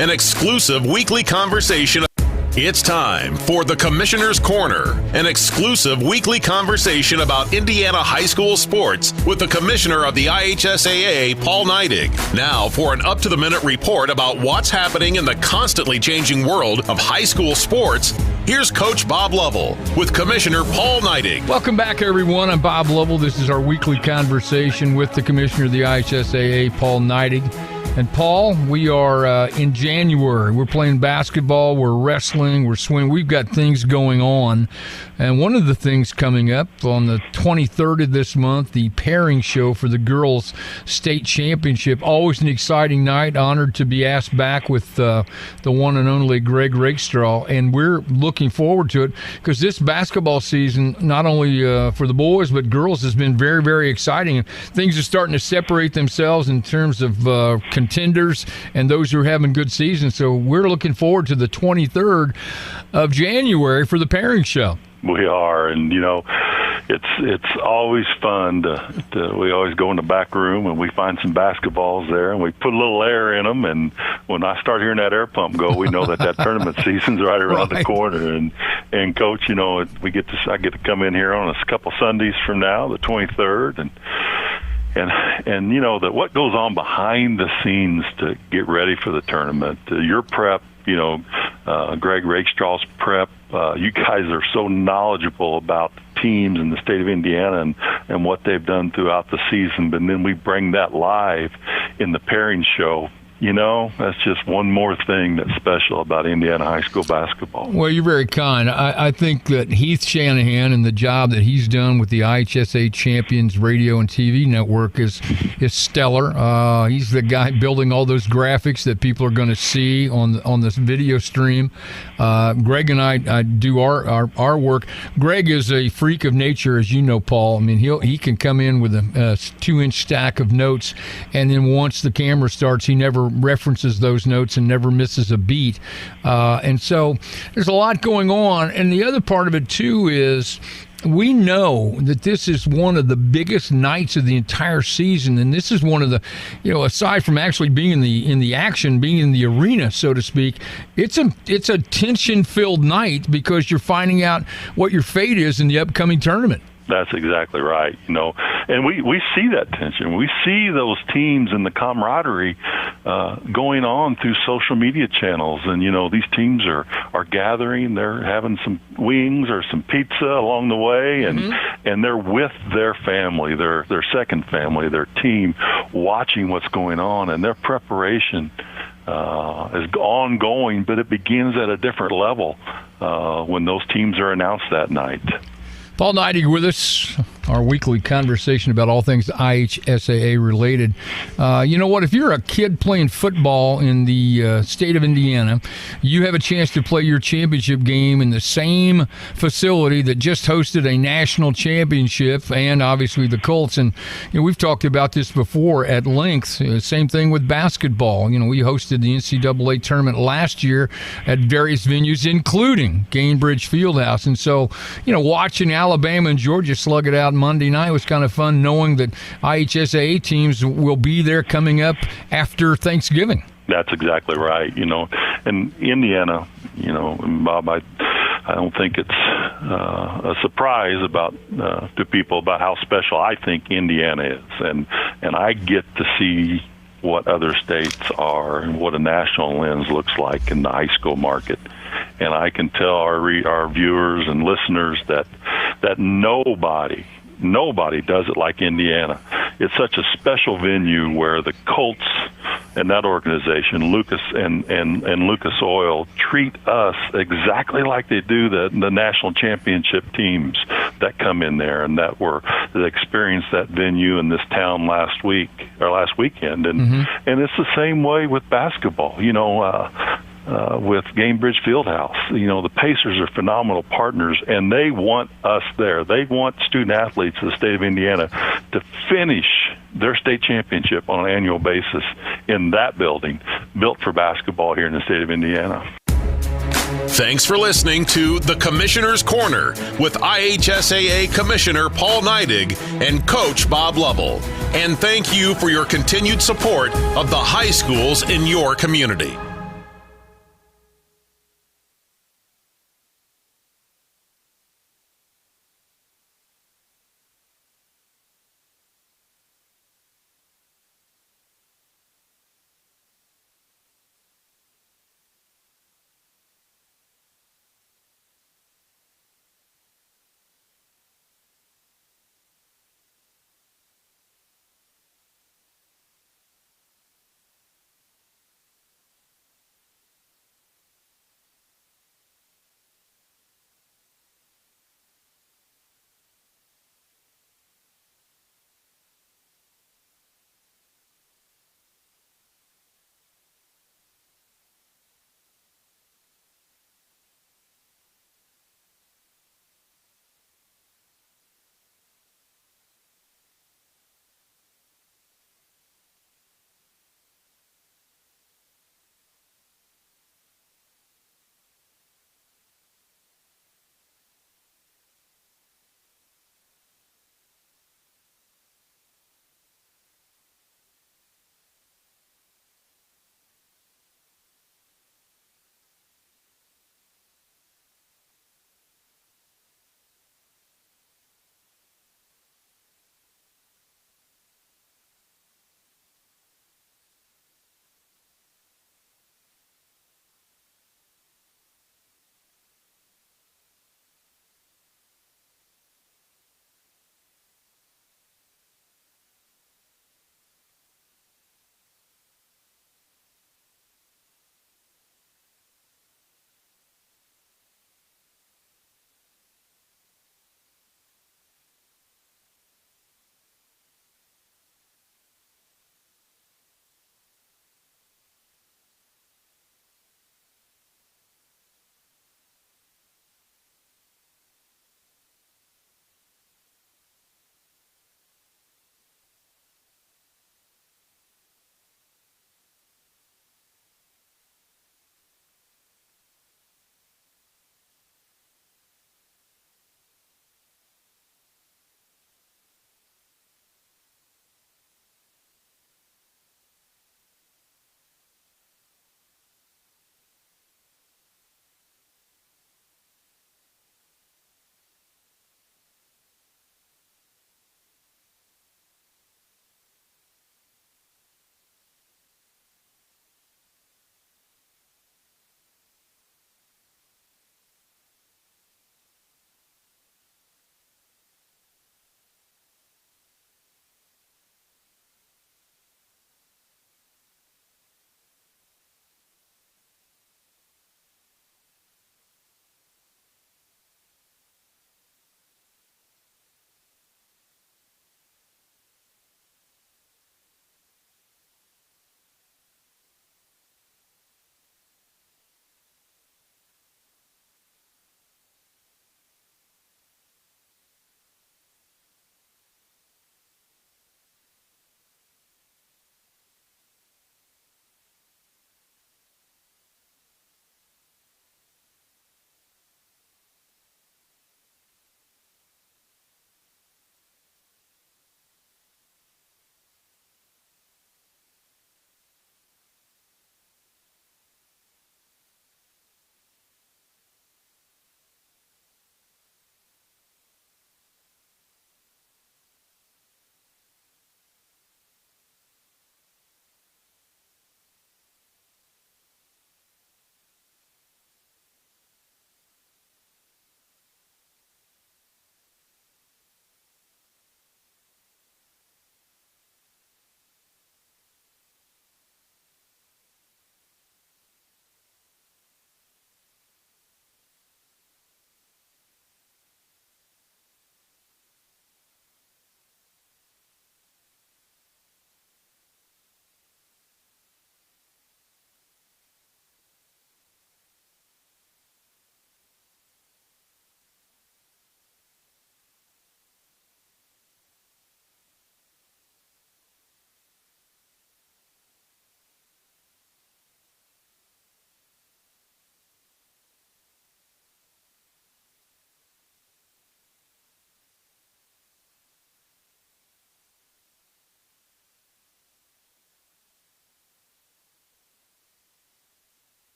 an exclusive weekly conversation. It's time for the Commissioner's Corner, an exclusive weekly conversation about Indiana high school sports with the Commissioner of the IHSAA, Paul Neidig. Now for an up-to-the-minute report about what's happening in the constantly changing world of high school sports. Here's Coach Bob Lovell with Commissioner Paul Neidig. Welcome back, everyone. I'm Bob Lovell. This is our weekly conversation with the Commissioner of the IHSAA, Paul Neidig. And Paul, we are in January. We're playing basketball, we're wrestling, we're swimming. We've got things going on. And one of the things coming up on the 23rd of this month, the pairing show for the girls' state championship. Always an exciting night. Honored to be asked back with the one and only Greg Rakestraw. And we're looking forward to it because this basketball season, not only for the boys but girls, has been very, very exciting. And things are starting to separate themselves in terms of contenders and those who are having good seasons. So we're looking forward to the 23rd of January for the pairing show. We are, and it's always fun to we always go in the back room and we find some basketballs there and we put a little air in them, and when I start hearing that air pump go, we know that tournament season's right around the corner. And Coach, I get to come in here on a couple Sundays from now, the 23rd, and that what goes on behind the scenes to get ready for the tournament, your prep, Greg Rakestraw's prep. You guys are so knowledgeable about the teams in the state of Indiana and what they've done throughout the season, but then we bring that live in the pairing show. That's just one more thing that's special about Indiana high school basketball. Well, you're very kind. I think that Heath Shanahan and the job that he's done with the IHSA Champions Radio and TV network is stellar. He's the guy building all those graphics that people are going to see on this video stream. Greg and I do our work. Greg is a freak of nature, as you know, Paul. I mean, he can come in with a 2-inch stack of notes, and then once the camera starts, he never references those notes and never misses a beat. And so there's a lot going on. And the other part of it, too, is we know that this is one of the biggest nights of the entire season, and this is one of the, aside from actually being in the action, being in the arena, so to speak, it's a tension-filled night because you're finding out what your fate is in the upcoming tournament. That's exactly right, and we see that tension. We see those teams and the camaraderie going on through social media channels, and these teams are gathering. They're having some wings or some pizza along the way, and they're with their family, their second family, their team, watching what's going on, and their preparation is ongoing, but it begins at a different level when those teams are announced that night. Paul Neidig with us, our weekly conversation about all things IHSAA related. You know what? If you're a kid playing football in the state of Indiana, you have a chance to play your championship game in the same facility that just hosted a national championship, and obviously the Colts. And we've talked about this before at length. Same thing with basketball. We hosted the NCAA tournament last year at various venues, including Gainbridge Fieldhouse. And so, watching Alabama and Georgia slug it out Monday night was kind of fun, knowing that IHSAA teams will be there coming up after Thanksgiving. That's exactly right. And Indiana, Bob, I don't think it's a surprise to people about how special I think Indiana is, and I get to see what other states are and what a national lens looks like in the high school market. And I can tell our viewers and listeners that nobody does it like Indiana. It's such a special venue where the Colts and that organization, Lucas and Lucas Oil, treat us exactly like they do the national championship teams that come in there and that experienced that venue in this town last weekend. And it's the same way with basketball. With Gainbridge Fieldhouse, the Pacers are phenomenal partners, and they want us there. They want student athletes of the state of Indiana to finish their state championship on an annual basis in that building, built for basketball here in the state of Indiana. Thanks for listening to The Commissioner's Corner with IHSAA Commissioner Paul Neidig and Coach Bob Lovell. And thank you for your continued support of the high schools in your community.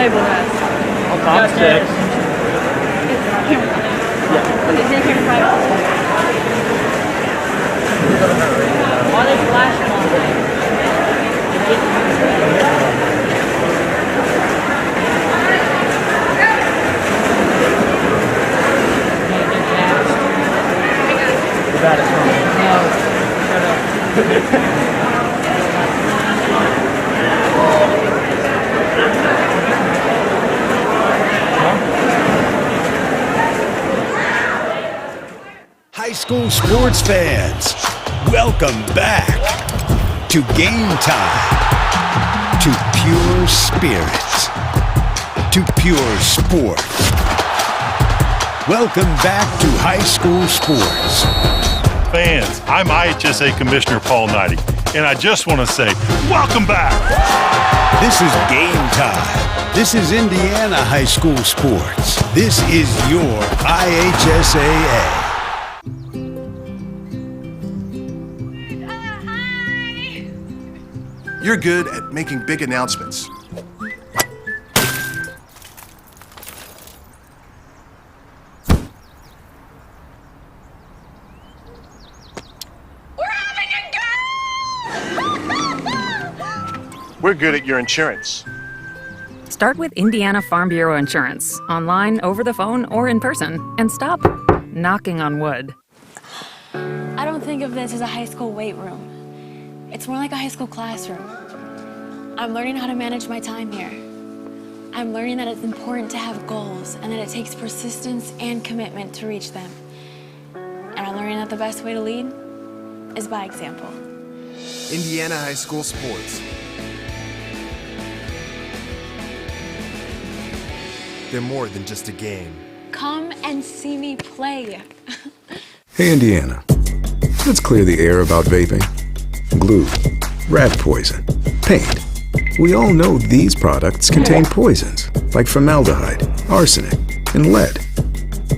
table has? I'll top 6. Okay, take camera 5. Why are they flashing all day? About it. No. Shut up. High school sports fans, welcome back to Game Time, to pure spirits, to pure sport. Welcome back to high school sports. Fans, I'm IHSA Commissioner Paul Knighty, and I just want to say, welcome back! This is Game Time. This is Indiana high school sports. This is your IHSAA. You're good at making big announcements. We're good at your insurance. Start with Indiana Farm Bureau Insurance, online, over the phone, or in person, and stop knocking on wood. I don't think of this as a high school weight room. It's more like a high school classroom. I'm learning how to manage my time here. I'm learning that it's important to have goals and that it takes persistence and commitment to reach them. And I'm learning that the best way to lead is by example. Indiana high school sports. They're more than just a game. Come and see me play. Hey, Indiana. Let's clear the air about vaping. Glue, rat poison, paint. We all know these products contain poisons like formaldehyde, arsenic, and lead.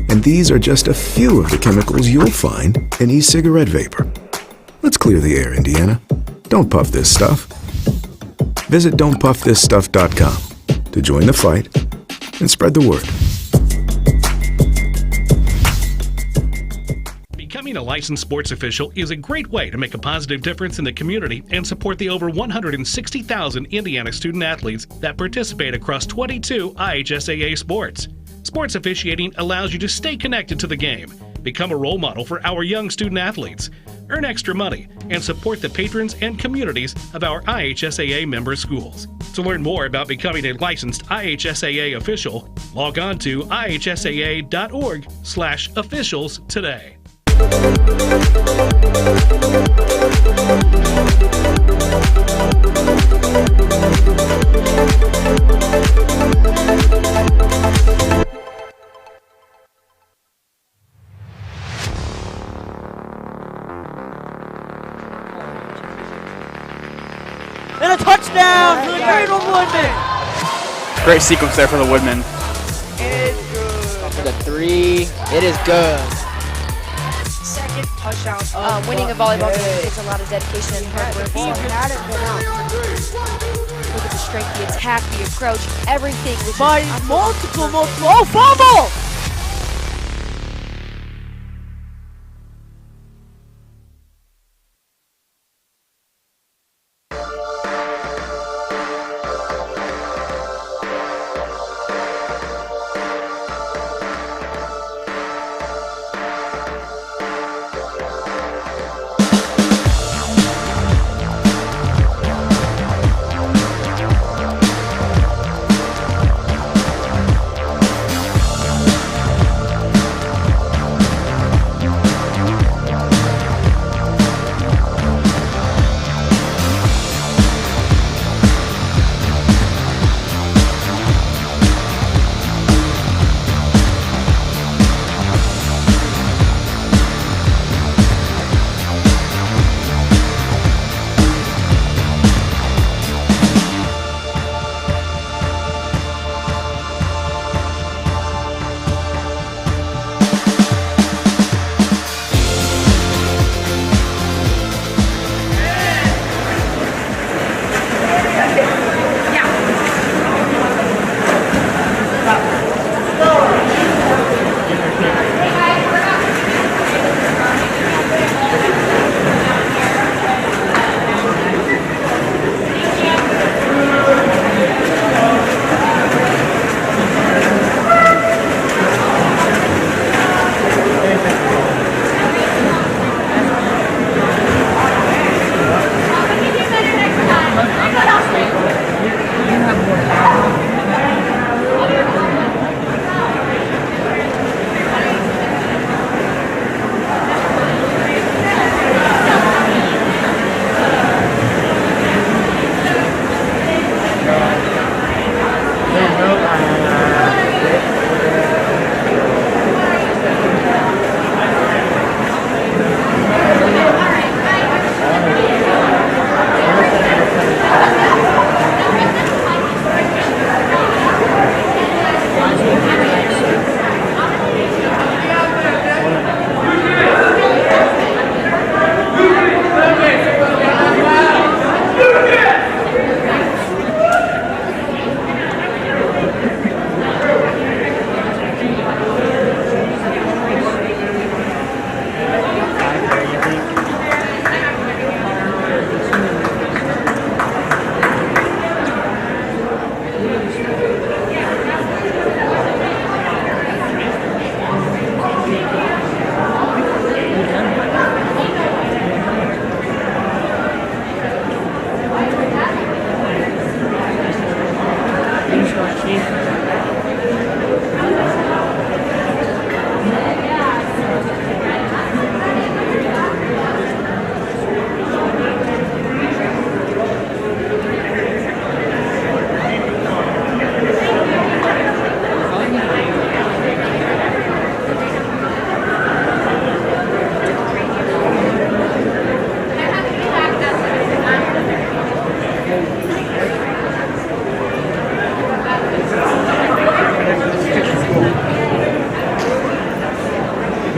And these are just a few of the chemicals you'll find in e-cigarette vapor. Let's clear the air, Indiana. Don't puff this stuff. Visit don'tpuffthisstuff.com to join the fight and spread the word. Becoming a licensed sports official is a great way to make a positive difference in the community and support the over 160,000 Indiana student athletes that participate across 22 IHSAA sports. Sports officiating allows you to stay connected to the game, become a role model for our young student athletes, earn extra money, and support the patrons and communities of our IHSAA member schools. To learn more about becoming a licensed IHSAA official, log on to ihsaa.org/officials today. And a touchdown for the Cradle Woodmen! Great sequence there for the Woodmen. It is good. For the 3, it is good. Second touchdown. Winning a volleyball game takes a lot of dedication and hard work. Look at the strength, the attack, the approach, everything. By multiple. Oh, fumble!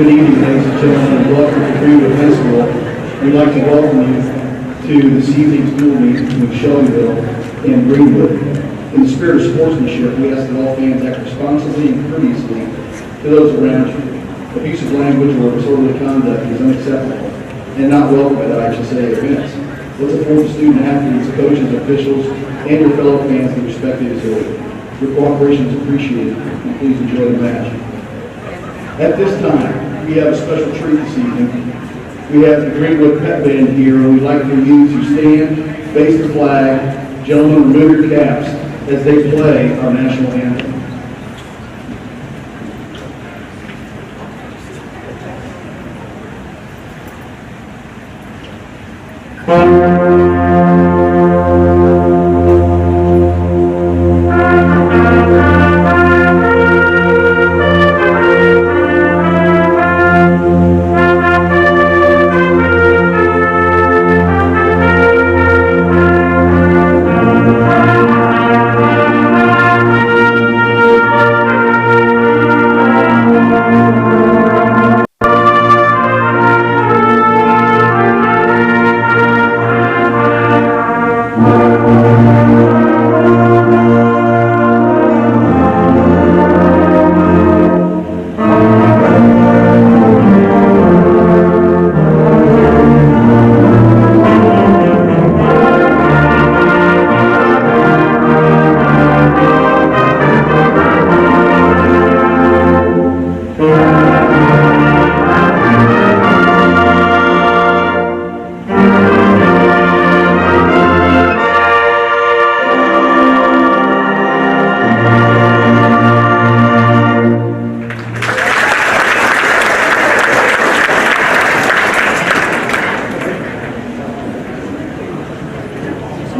Good evening, ladies and gentlemen, and welcome to Greenwood High School. We'd like to welcome you to this evening's dual meet between Shelbyville and Greenwood. In the spirit of sportsmanship, we ask that all fans act responsibly and courteously to those around you. Abusive language or disorderly conduct is unacceptable and not welcome at IHSA events. Let's afford the student athletes, coaches, officials, and your fellow fans the respect they deserve. Your cooperation is appreciated, and please enjoy the match. At this time, we have a special treat this evening. We have the Greenwood Pep Band here, and we'd like for you to stand, face the flag. Gentlemen, remove your caps as they play our national anthem.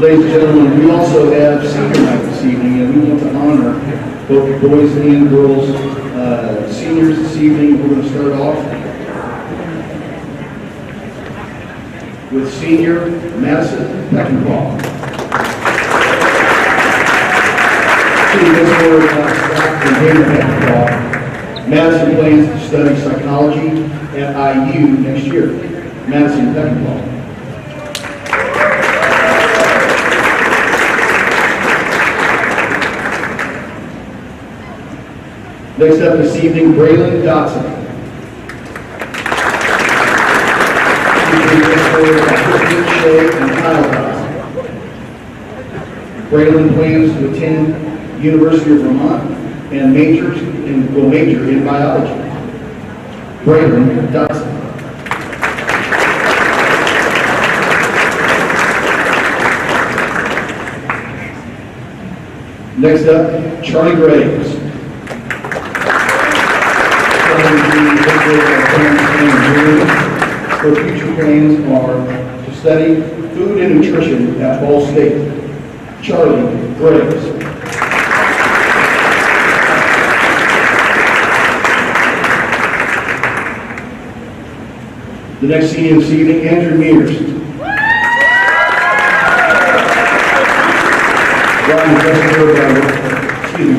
Ladies and gentlemen, we also have senior night this evening, and we want to honor both the boys and girls seniors this evening. We're going to start off with senior Madison Peckinpah. Madison plans to study psychology at IU next year. Madison Peckinpah. Next up this evening, Braylon Dotson. And Kyle Dotson. Braylon plans to attend University of Vermont and will major in biology. Braylon Dotson. Next up, Charlie Graves. Her future plans are to study food and nutrition at Ball State. Charlie Graves. The next senior this evening, Andrew Mears.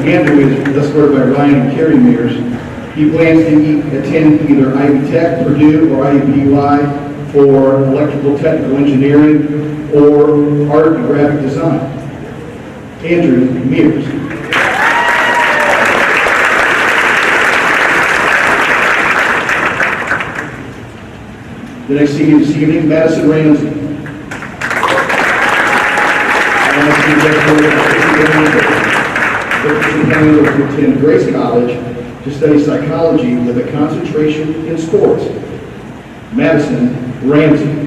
Andrew is escorted by Ryan and Carrie Mears. He plans to attend either Ivy Tech, Purdue, or IUPUI for electrical technical engineering or art and graphic design. Andrew Mears. The next senior this evening, Madison Ramsey. Madison plans to attend Grace College to study psychology with a concentration in sports. Madison Ramsey.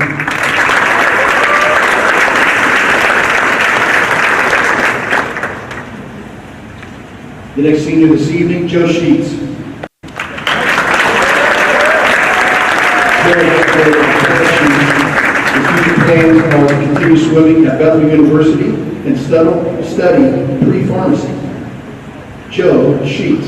The next senior this evening, Joe Sheets. His future plans are to continue swimming at Bethel University and study pre-pharmacy. Joe Sheets.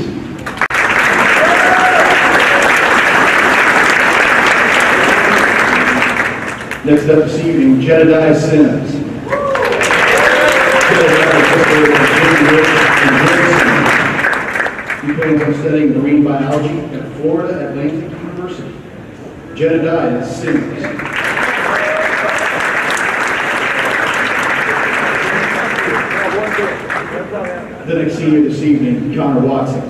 Next up this evening, Jedediah Sims. He plans on studying marine biology at Florida Atlantic University. Jedediah Sims. The next senior this evening, Connor Watson.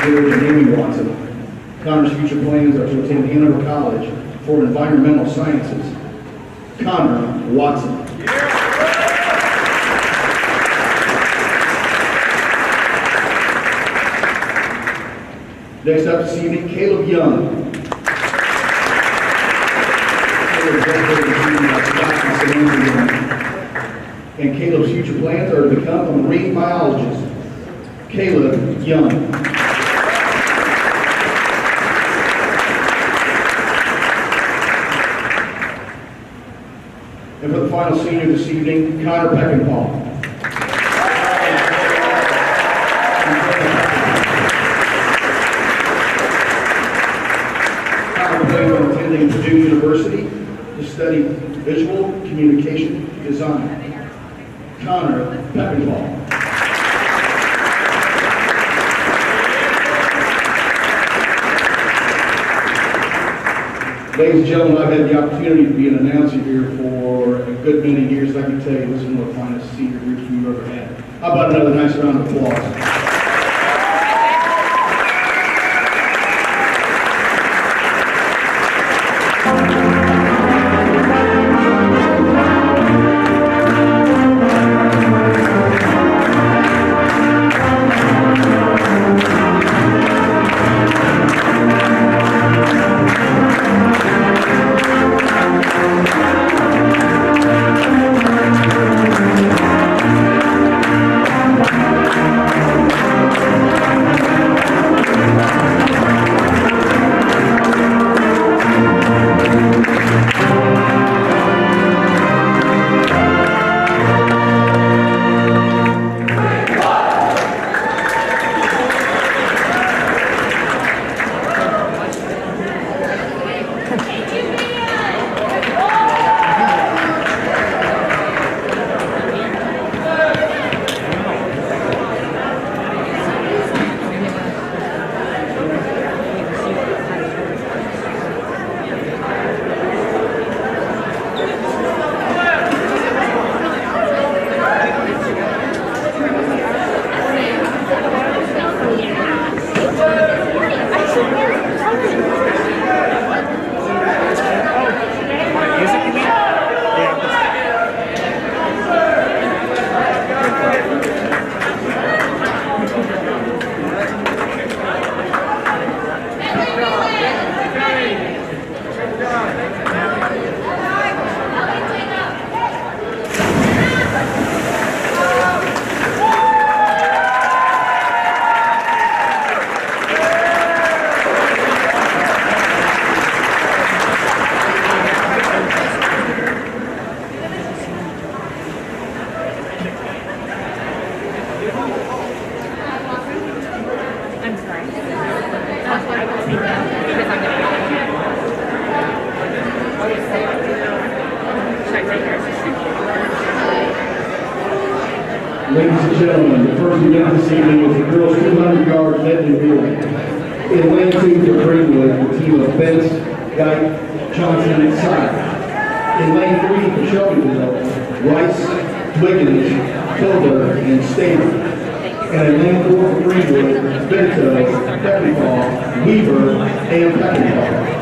George and Amy Watson. Connor's future plans are to attend Hanover College for environmental sciences. Connor Watson. Next up this evening, Caleb Young. And Caleb's future plans are to become a marine biologist. Caleb Young. And for the final senior this evening, Connor Peckinpah. Connor plans on attending Purdue University to study visual communication design. Connor Peckinpah. Ladies and gentlemen, I've had the opportunity to be an announcer here for a good many years. I can tell you this is one of the finest senior groups we've ever had. How about another nice round of applause? Ladies and gentlemen, the first event this evening is the girls' 200-yard medley relay. In lane 2 for Greenwood, the team of Bentz, Geit, Johnson, and Side. In lane 3 for Shelbyville, Rice, Wiggins, Kilder, and Stater. And in lane 4 for Greenwood, Bento, Peckinpah, Weaver, and Peckinpah.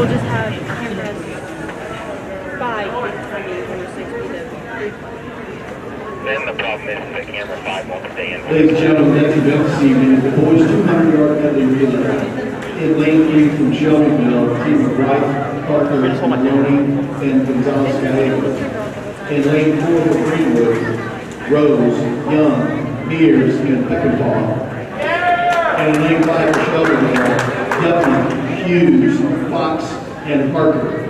we'll just have cameras 5 or 6 be the replay. Then the problem is that camera 5 won't stay in. Ladies and gentlemen, next event this evening is the boys 200-yard medley relay. In lane 3 from Shelbyville, team of Wright, Parker, Maloney, and Gonzalez Gallegos. In lane 4 from Greenwood, Rose, Young, Mears, and Pickenpaw. And in lane 5 for Shelbyville, Duffy, Hughes, Fox, and Parker.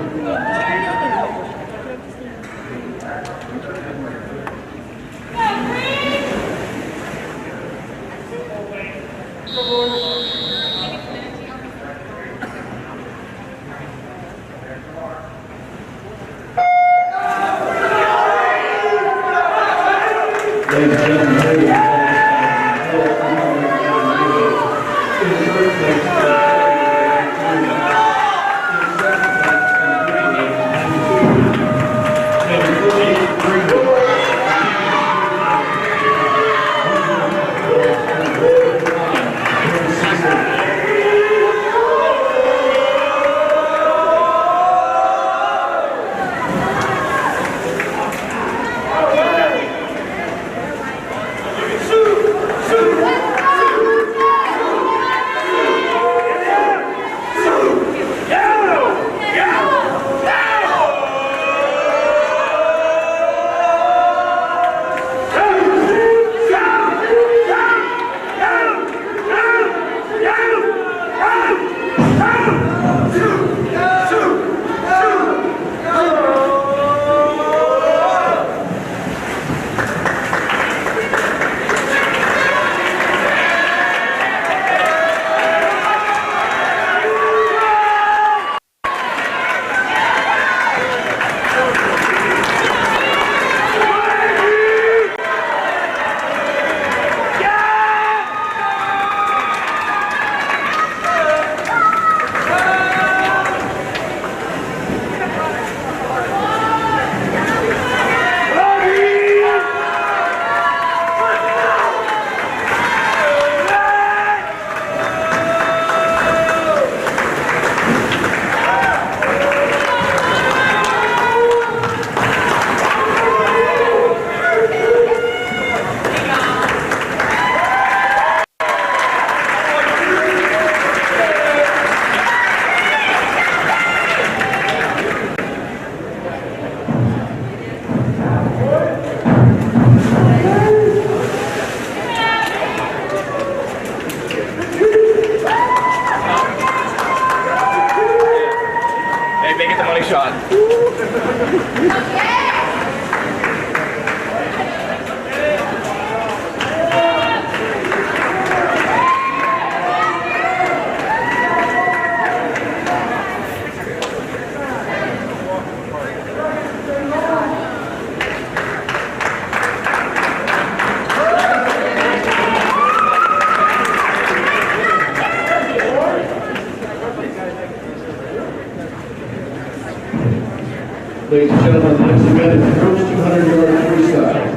Ladies and gentlemen, the next event is the girls 200-yard freestyle.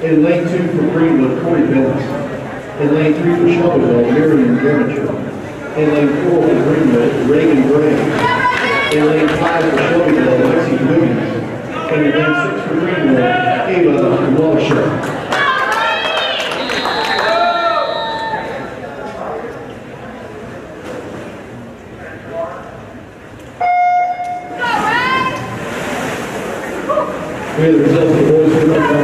In lane 2 for Greenwood, Corey Bennett. In lane 3 for Shelbyville, Miriam Garniture. In lane 4 for Greenwood, Reagan Gray. In lane 5 for Shelbyville, Lexi Wiggins. And in lane 6 for Greenwood, Ava Walsher. We have the results of the boys who run from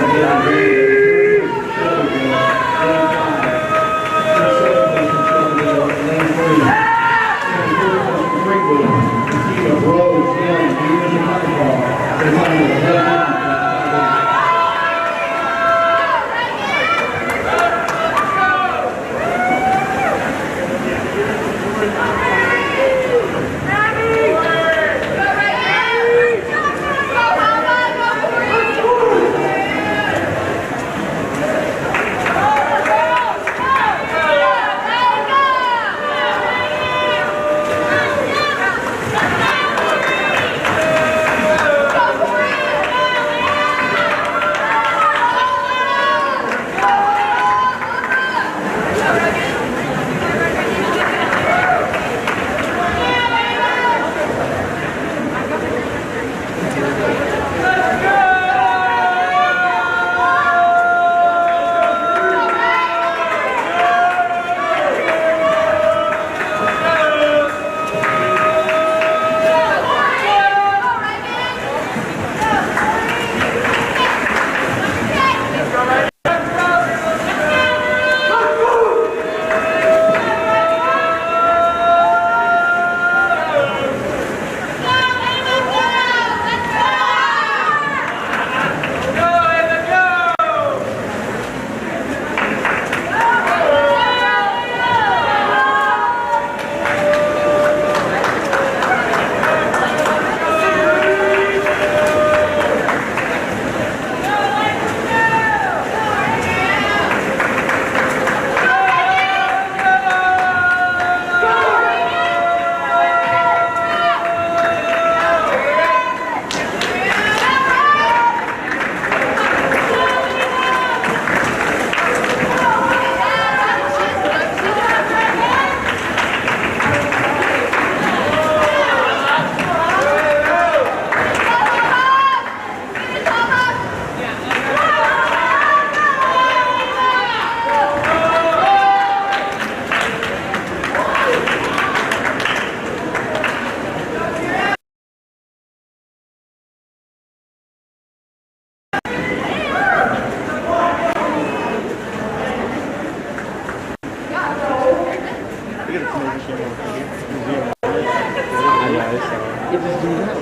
get a amazing camera over here. Museum. I know, so. You just do that.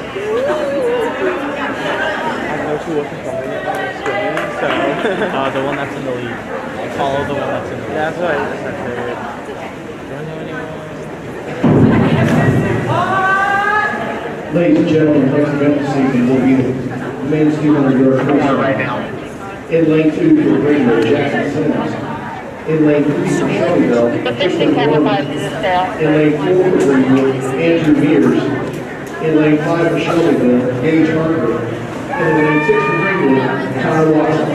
I know who wasn't following it while I was swimming, so. The one that's in the lead. Follow the one that's in the lead. Yeah, that's right. That's my favorite. Do I know anyone? Ladies and gentlemen, the next event this evening will be the men's 200-yard freestyle. Right now. In lane 2 for Greenwood, Jackson Simmons. In lane 3 for Shelbyville, Tristan Williams. In lane 4 for Greenwood, Andrew Mears. In lane 5 for Shelbyville, Gage Harper. And in lane 6 for Greenwood, Connor Watson.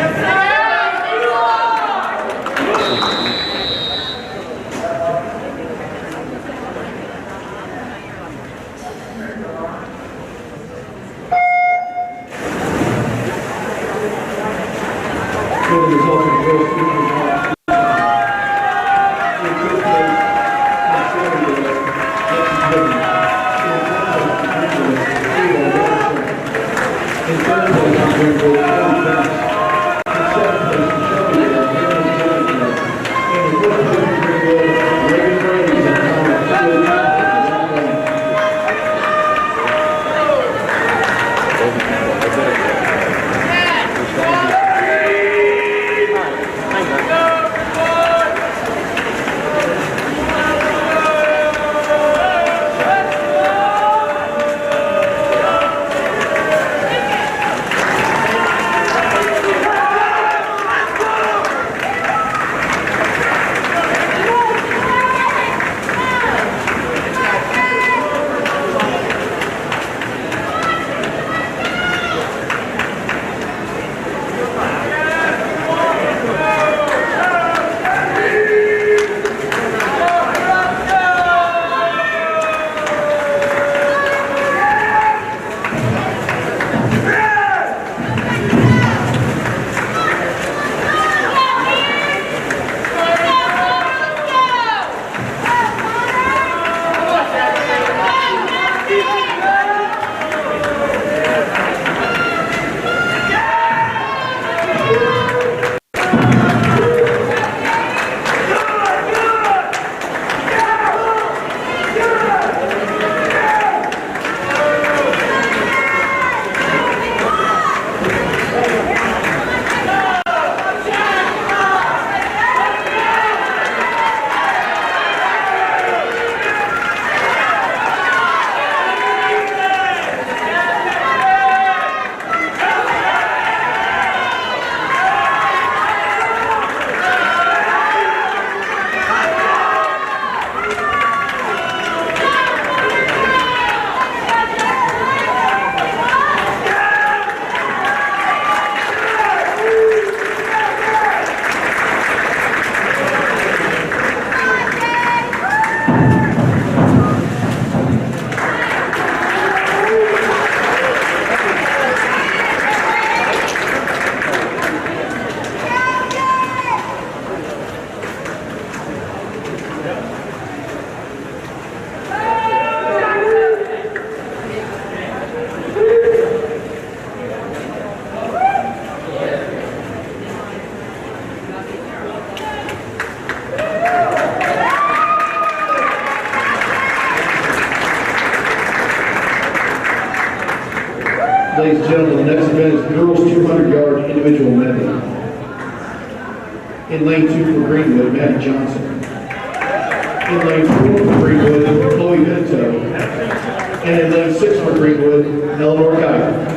The result of the girls' team is Ladies and gentlemen, the next event is the girls' 200-yard individual medley. In lane 2 for Greenwood, Maddie Johnson. In lane 4 for Greenwood, Chloe Vento. And in lane 6 for Greenwood, Eleanor Geiger.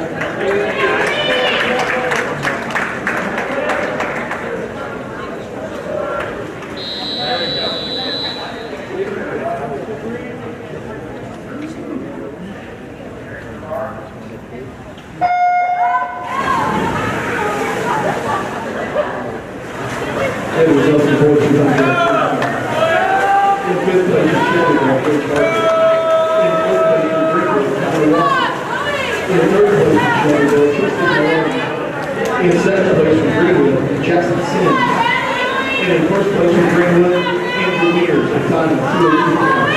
And the result of the boys' 200. In 5th place for Shelbyville, Gage Harper. In 4th place for Greenwood, Connor Watson. In 3rd place for Shelbyville, Tristan Williams. In 2nd place for Greenwood, Jackson Sims. And in 1st place for Greenwood, Andrew Mears, a time of 2:02.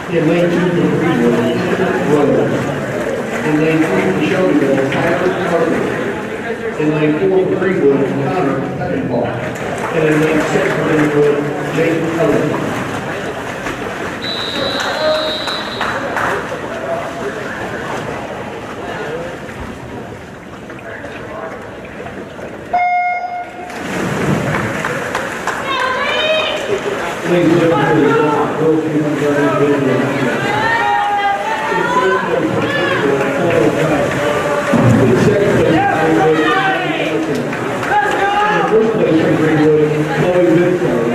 In lane 2 for Greenwood, Rose. In lane 3 for Shelbyville, Tyler Carter. In lane 4 for Greenwood, Connor Peckinpah. And in lane 6 for Greenwood, Jake Ellison. Ladies and gentlemen, those who have gathered with me. In second place, first place from Greenwood, Chloe Whitcomb.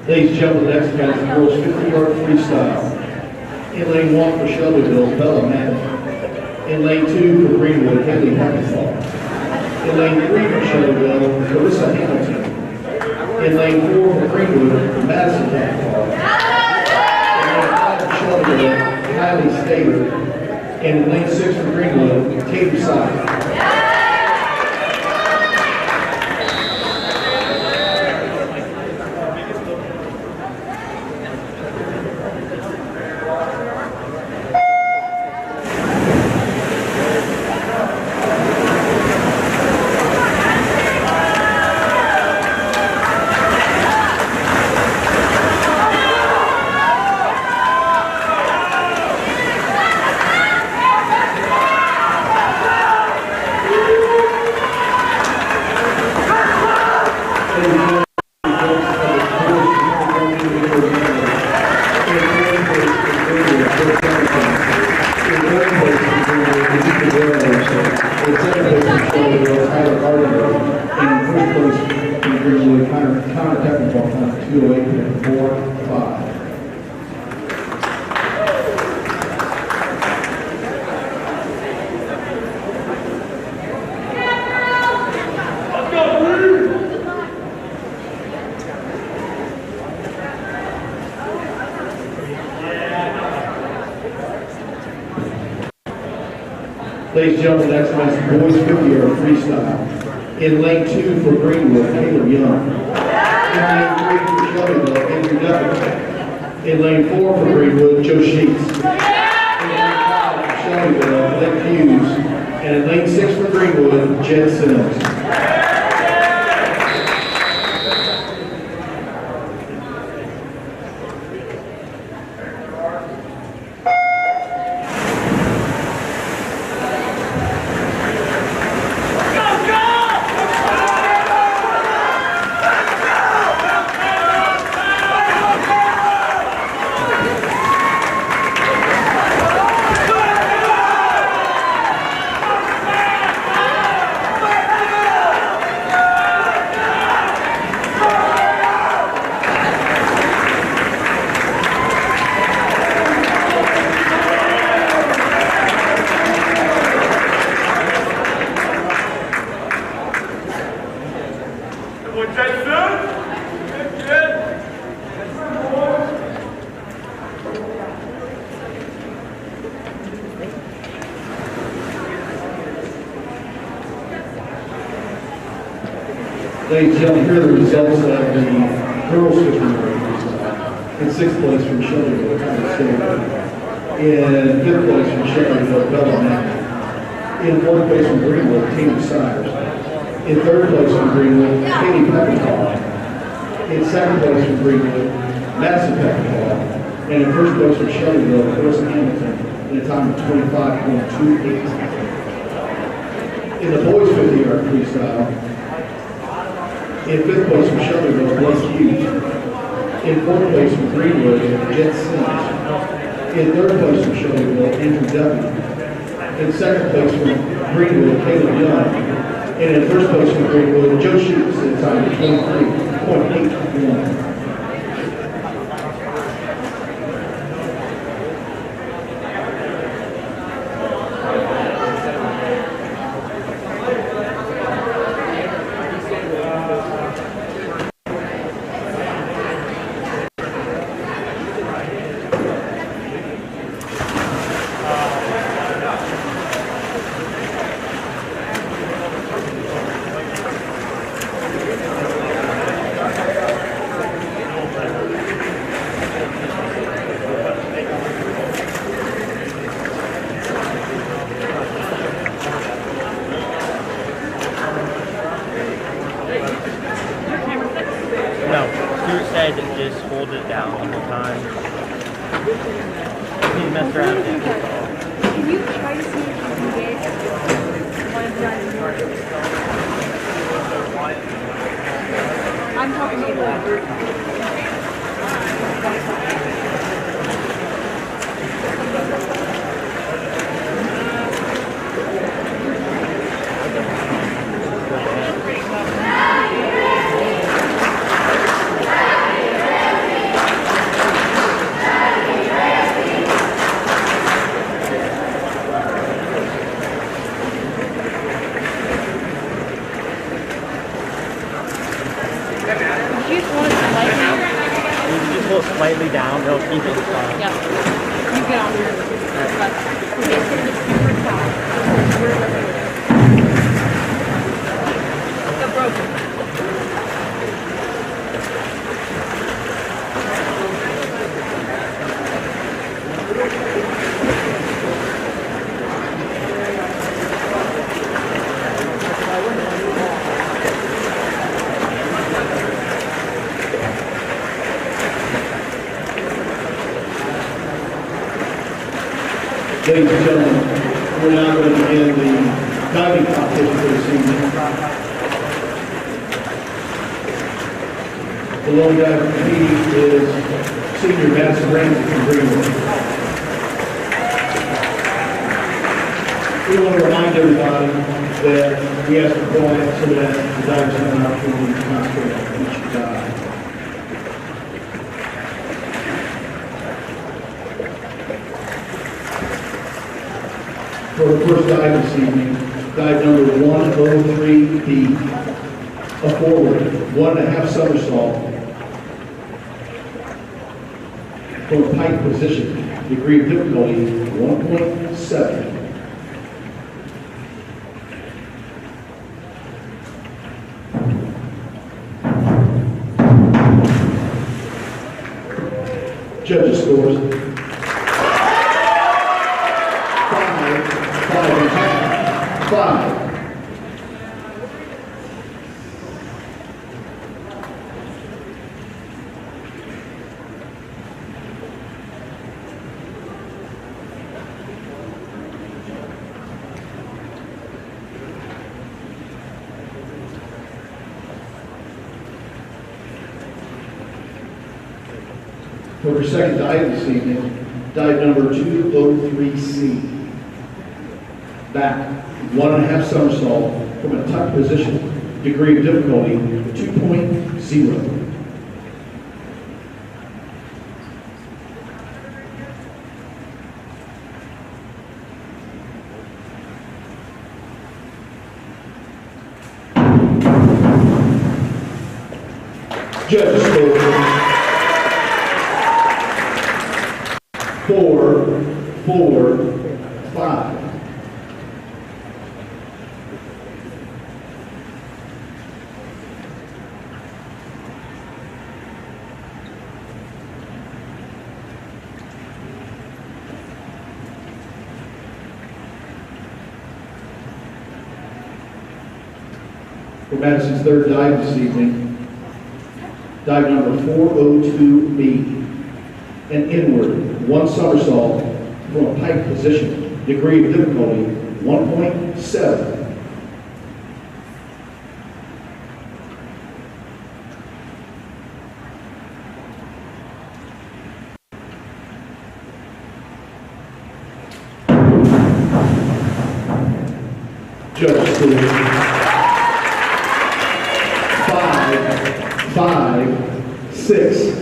Ladies and gentlemen, the next event is the girls 50-yard freestyle. In lane 1 for Shelbyville, Bella Madden. In lane 2 for Greenwood, Haley Hackenthal. In lane 3 for Shelbyville, Carissa Hamilton. In lane 4 for Greenwood, Madison Hackenthal. In lane 5 for Shelbyville, Kylie Stater. And in lane 6 for Greenwood, Katie Side. Ladies and gentlemen, next match, boys 50-yard freestyle. In lane 2 for Greenwood, Caleb Young. In lane 3 for Shelbyville, Andrew Duffy. In lane 4 for Greenwood, Joe Sheets. In lane 5 for Shelbyville, Nick Hughes. And in lane 6 for Greenwood, Jed Sims. Ladies and gentlemen, here are the results of the girls' 50-yard freestyle. In 6th place from Shelbyville, Howard Stewart. In 5th place from Shelbyville, Bella Mack. In 4th place from Greenwood, Tina Sires. In 3rd place from Greenwood, Katie Peppercall. In 2nd place from Greenwood, Madison Peppercall. And in 1st place from Shelbyville, Carissa Hamilton, in a time of 25.28. In the boys' 50-yard freestyle, in 5th place from Shelbyville, Blake Hughes. In 4th place from Greenwood, Jet Sims. In 3rd place from Shelbyville, Andrew Duffy. In 2nd place from Greenwood, Caleb Young. And in 1st place from Greenwood, Joe Sheets, in a time of 23.81. Just hold it down the whole time. You mess around. Can you try to see if you can get one done? I'm talking to you. Slightly down, they'll keep it strong. Yeah. You get on here. The broken. Ladies and gentlemen, we're now going to begin the diving competition for this evening. The lone diver competing is senior Madison Ramsey from Greenwood. We want to remind everybody that we ask for quiet so that the divers have an opportunity to concentrate on each dive. For the first dive this evening, dive number 103B, a forward, 1.5 somersault from a pike position, degree of difficulty 1.7. Judges scores. 5. For our second dive this evening, dive number 203C. Back, 1.5 somersault from a tuck position, degree of difficulty 2.0. Judges score 4, 4, 5. Madison's third dive this evening, dive number 402B. An inward, one somersault from a pike position. Degree of difficulty, 1.7. Judge score 5-5-6.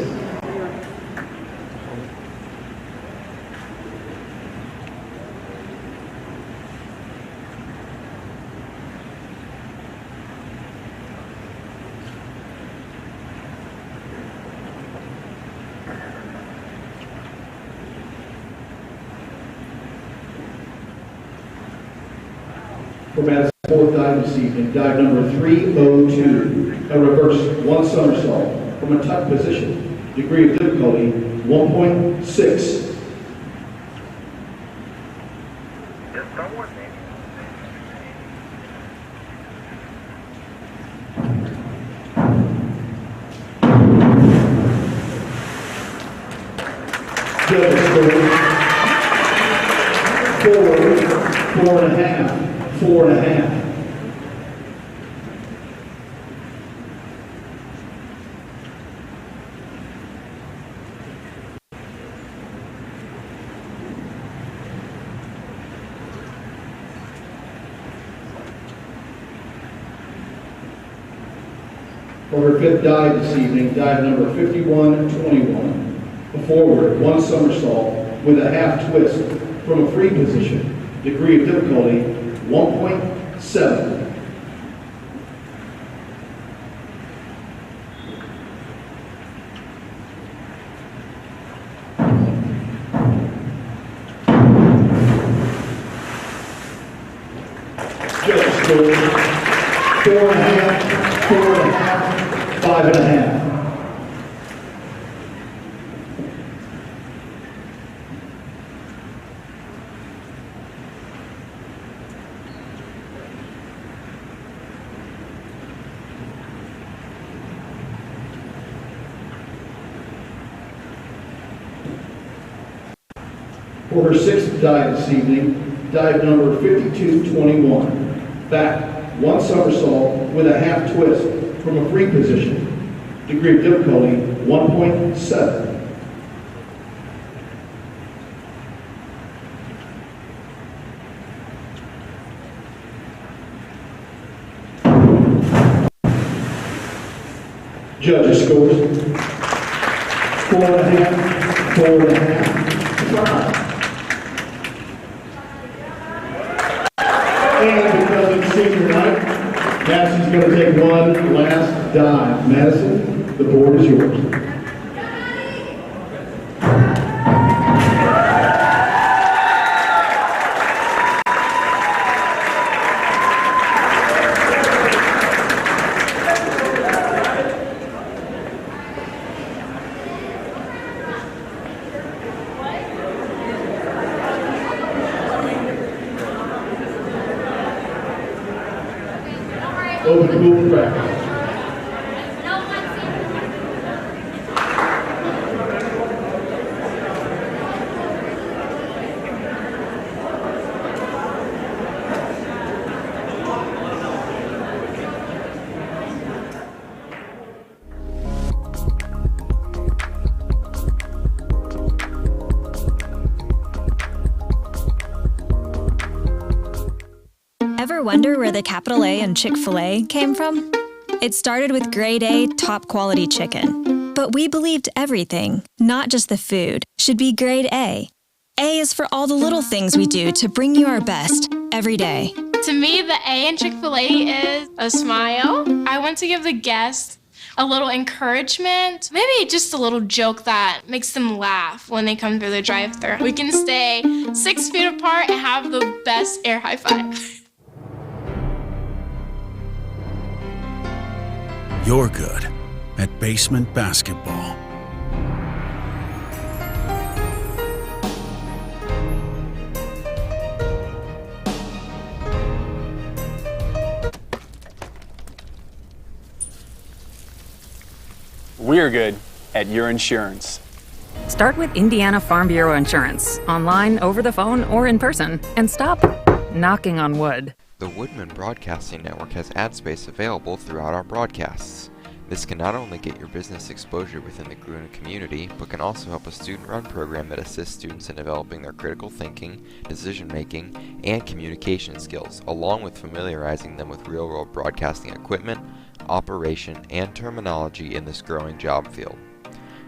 For Madison's fourth dive this evening, dive number 302, a reverse one somersault from a tuck position. Degree of difficulty, 1.6. Judges score 4.5. 4.5. For her fifth dive this evening, dive number 5121. A forward, one somersault with a half twist from a free position. Degree of difficulty, 1.7. Judge score 4.5, 4.5, 5.5. For her sixth dive this evening, dive number 5221. Back, one somersault with a half twist from a free position. Degree of difficulty, 1.7. Judges scores 4.5, 4.5, 5. And because it's senior night, Madison's going to take one last dive. Madison, the board is yours. Open the pool for practice. Ever wonder where the capital A in Chick-fil-A came from? It started with grade A, top quality chicken. But we believed everything, not just the food, should be grade A. A is for all the little things we do to bring you our best every day. To me, the A in Chick-fil-A is a smile. I want to give the guests a little encouragement, maybe just a little joke that makes them laugh when they come through the drive-thru. We can stay 6 feet apart and have the best air high five. You're good at basement basketball. We're good at your insurance. Start with Indiana Farm Bureau Insurance, online, over the phone, or in person, and stop knocking on wood. The Woodmen Broadcasting Network has ad space available throughout our broadcasts. This can not only get your business exposure within the Gruner community, but can also help a student-run program that assists students in developing their critical thinking, decision-making, and communication skills, along with familiarizing them with real-world broadcasting equipment, operation, and terminology in this growing job field.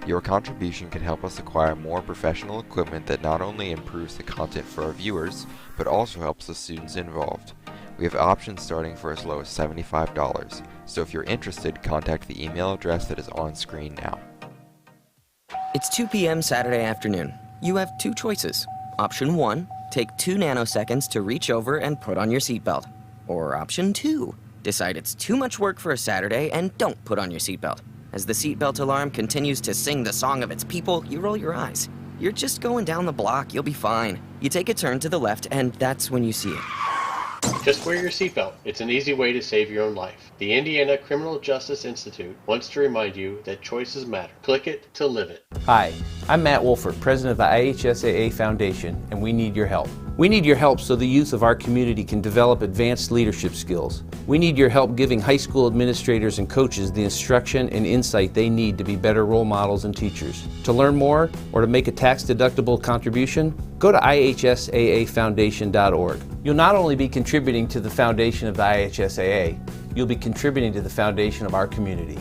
Your contribution can help us acquire more professional equipment that not only improves the content for our viewers, but also helps the students involved. We have options starting for as low as $75, so if you're interested, contact the email address that is on screen now. It's 2 p.m. Saturday afternoon. You have two choices. Option 1, take 2 nanoseconds to reach over and put on your seatbelt. Or option 2, decide it's too much work for a Saturday and don't put on your seatbelt. As the seatbelt alarm continues to sing the song of its people, you roll your eyes. You're just going down the block, you'll be fine. You take a turn to the left, and that's when you see it. Just wear your seatbelt. It's an easy way to save your own life. The Indiana Criminal Justice Institute wants to remind you that choices matter. Click it to live it. Hi, I'm Matt Wolford, president of the IHSAA Foundation, and we need your help. We need your help so the youth of our community can develop advanced leadership skills. We need your help giving high school administrators and coaches the instruction and insight they need to be better role models and teachers. To learn more or to make a tax-deductible contribution, go to ihsaafoundation.org. You'll not only be contributing to the foundation of the IHSAA, you'll be contributing to the foundation of our community.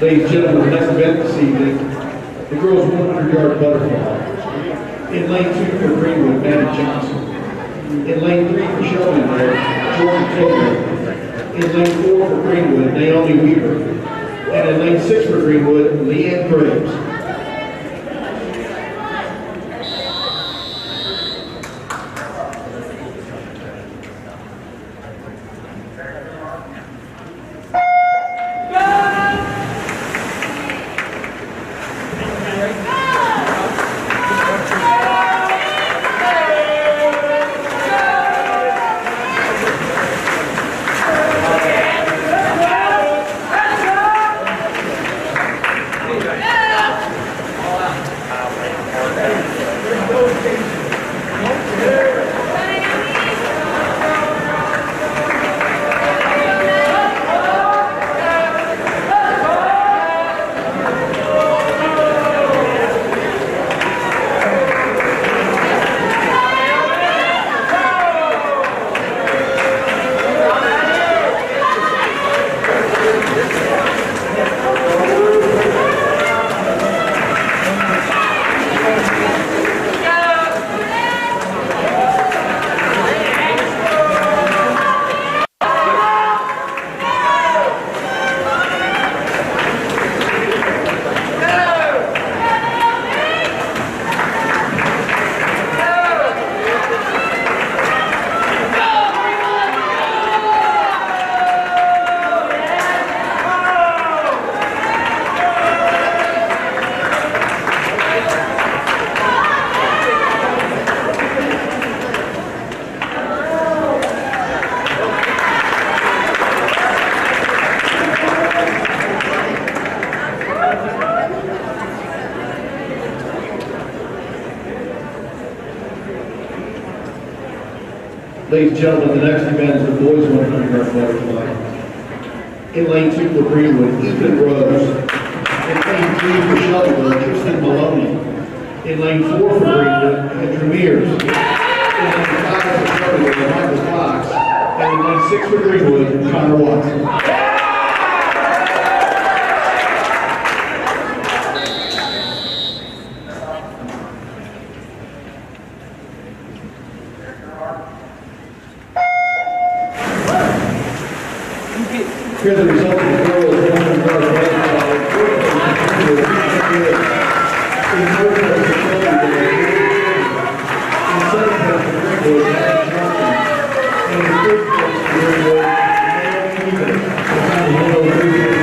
Ladies and gentlemen, the next event this evening, the girls 100-yard butterfly. In lane 2 for Greenwood, Maddie Johnson. In lane 3 for Shelbyville, Jordan Taylor. In lane 4 for Greenwood, Naomi Weaver. And in lane 6 for Greenwood, Leanne Graves. Ladies and gentlemen, the next event is the boys 100-yard butterfly. In lane 2 for Greenwood, Ethan Rose. In lane 3 for Shelbyville, Tristan Maloney. In lane 4 for Greenwood, Andrew Mears. In lane 5 for Shelbyville, Michael Fox. And in lane 6 for Greenwood, Connor Watson. Here's the result of the girls' 100-yard butterfly. In third place for Shelbyville, in second place for Greenwood, Maddie Johnson, and in fifth place for Greenwood, Naomi Weaver. The time is 1:03.68.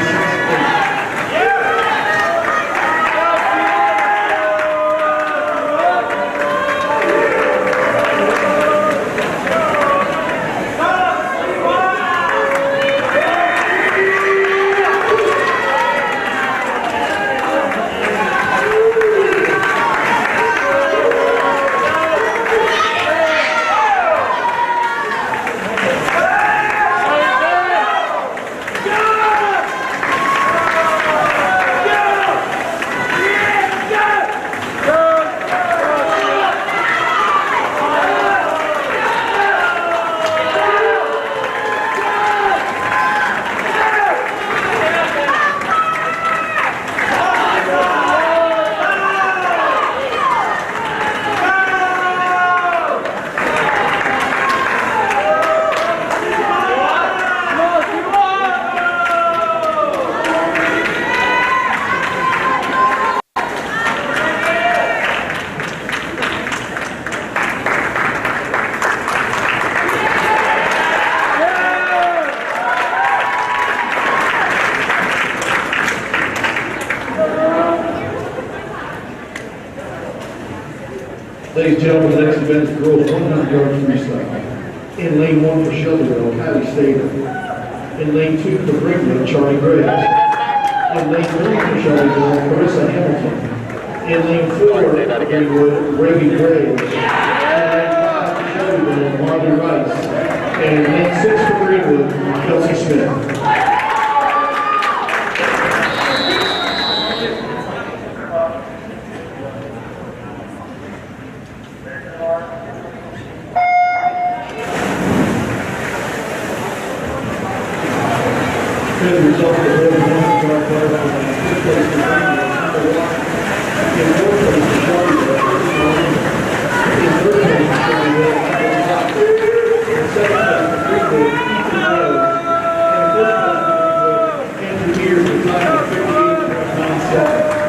Ladies and gentlemen, the next event is girls 100-yard freestyle. In lane 1 for Shelbyville, Kylie Stater. In lane 2 for Greenwood, Charlie Graves. In lane 3 for Shelbyville, Carissa Hamilton. In lane 4 for Greenwood, Ravi Graves. In lane 5 for Shelbyville, Marty Rice. And in lane 6 for Greenwood, Kelsey Smith. As a result of the board of our player on the fifth place for in fourth place for Shelbyville, in third place for Shelbyville, in second place for Greenwood, Ethan Rose, and in fifth place for Greenwood, Andrew Mears with time of 58.97.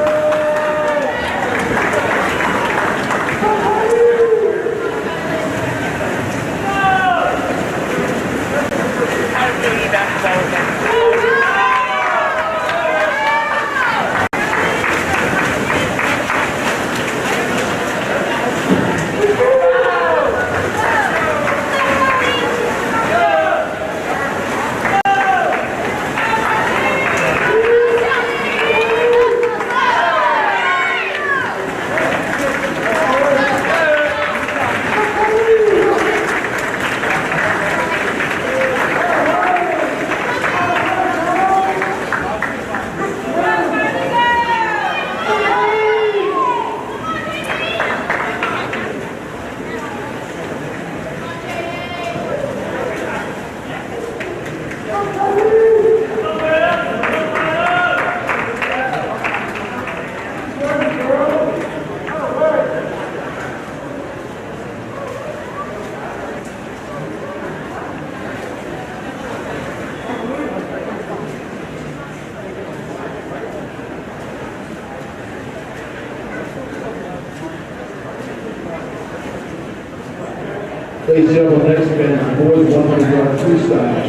Ladies and gentlemen, next event is boys 100-yard freestyle.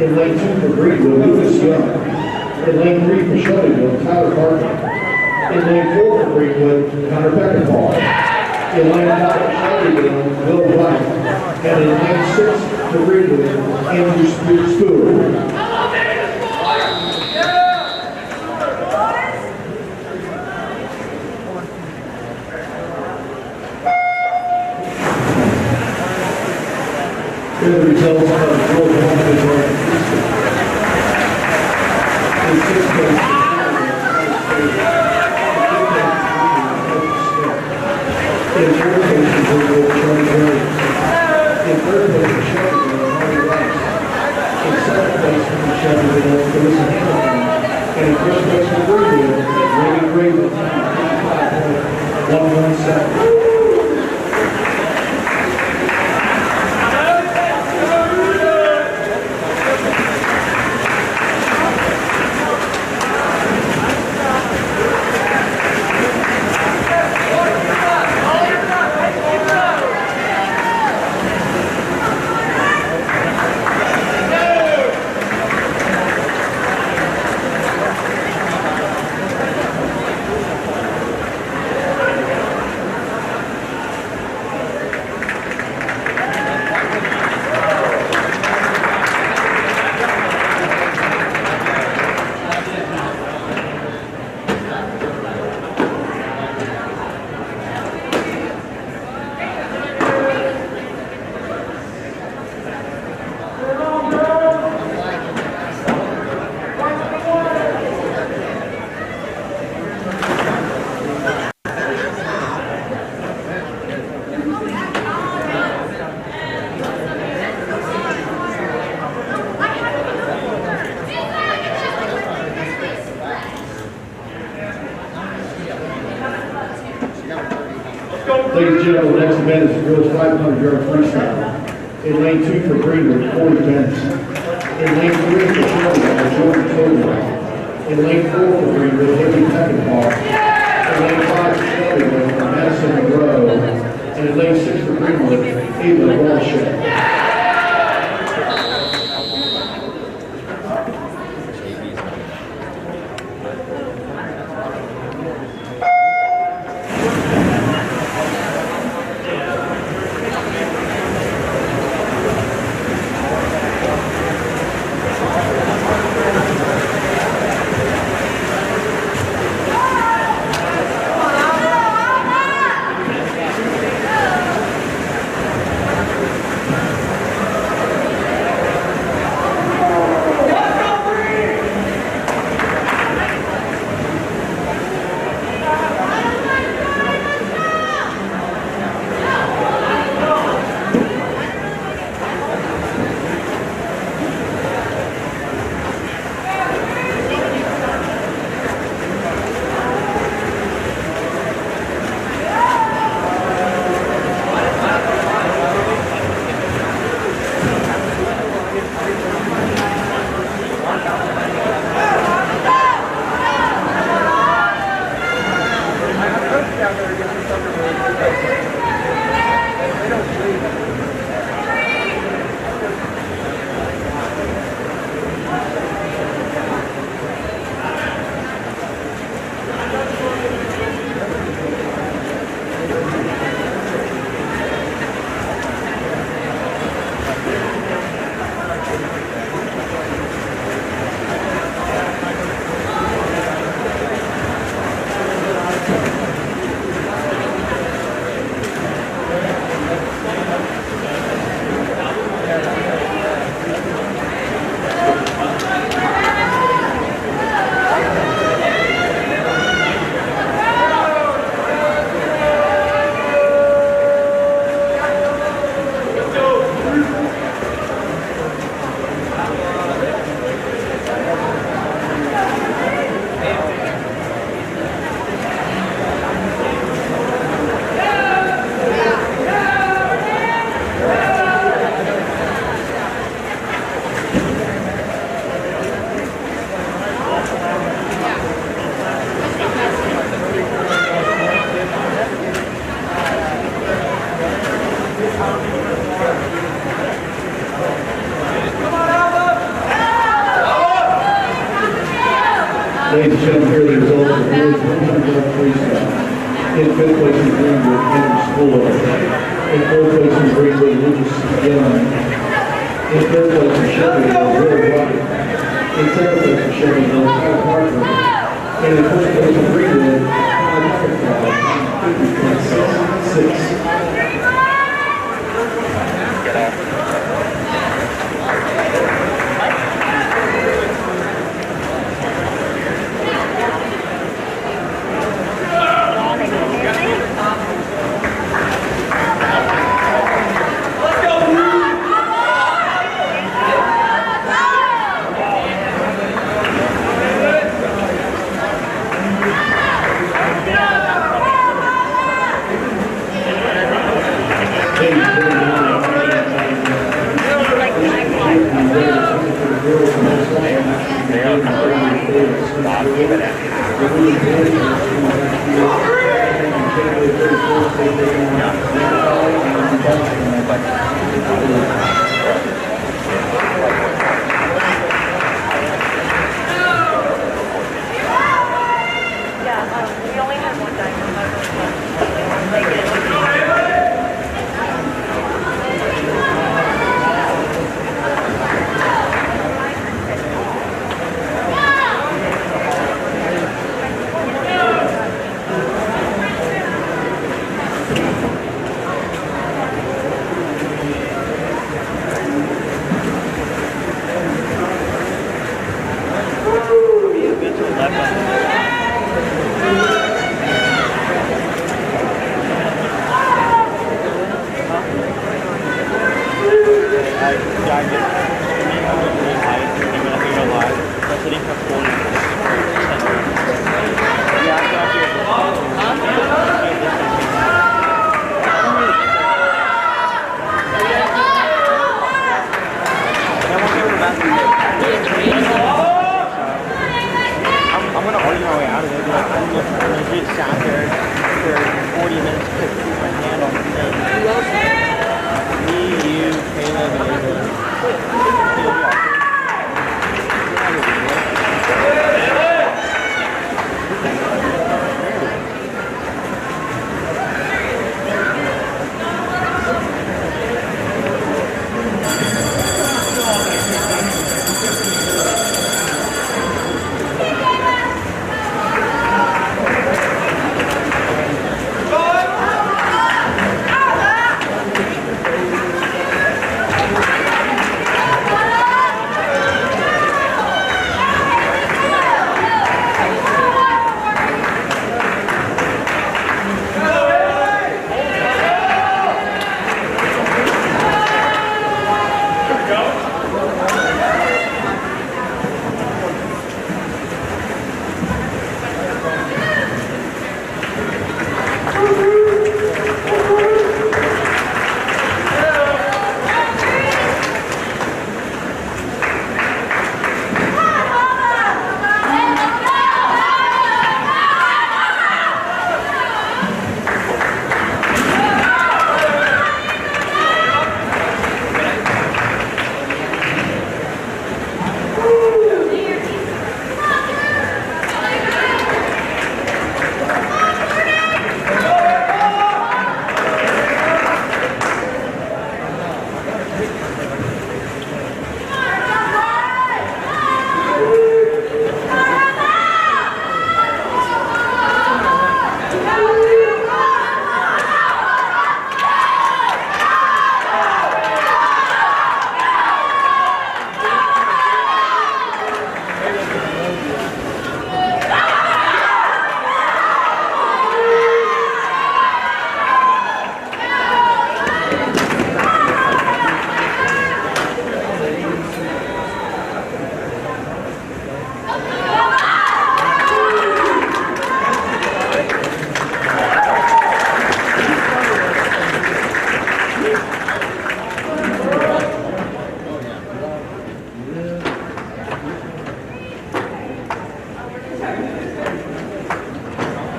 In lane 2 for Greenwood, Lucas Young. In lane 3 for Shelbyville, Tyler Hartman. In lane 4 for Greenwood, Connor Beckenball. In lane 5 for Shelbyville, Will White. And in lane 6 for Greenwood, Andrew Stewart. Here are the results of the girls 100-yard freestyle. In sixth place, in fourth place, Charlie Graves. In third place, Shelbyville, Marty Rice. In second place, Shelbyville, Carissa Hamilton. And in first place for Greenwood, Ravi Graves, 55.117. Ladies and gentlemen, the next event is the girls 500-yard freestyle. In lane 2 for Greenwood, Corey Benz. In lane 3 for Shelbyville, Jordan Tolbert. In lane 4 for Greenwood, Hippie Peckinpah. In lane 5 for Shelbyville, Madison Monroe. And in lane 6 for Greenwood, Ava Walsh. Ladies and gentlemen, here are the results of the boys 100-yard freestyle. In fifth place in Greenwood, Henry Spooler. In fourth place in Greenwood, Lucas Young. In third place in Shelbyville, Will White. In second place in Shelbyville, Kyle Parker. And in first place in Greenwood, Todd Huckabee, 50.66.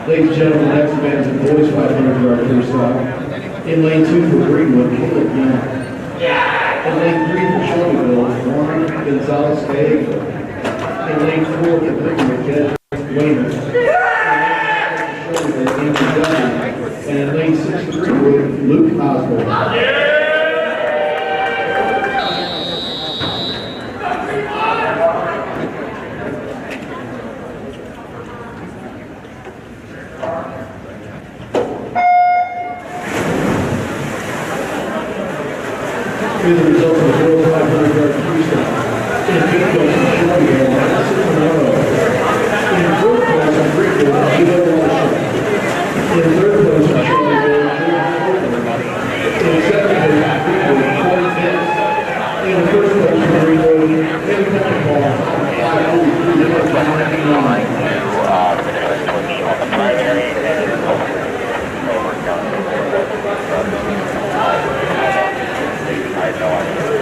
Ladies and gentlemen, the next event is a boys 500-yard freestyle. In lane 2 for Greenwood, Caleb Young. In lane 3 for Shelbyville, Warren Gonzalez Gallego. In lane 4 for Greenwood, Osborne. Here's the result of the girls' 500-yard freestyle. In fifth place, Shelby had 6 in a row. In fourth place, on Greenwood, Sheila Watership. In third place, on Shelby Hill, in second place, on Greenwood, Corey Pitts. In first place, on Greenwood, Eddie Pentecost, 5:43.99.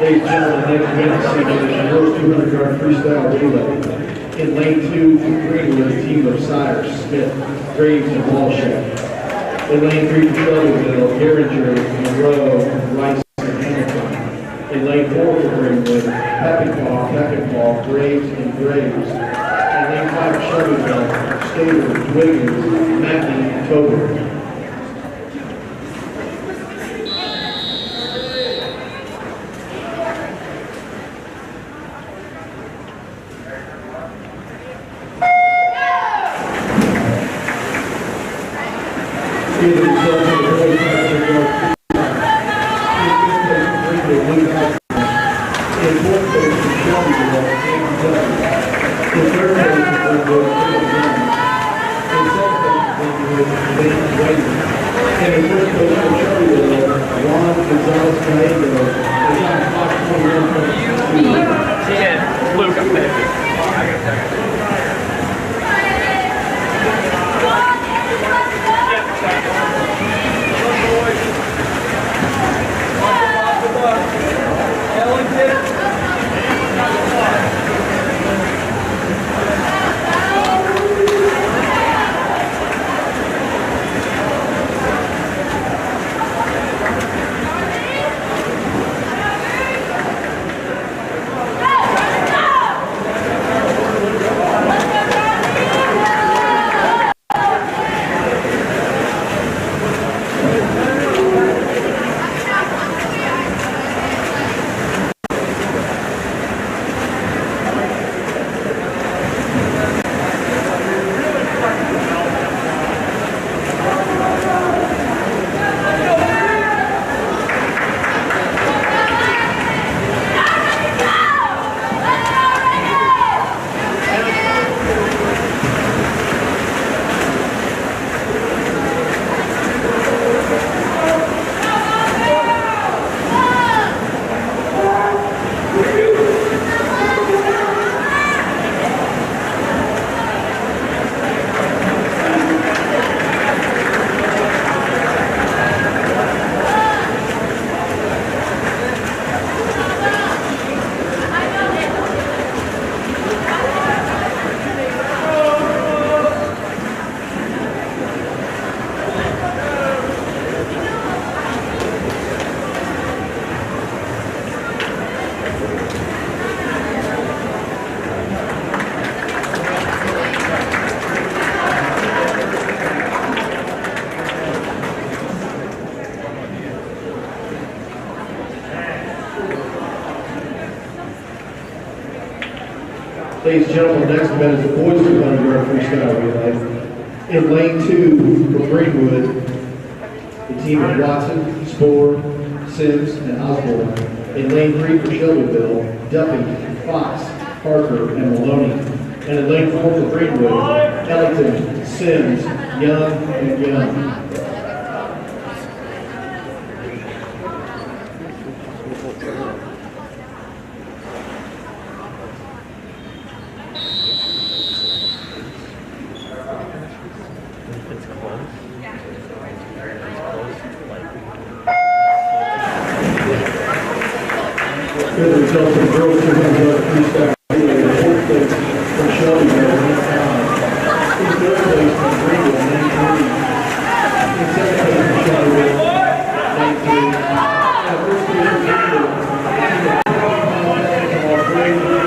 Ladies and gentlemen, next event this evening is the girls 200-yard freestyle relay. In lane 2 for Greenwood, a team of Sires, Smith, Graves, and Walshak. In lane 3 for Shelbyville, Geringer, Monroe, Rice, and Hamilton. In lane 4 for Greenwood, Peckinpah, Graves, and Graves. In lane 5 for Shelbyville, Stater, Wiggins, Mackey, and Tober. Ladies and gentlemen, next event is the boys 200-yard freestyle relay. In lane 2 for Greenwood, the team of Watson, Spohr, Sims, and Osborne. In lane 3 for Shelbyville, Duffy, Fox, Parker, and Maloney. And in lane 4 for Greenwood, Ellington, Sims, Young, and Young. Good results in girls 200-yard freestyle relay. The fourth place from Shelbyville, lane 5. In third place from Greenwood, lane 3. In second place from Shelbyville, lane 3. And first place from Greenwood, Graves,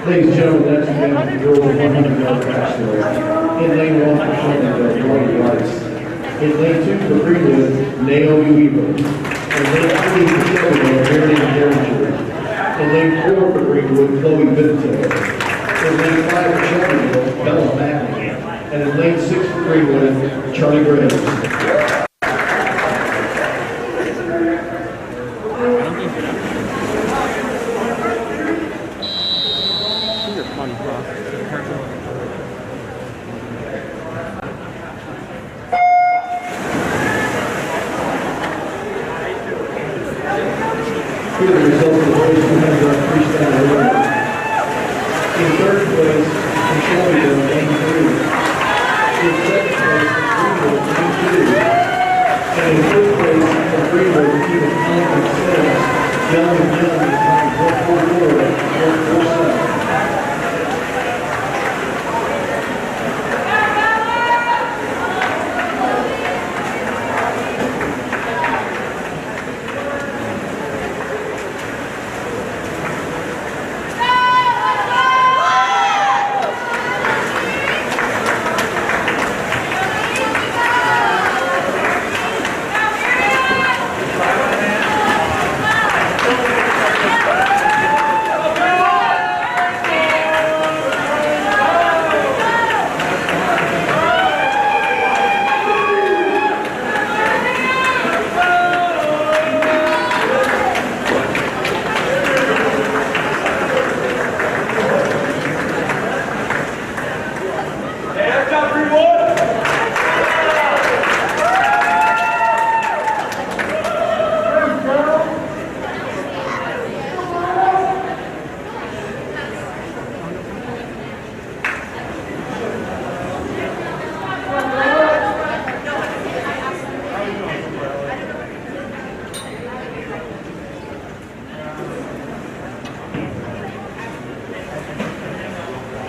Ladies and gentlemen, next again, the girls 100-yard backstory. In lane 1 for Shelbyville, Brody Rice. In lane 2 for Greenwood, Naomi Weaver. In lane 3 for Shelbyville, Meredith Derringer. In lane 4 for Greenwood, Chloe Vintel. In lane 5 for Shelbyville, Bella Macklin. And in lane 6 for Greenwood, Charlie Graves. Here are the results of the boys 200-yard freestyle relay. In third place, from Shelbyville, lane 3. In second place, from Greenwood, lane 2. And in fifth place, from Greenwood, Stephen Conklin says, Young and Young is time 144, 147.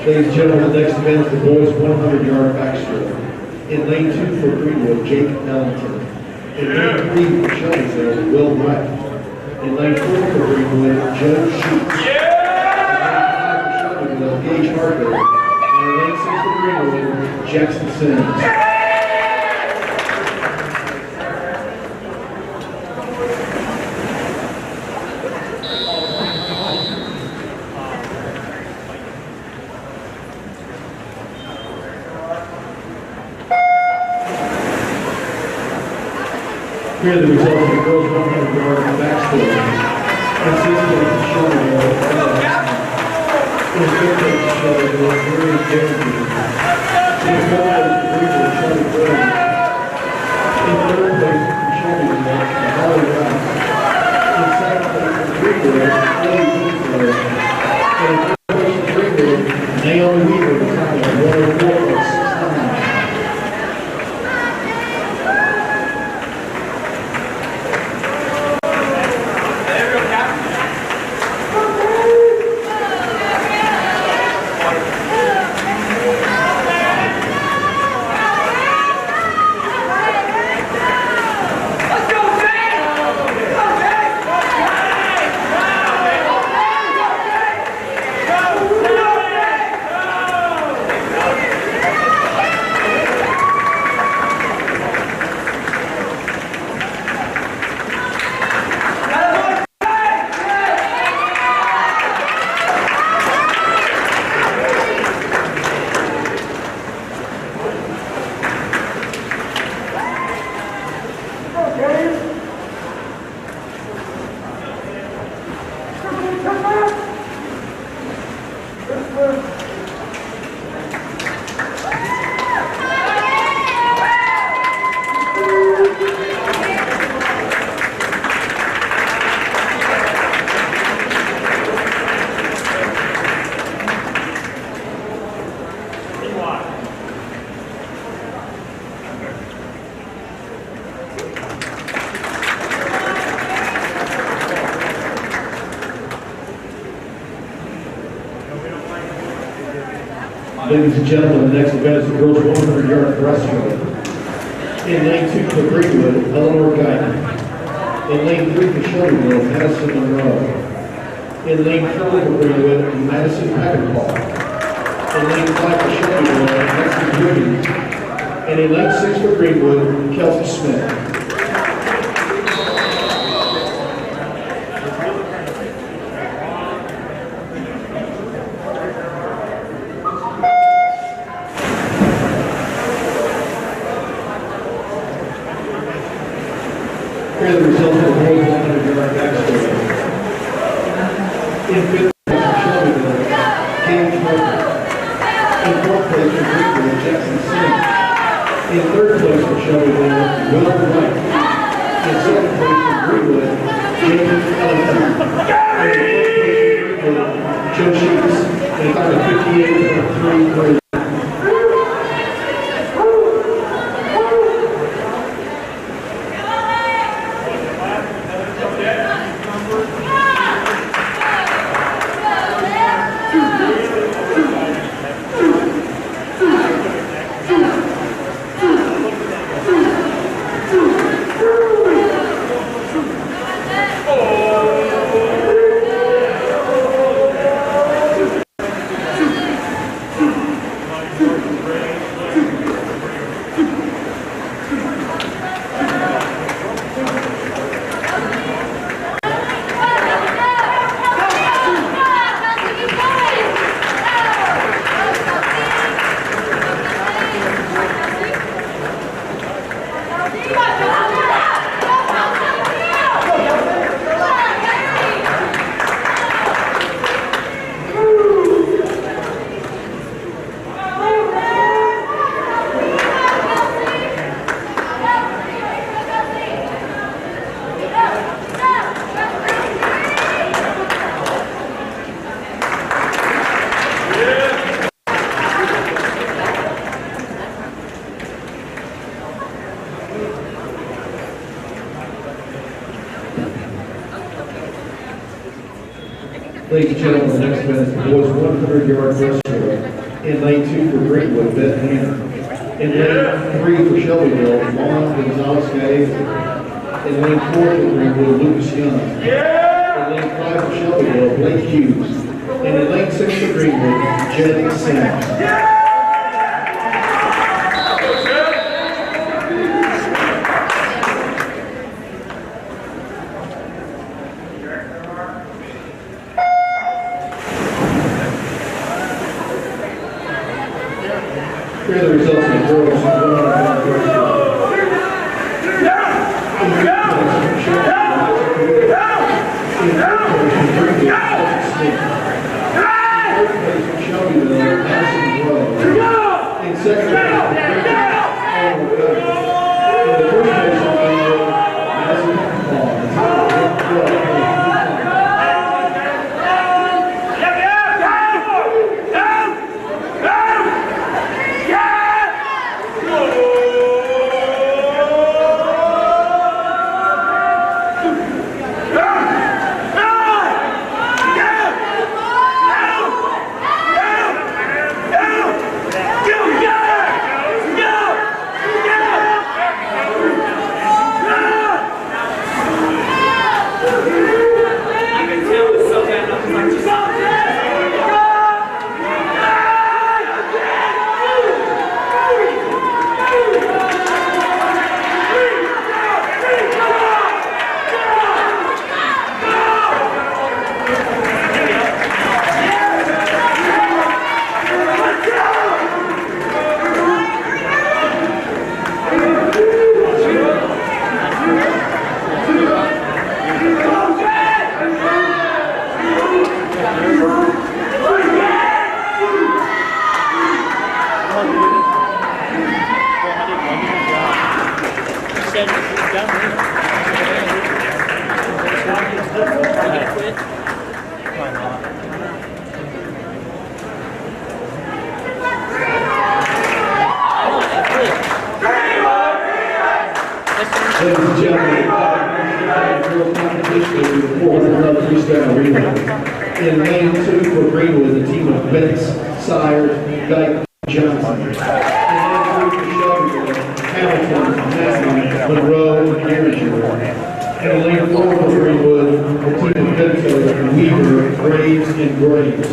Ladies and gentlemen, the next event is the boys 100-yard backstroke. In lane 2 for Greenwood, Jake Ellington. In lane 3 for Shelbyville, Will Wright. In lane 4 for Greenwood, Joe Sheets. In lane 5 for Shelbyville, Gage Harper. And in lane 6 for Greenwood, Jackson Sims. Here are the results of the girls 100-yard backstory. In sixth place, Shelbyville, Bella Macklin. In fifth place, Shelbyville, Meredith Derringer. In fourth place, Greenwood, Charlie Graves. In third place, Shelbyville, Holly Rice. In second place, Greenwood, Chloe Winslow. And in third place, Greenwood, Naomi Weaver, with a time of 104.69. Ladies and gentlemen, the next event is the girls' 100-yard breaststroke. In lane 2 for Greenwood, Eleanor Guyton. In lane 3 for Shelbyville, Madison Monroe. In lane 4 for Greenwood, Madison Peckinpah. In lane 5 for Shelbyville, Madison Wiggins. And in lane 6 for Greenwood, Kelsey Smith. Here are the results of the boys 100-yard backstroke. In 5th place for Shelbyville, Cage Murphy. In 4th place for Greenwood, Jackson Sims. In 3rd place for Shelbyville, Will Wright. In 2nd place for Greenwood, Jacob Ellington. And in 4th place for Greenwood, Joe Sheets. And a time of 58.33. Ladies and gentlemen, the next event is the boys 100-yard breaststroke. In lane 2 for Greenwood, Beth Hanna. In lane 3 for Shelbyville, Juan Gonzalez Gaeza. In lane 4 for Greenwood, Lucas Young. In lane 5 for Shelbyville, Blake Hughes. And in lane 6 for Greenwood, Jen Sims. Here are the results of the girls' 100-yard breaststroke. In 5th place for Shelbyville, in 4th place for Greenwood, Kelsey Smith. In 3rd place for Shelbyville, Madison Monroe. In 2nd place for Greenwood, Eleanor Guyton. In the 1st place for Greenwood, Madison Peckinpah. Ladies and gentlemen, girls competition is the 400-yard freestyle relay. In lane 2 for Greenwood, the team of Vince Sire, Dyke, Johnson. And then for Shelbyville, Hamilton, Matthew, Monroe, and Derringer. And the leader forward for Greenwood, the team of Petco, Weaver, Graves, and Graves.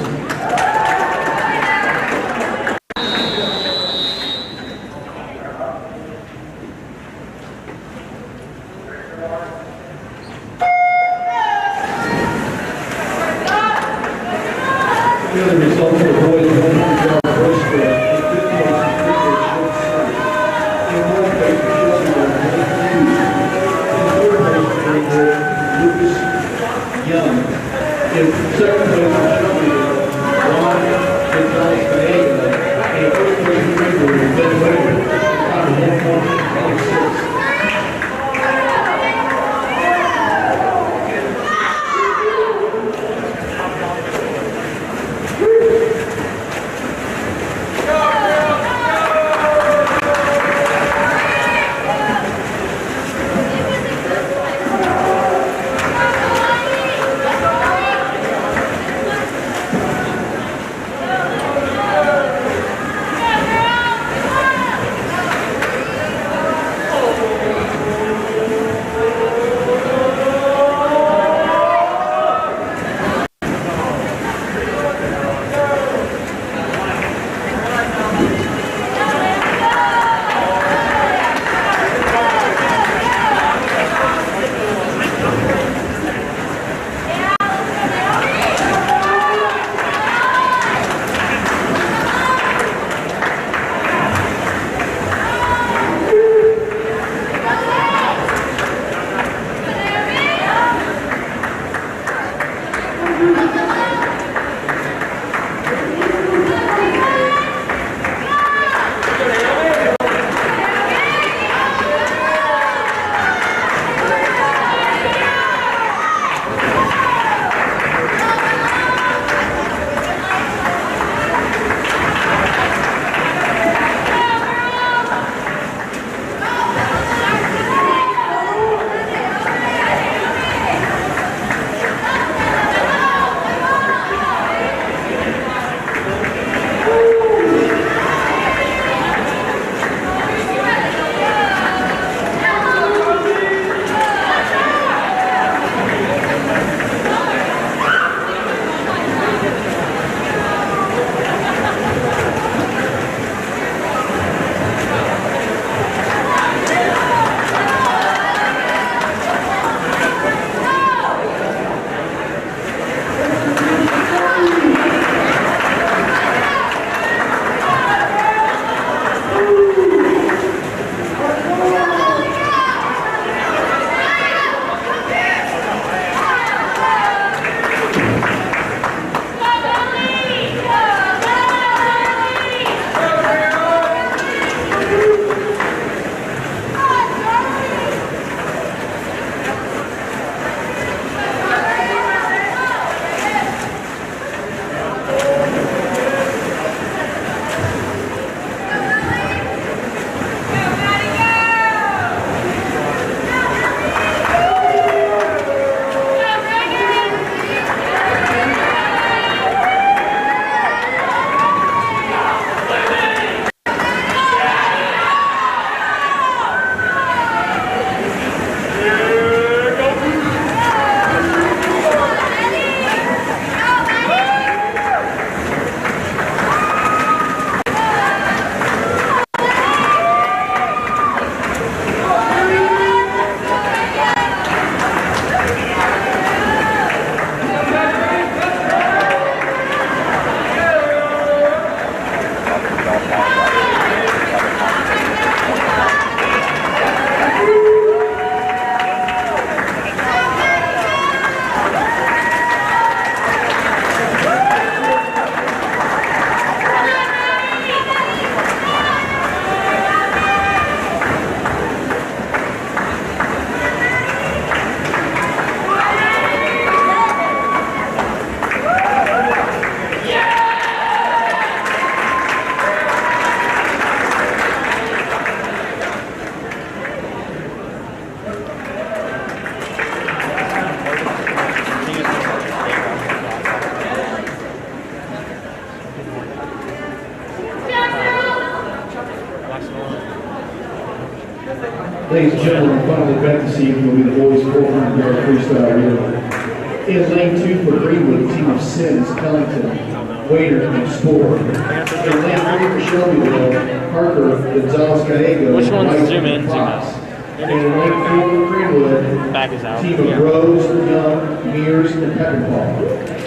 Here are the results of the boys' 100-yard breaststroke and 50-yard in one place for Shelbyville, in third place for Greenwood, Lucas Young. In second place for Shelbyville, Ladies and gentlemen, our final event this evening will be the boys 400 yard freestyle relay. In lane 2 for Greenwood, a team of Sims, Ellington, Waiter, and Spore. In lane 3 for Shelbyville, Parker, Gonzalez Gallego, Which one's White, zoom in, and zoom Fox. out? And in lane 4 for Greenwood, Back is out. team of Rose, Young, Mears, and Peppenpaul.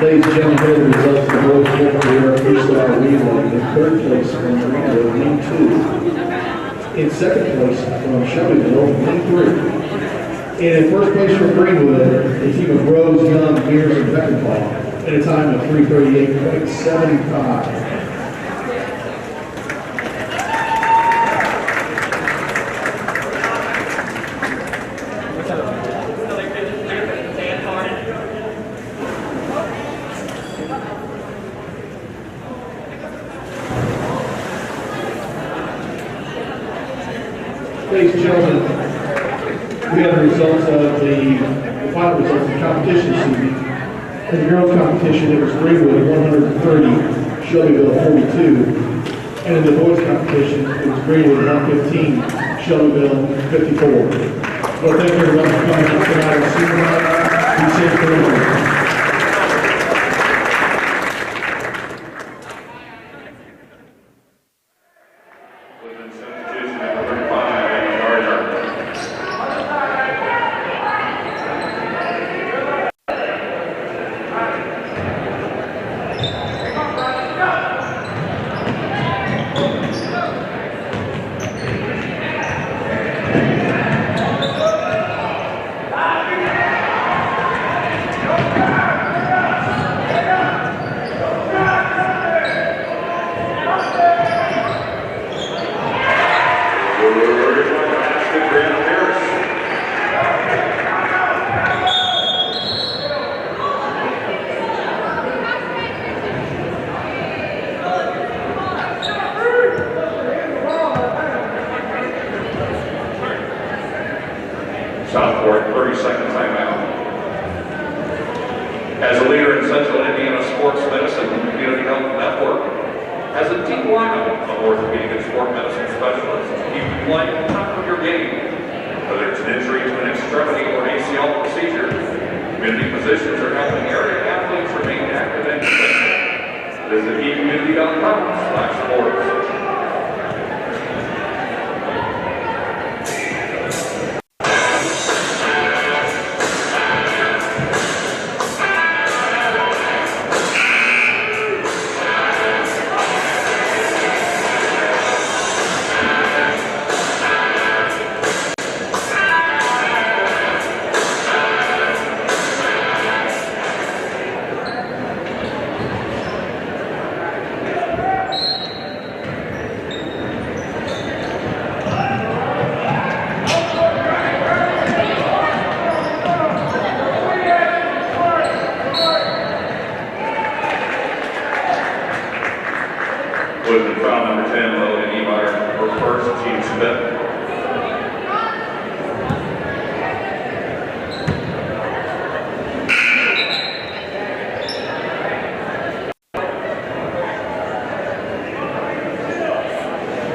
Ladies and gentlemen, here are the results of the boys' 400 yard freestyle relay. In third place, from Marino, lane 2. In second place from Shelbyville, 23. And in first place from Greenwood, the team of Rose, Young, Mears, and Beckenbaugh, at a time of 3:38.75. Ladies and gentlemen, we have the results of the final results of the competition this evening. In the girls' competition, it was Greenwood 130, Shelbyville 42. And in the boys' competition, it was Greenwood 115, Shelbyville 54. Well, thank you everyone for coming out tonight on Senior Night. Be safe for everyone. Southport, 30-second timeout. As a leader in Central Indiana sports medicine, Community Health Network has a deep lineup of orthopedic and sport medicine specialists to keep you playing on top of your game. Whether it's an injury to an extremity or an ACL procedure, community physicians are helping area athletes remain active and fit. Visit ecommunity.com/sports. Woodmen foul number 10, Lillian Emeyer, for first, Team Smith.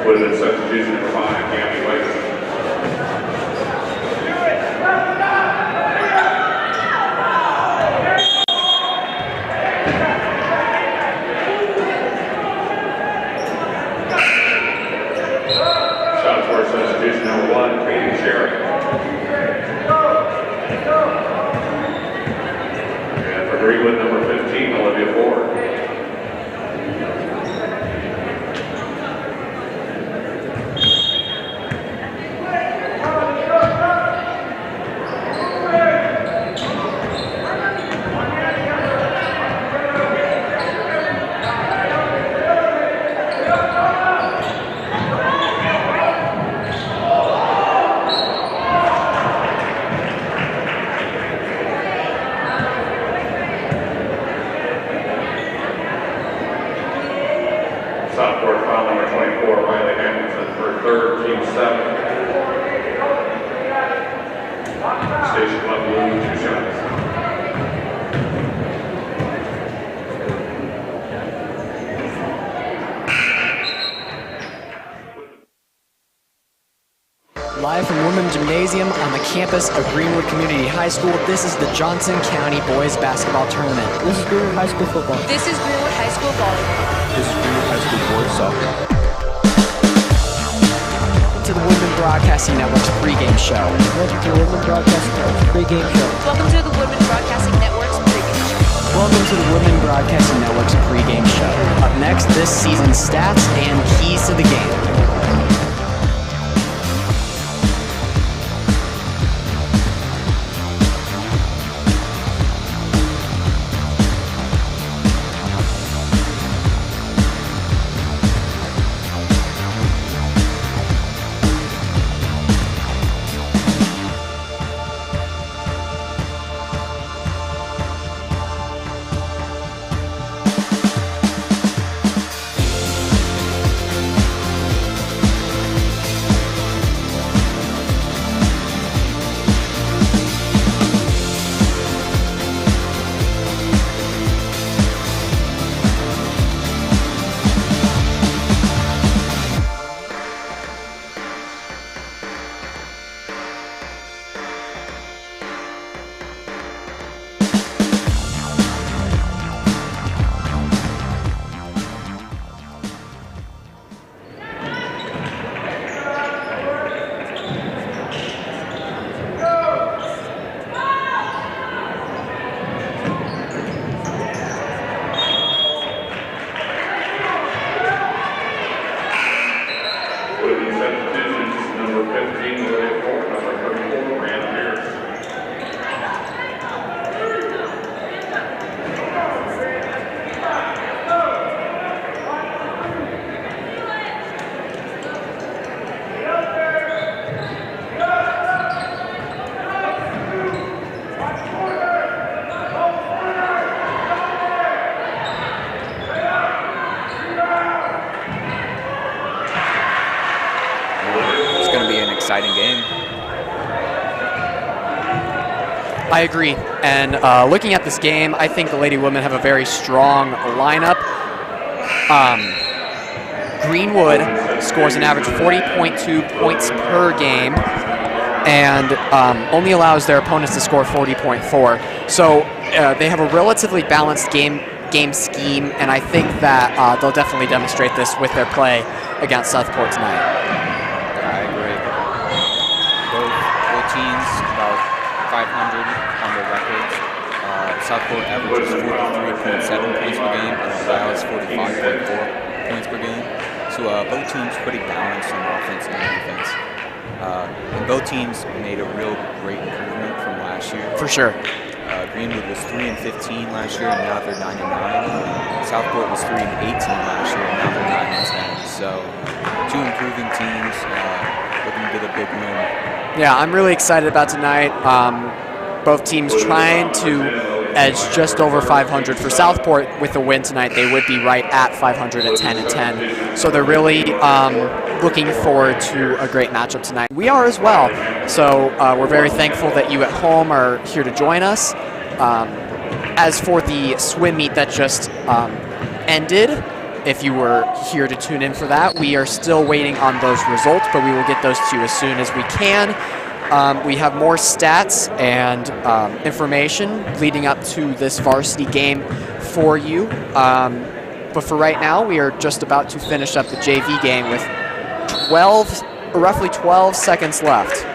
Woodmen substitution number 5, Cammy White. Substitution number 1, Katie Sherry. And for Greenwood, number 15, Olivia Ford. Southport foul number 24, Riley Hamilton, for third, Team 7. Station left blue, 2 shots. Live from Woodmen Gymnasium on the campus of Greenwood Community High School, this is the Johnson County Boys Basketball Tournament. This is Greenwood High School football. This is Greenwood High School volleyball. This is Greenwood High School boys soccer. To the Woodmen Broadcasting Network's pregame show. Welcome to the Woodmen Broadcasting Network's pregame show. Welcome to the Woodmen Broadcasting Network's pregame show. Welcome to the Woodmen Broadcasting Network's pregame show. Up next, this season's stats and keys to the game. going to be an exciting game. I agree. And looking at this game, I think the Lady Women have a very strong lineup. Greenwood scores an average 40.2 points per game and only allows their opponents to score 40.4. So they have a relatively balanced game scheme, and I think that they'll definitely demonstrate this with their play against Southport tonight. I agree. Both teams about 500 on their records. Southport averages 43.7 points per game, and Dallas 45.4 points per game. So both teams pretty balanced on offense and defense. And both teams made a real great improvement from last year. For sure. Greenwood was 3-15 last year, and now they're 9-9. Southport was 3-18 last year, and now they're 9-10. So, two improving teams looking to get a big win. Yeah, I'm really excited about tonight. Both teams trying to edge just over 500. For Southport, with a win tonight, they would be right at 500 at 10-10. So they're really looking forward to a great matchup tonight. We are as well. So we're very thankful that you at home are here to join us. As for the swim meet that just ended, if you were here to tune in for that, we are still waiting on those results, but we will get those to you as soon as we can. We have more stats and information leading up to this varsity game for you. But for right now, we are just about to finish up the JV game with roughly 12 seconds left.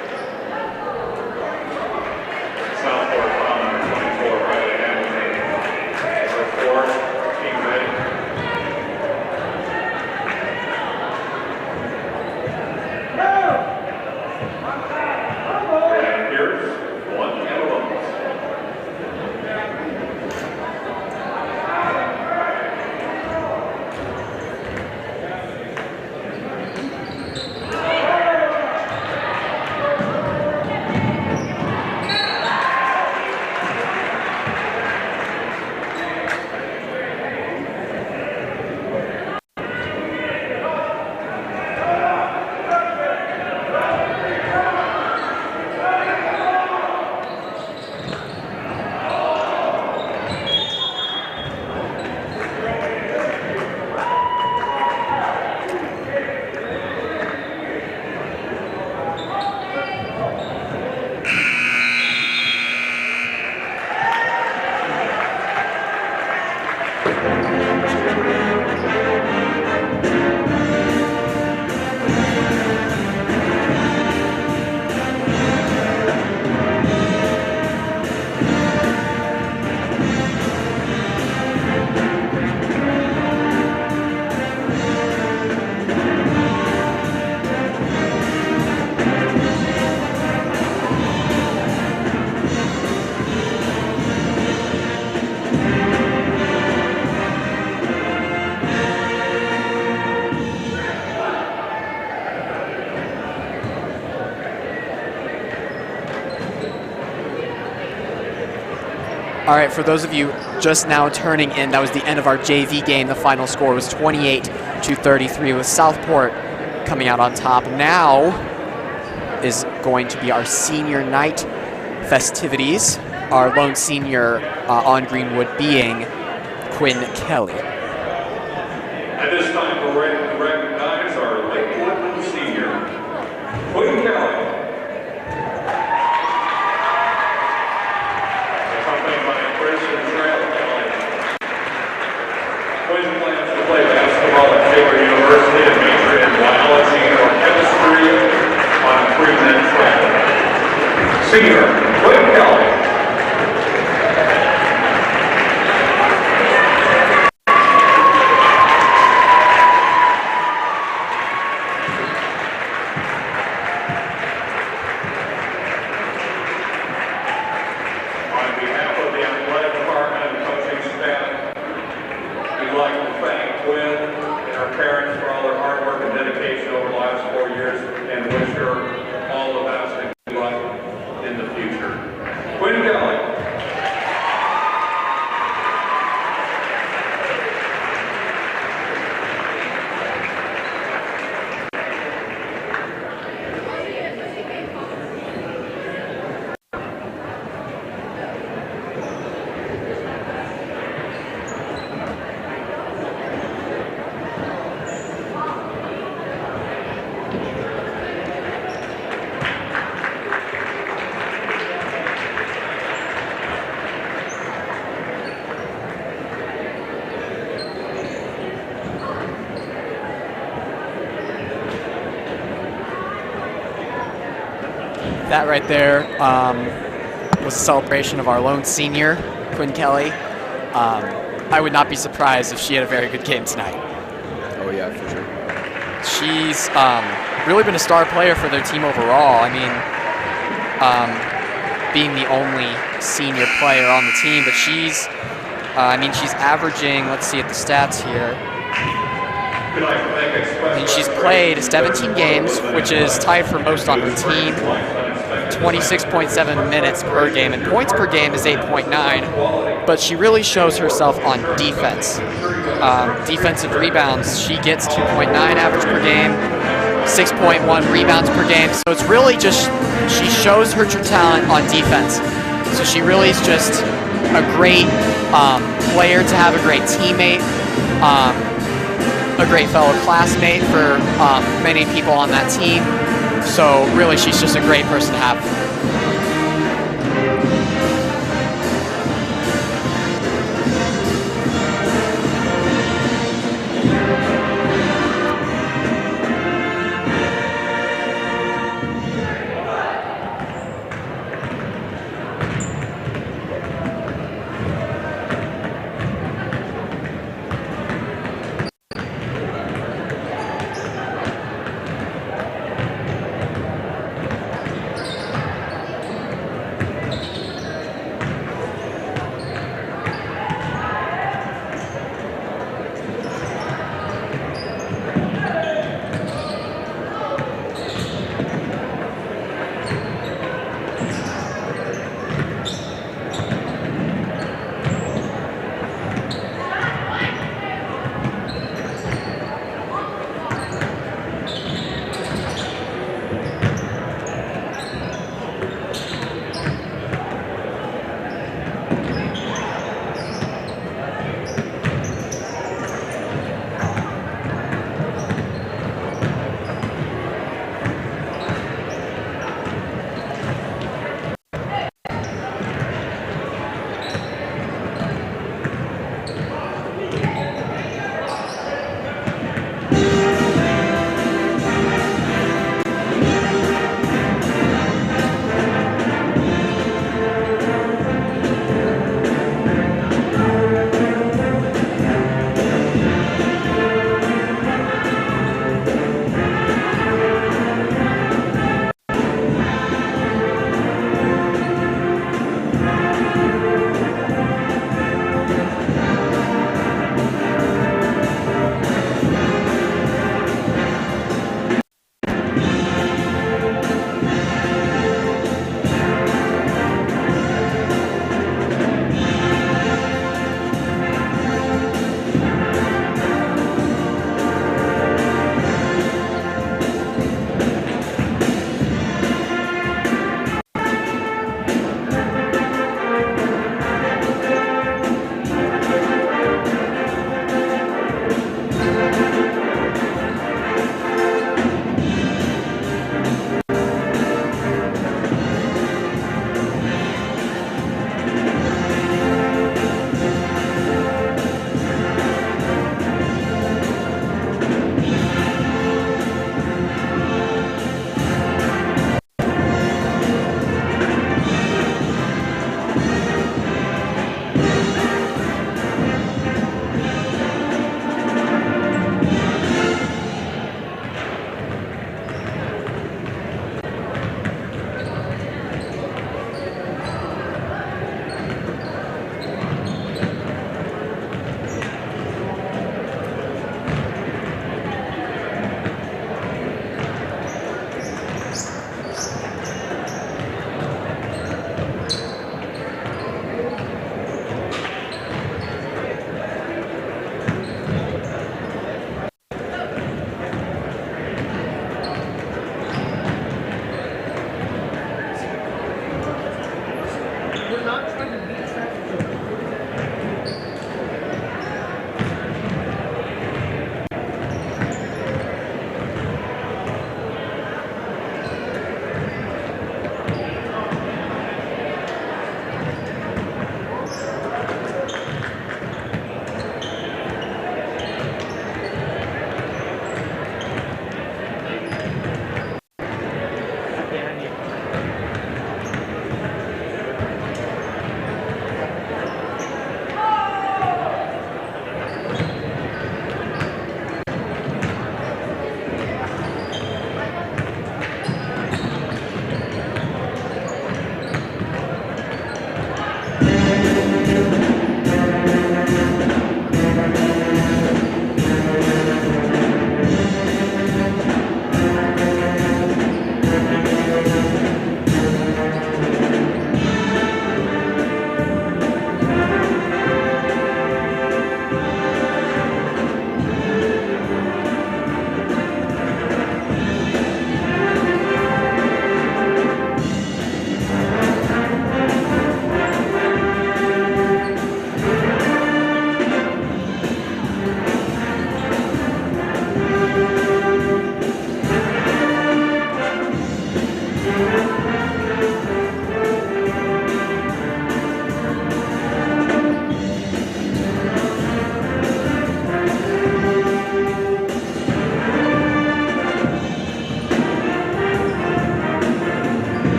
All right, for those of you just now turning in, that was the end of our JV game. The final score was 28-33 with Southport coming out on top. Now is going to be our senior night festivities. Our lone senior on Greenwood being Quinn Kelly. At this time, we're ready to recognize our late Woodmen senior, Quinn Kelly. Quinn plans to play basketball at Taylor University and major in biology or chemistry on a pre-med track. Senior, Quinn Kelly. All the best and good luck in the future. That right there was a celebration of our lone senior, Quinn Kelly. I would not be surprised if she had a very good game tonight. Oh yeah, for sure. She's really been a star player for their team overall. I mean, being the only senior player on the team, but she's averaging, let's see at the stats here. And she's played 17 games, which is tied for most on her team. 26.7 minutes per game, and points per game is 8.9. But she really shows herself on defense. Defensive rebounds, she gets 2.9 average per game, 6.1 rebounds per game. So it's really just, she shows her true talent on defense. So she really is just a great player to have, a great teammate, a great fellow classmate for many people on that team. So really, she's just a great person to have.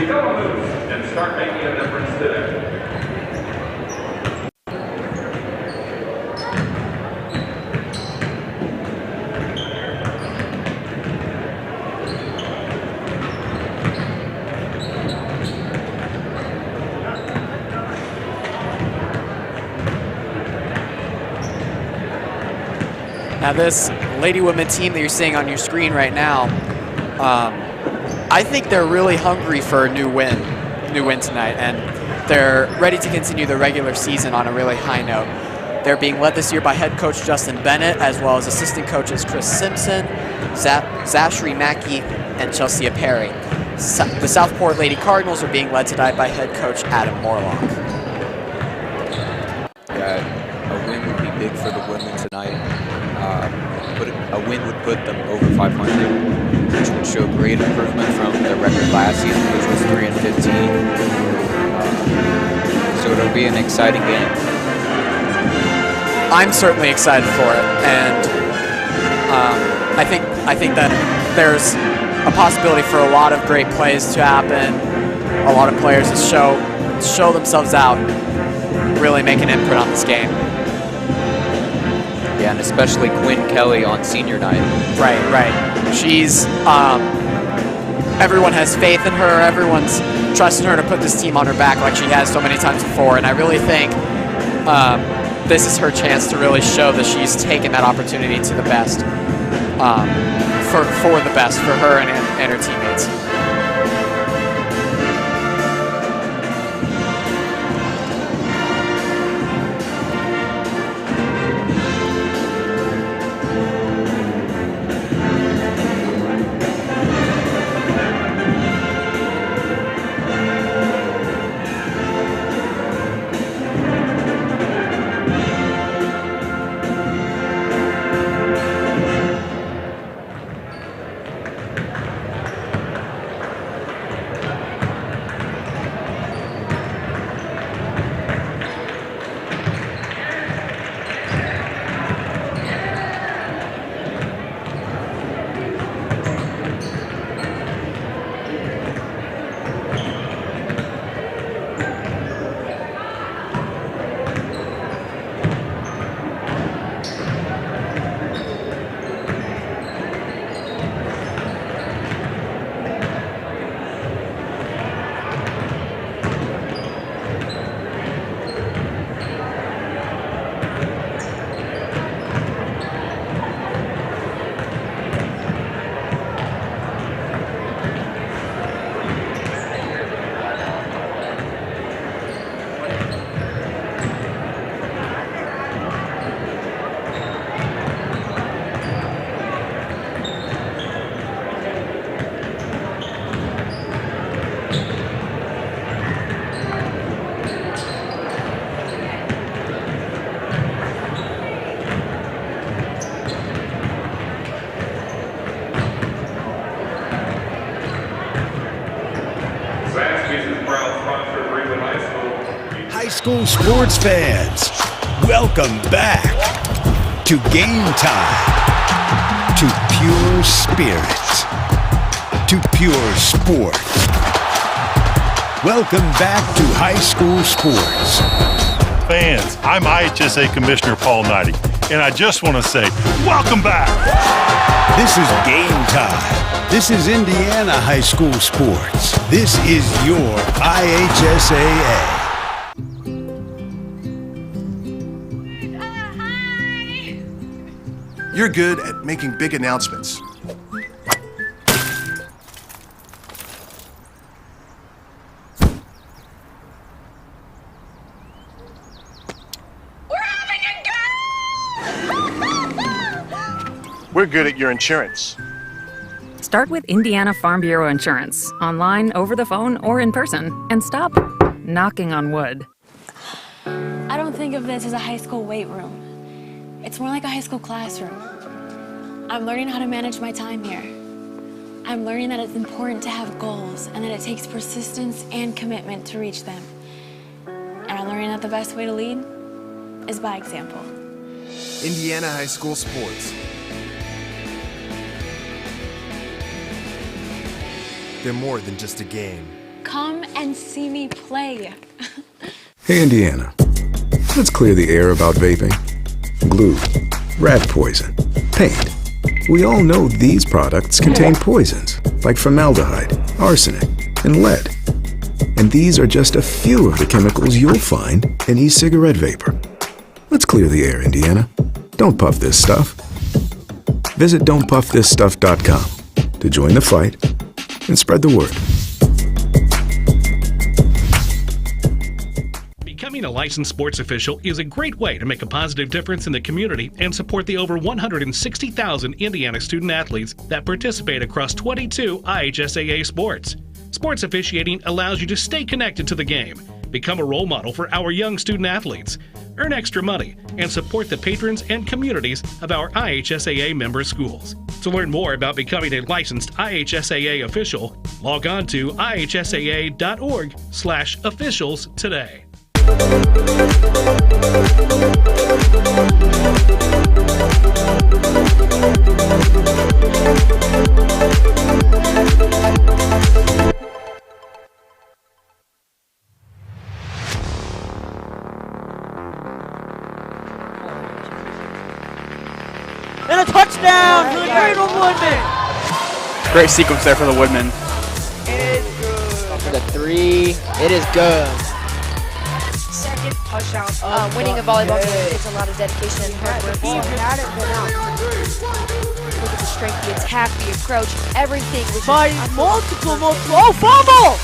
Become a Moose and start making a difference today. Now this Lady Women team that you're seeing on your screen right now, I think they're really hungry for a new win tonight, and they're ready to continue the regular season on a really high note. They're being led this year by head coach Justin Bennett, as well as assistant coaches Chris Simpson, Zachary Mackey, and Chelsea Perry. The Southport Lady Cardinals are being led tonight by head coach Adam Morlock. Yeah, a win would be big for the women tonight. But a win would put them over 500, which would show great improvement from their record last season, which was 3-15. So it'll be an exciting game. I'm certainly excited for it, and I think that there's a possibility for a lot of great plays to happen, a lot of players to show themselves out, really make an imprint on this game. Yeah, and especially Quinn Kelly on senior night. Right. She's, everyone has faith in her. Everyone's trusting her to put this team on her back like she has so many times before. And I really think this is her chance to really show that she's taken that opportunity to the best, for the best for her and her teammates. High school sports fans, welcome back to Game Time, to pure spirit, to pure sport. Welcome back to high school sports. Fans, I'm IHSA Commissioner Paul Knighty, and I just want to say, welcome back. This is Game Time. This is Indiana high school sports. This is your IHSAA. You're good at making big announcements. We're good at your insurance. Start with Indiana Farm Bureau Insurance, online, over the phone, or in person, and stop knocking on wood. I don't think of this as a high school weight room. It's more like a high school classroom. I'm learning how to manage my time here. I'm learning that it's important to have goals and that it takes persistence and commitment to reach them. And I'm learning that the best way to lead is by example. Indiana high school sports. They're more than just a game. Come and see me play. Hey, Indiana. Let's clear the air about vaping. Glue, rat poison, paint. We all know these products contain poisons like formaldehyde, arsenic, and lead. And these are just a few of the chemicals you'll find in e-cigarette vapor. Let's clear the air, Indiana. Don't puff this stuff. Visit don'tpuffthisstuff.com to join the fight and spread the word. Becoming a licensed sports official is a great way to make a positive difference in the community and support the over 160,000 Indiana student athletes that participate across 22 IHSAA sports. Sports officiating allows you to stay connected to the game, become a role model for our young student athletes, earn extra money, and support the patrons and communities of our IHSAA member schools. To learn more about becoming a licensed IHSAA official, log on to ihsaa.org/officials today. And a touchdown for the great old Woodmen. Great sequence there for the Woodmen. For the three, it is good. Second touchdown. Winning a volleyball game takes a lot of dedication and hard work. Look at the strength, the attack, the approach, everything was by multiple. Oh, fumble!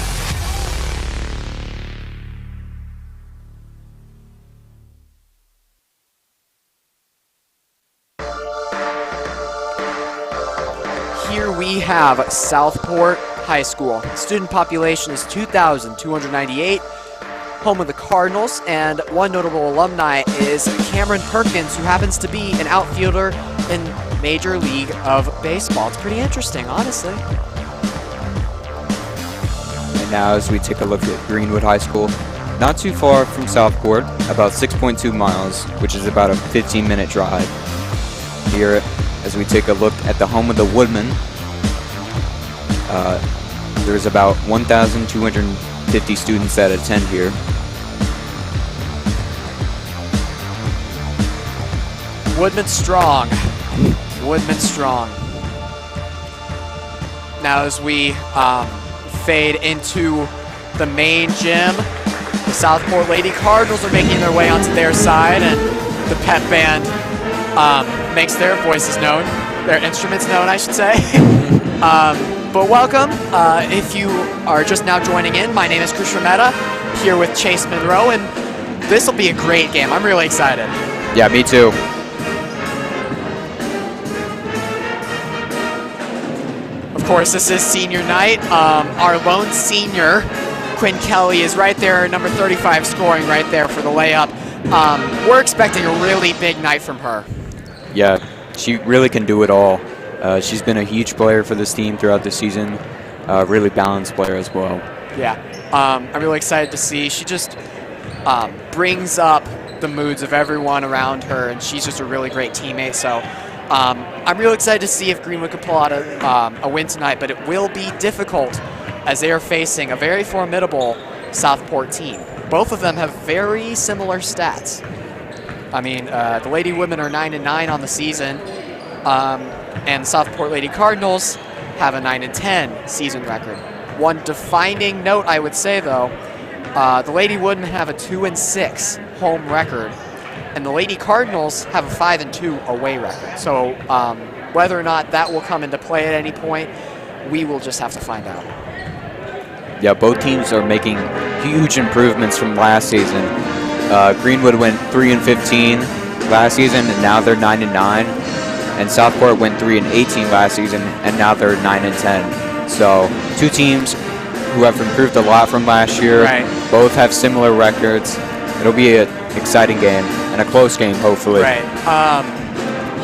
Here we have Southport High School. Student population is 2,298. Home of the Cardinals, and one notable alumni is Cameron Perkins, who happens to be an outfielder in Major League of Baseball. It's pretty interesting, honestly. And now as we take a look at Greenwood High School, not too far from Southport, about 6.2 miles, which is about a 15-minute drive. Here, as we take a look at the home of the Woodmen, there's about 1,250 students that attend here. Woodman strong. Woodman strong. Now as we fade into the main gym, the Southport Lady Cardinals are making their way onto their side, and the pep band makes their voices known, their instruments known, I should say. But welcome. If you are just now joining in, my name is Chris Rametta, here with Chase Monroe, and this will be a great game. I'm really excited. Yeah, me too. Of course, this is senior night. Our lone senior, Quinn Kelly, is right there, number 35, scoring right there for the layup. We're expecting a really big night from her. Yeah, she really can do it all. She's been a huge player for this team throughout the season. Really balanced player as well. Yeah, I'm really excited to see. She just brings up the moods of everyone around her, and she's just a really great teammate. So I'm really excited to see if Greenwood can pull out a win tonight, but it will be difficult as they are facing a very formidable Southport team. Both of them have very similar stats. I mean, the Lady Women are 9-9 on the season, and the Southport Lady Cardinals have a 9-10 season record. One defining note, I would say, though, the Lady Woodmen have a 2-6 home record, and the Lady Cardinals have a 5-2 away record. So whether or not that will come into play at any point, we will just have to find out. Yeah, both teams are making huge improvements from last season. Greenwood went 3-15 last season, and now they're 9-9. And Southport went 3-18 last season, and now they're 9-10. So two teams who have improved a lot from last year. Right. Both have similar records. It'll be an exciting game and a close game, hopefully. Right.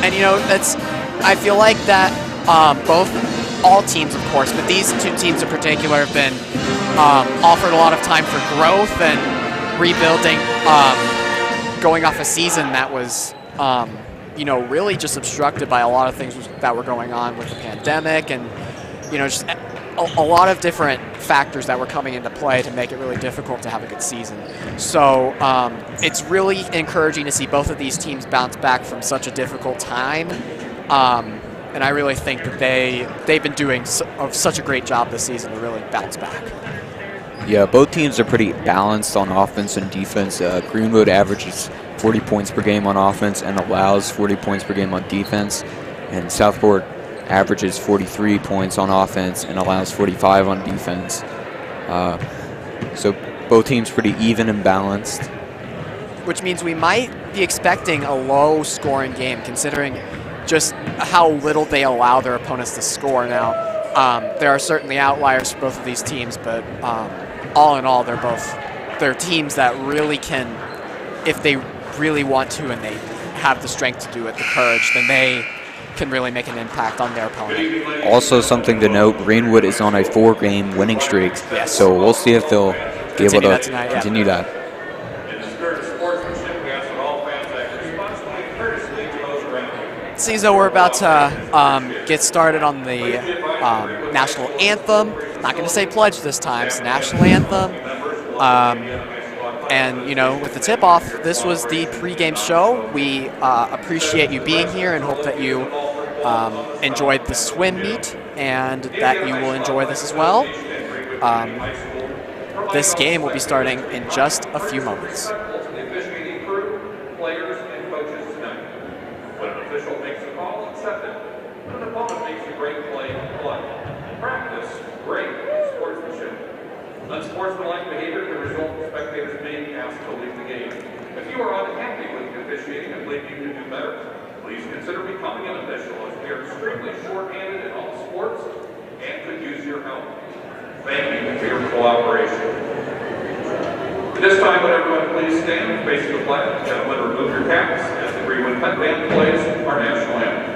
And you know, I feel like that all teams, of course, but these two teams in particular have been offered a lot of time for growth and rebuilding, going off a season that was, you know, really just obstructed by a lot of things that were going on with the pandemic and, you know, just a lot of different factors that were coming into play to make it really difficult to have a good season. So it's really encouraging to see both of these teams bounce back from such a difficult time. And I really think that they've been doing such a great job this season to really bounce back. Yeah, both teams are pretty balanced on offense and defense. Greenwood averages 40 points per game on offense and allows 40 points per game on defense. And Southport averages 43 points on offense and allows 45 on defense. So both teams pretty even and balanced. Which means we might be expecting a low-scoring game, considering just how little they allow their opponents to score. Now, there are certainly outliers for both of these teams, but all in all, they're teams that really can, if they really want to and they have the strength to do it, the courage, then they can really make an impact on their opponent. Also something to note, Greenwood is on a 4-game winning streak, yes. So we'll see if they'll be able to continue that. It seems though we're about to get started on the national anthem. Not going to say pledge this time, it's the national anthem. And, you know, with the tip-off, this was the pregame show. We appreciate you being here and hope that you enjoyed the swim meet and that you will enjoy this as well. This game will be starting in just a few moments. Unsportsmanlike behavior can result in spectators being asked to leave the game. If you are unhappy with the officiating and believe you can do better, please consider becoming an official, as we are extremely short-handed in all sports and could use your help. Thank you for your cooperation. At this time, would everyone please stand and face the flag? Gentlemen, remove your caps as the Greenwood Pet Band plays our national anthem.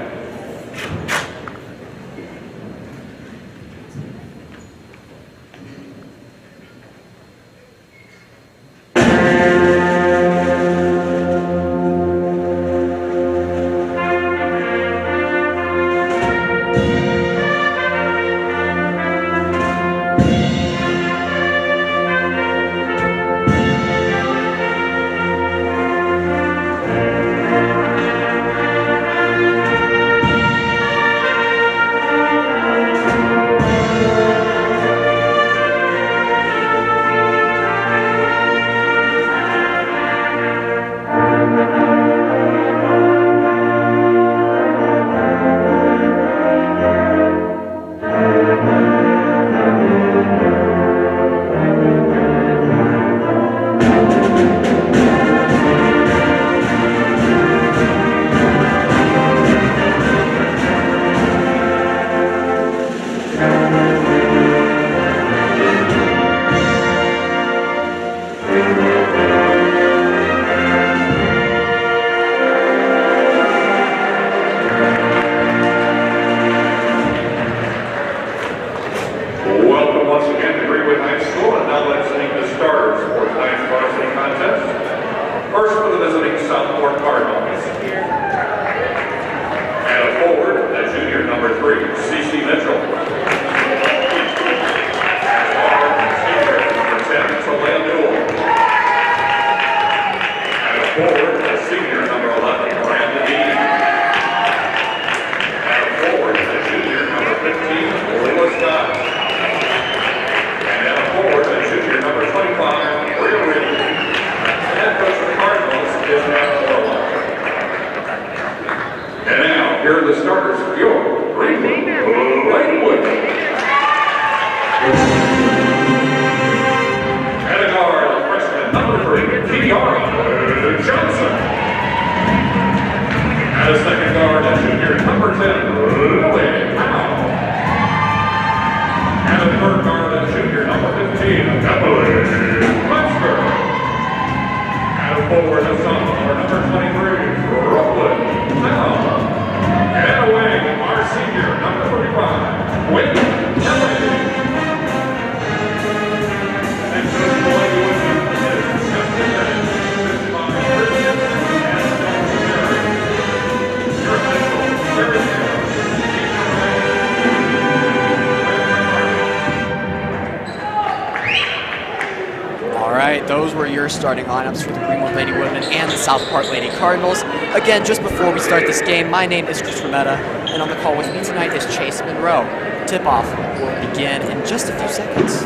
those were your starting lineups for the Greenwood Lady Woodmen and the Southport Lady Cardinals. Again, just before we start this game, my name is Chris Rometta, and on the call with me tonight is Chase Monroe. Tip-off will begin in just a few seconds,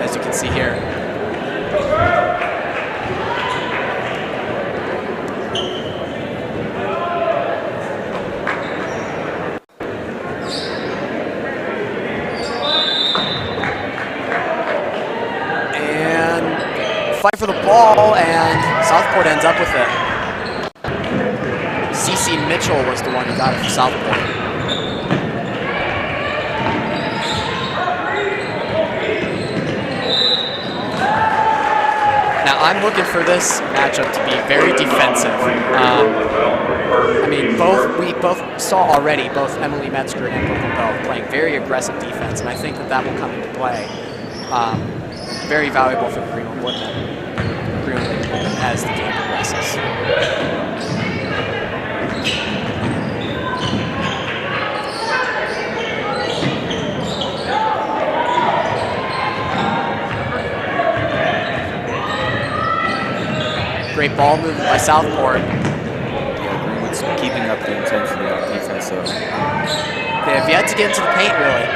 as you can see here. Fight for the ball, and Southport ends up with it. C.C. Mitchell was the one who got it for Southport. Now I'm looking for this matchup to be very defensive. I mean, we both saw already both Emily Metzger and Brooklyn Bell playing very aggressive defense, and I think that will come into play. Very valuable for the Greenwood Woodmen as the game progresses. Great ball movement by Southport. Yeah, Greenwood's keeping up the intensity on defense, so they have yet to get into the paint, really.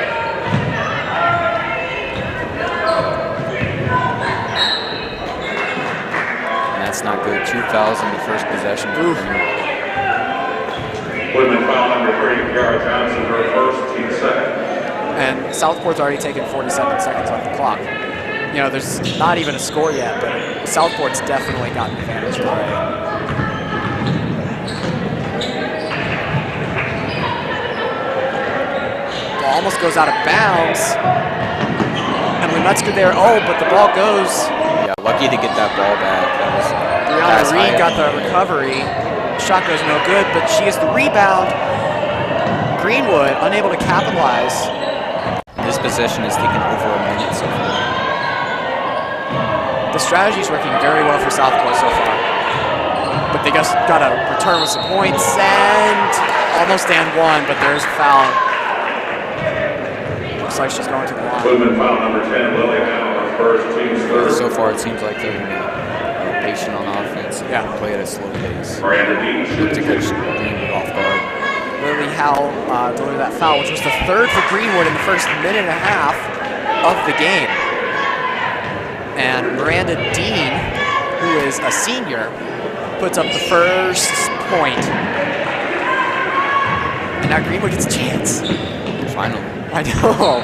That's not good. 2 fouls in the first possession. Woodman foul number 3, Kiara Johnson, her first, team second. And Southport's already taken 47 seconds off the clock. You know, there's not even a score yet, but Southport's definitely got an advantage already. Ball almost goes out of bounds. Emily Metzger there, but the ball goes. Yeah, lucky to get that ball back. Brianna Reed got the recovery. Shot goes no good, but she gets the rebound. Greenwood unable to capitalize. This possession has taken over a minute so far. The strategy is working very well for Southport so far. But they just got to return with some points and almost and one, but there's a foul. Looks like she's going to the line. Woodman foul number 10, Lily now on first, team's third. So far, it seems like they're patient on offense and play at a slow pace. Look to catch Greenwood off guard. Lily Howell delivered that foul, which was the third for Greenwood in the first minute and a half of the game. And Miranda Dean, who is a senior, puts up the first point. And now Greenwood gets a chance. Finally. I know.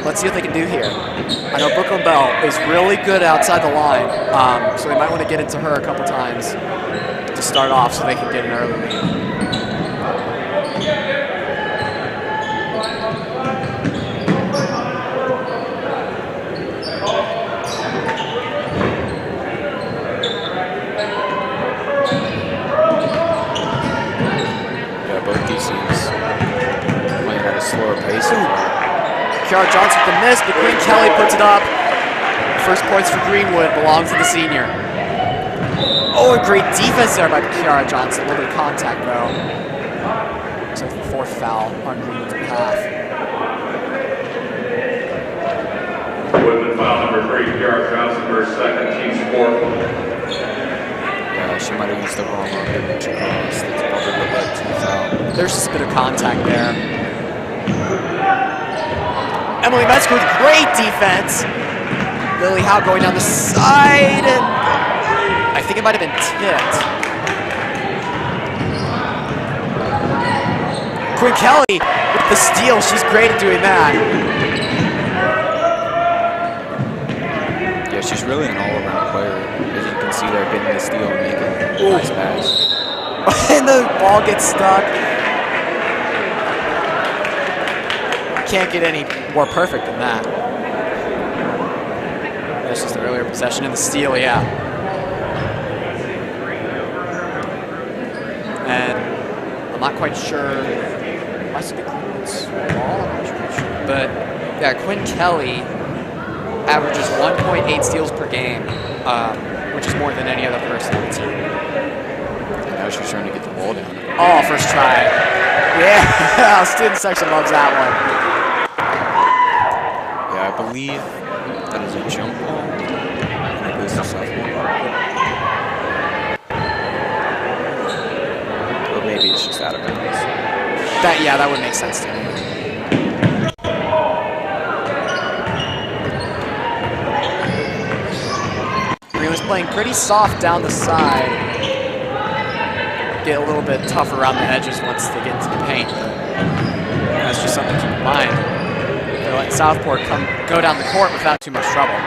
Let's see what they can do here. I know Brooklyn Bell is really good outside the line, so they might want to get into her a couple times to start off so they can get an early lead. Yeah, both these teams playing at a slower pace. Kiara Johnson with the miss, but Quinn Kelly puts it up. First points for Greenwood belong to the senior. Oh, a great defense there by Kiara Johnson. A little bit of contact, though. Looks like the fourth foul on Greenwood's behalf. Woodman foul number 3, Kiara Johnson, her second, team's fourth. Yeah, she might have used the wrong one. That's probably what led to the foul. There's just a bit of contact there. Emily Metzger with great defense. Lily Howe going down the side, and I think it might have been tipped. Quinn Kelly with the steal. She's great at doing that. Yeah, she's really an all-around player. As you can see there, getting the steal and making a nice pass. And the ball gets stuck. Can't get any more perfect than that. This is the earlier possession and the steal, yeah. And I'm not quite sure. Must have been Greenwood's ball. I'm not quite sure. But yeah, Quinn Kelly averages 1.8 steals per game, which is more than any other person on the team. And now she's trying to get the ball down. Oh, first try. Yeah, student section loves that one. Yeah, I believe that is a jump ball. And I goes to sophomore. Or maybe it's just out of bounds. That would make sense to me. Green was playing pretty soft down the side. Get a little bit tough around the edges once they get into the paint. That's just something to keep in mind. They're letting Southport go down the court without too much trouble.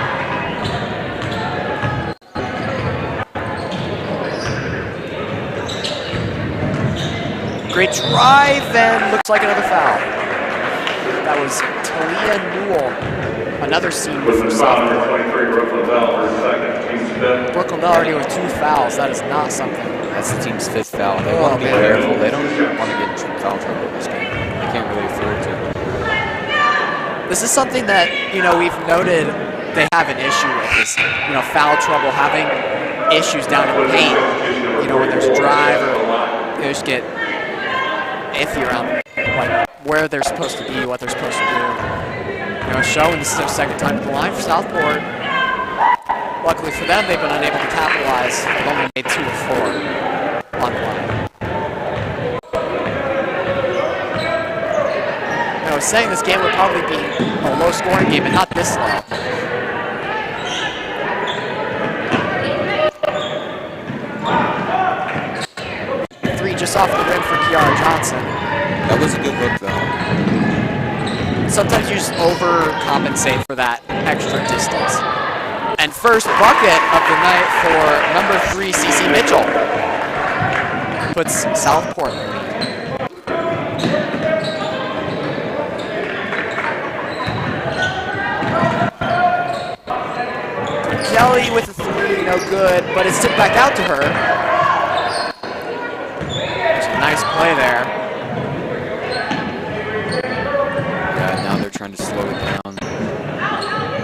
Great drive, and looks like another foul. That was Talia Newell, another senior for Southport. Brooklyn Bell already with 2 fouls. That is not something. That's the team's 5th foul. They want to be careful. They don't want to get in foul trouble in this game. They can't really afford to. This is something that, we've noted they have an issue with is, foul trouble, having issues down in the paint. When there's a drive or they just get iffy around where they're supposed to be, what they're supposed to do. Showing this is their 2nd time at the line for Southport. Luckily for them, they've been unable to capitalize. They've only made 2 of 4 on the line. I was saying this game would probably be a low-scoring game, but not this low. Three just off the rim for Kiara Johnson. That was a good look, though. Sometimes you just overcompensate for that extra distance. And first bucket of the night for number 3, Cece Mitchell. Puts Southport in the lead. Kelly with a 3, no good, but it's tipped back out to her. There's a nice play there. Yeah, now they're trying to slow it down.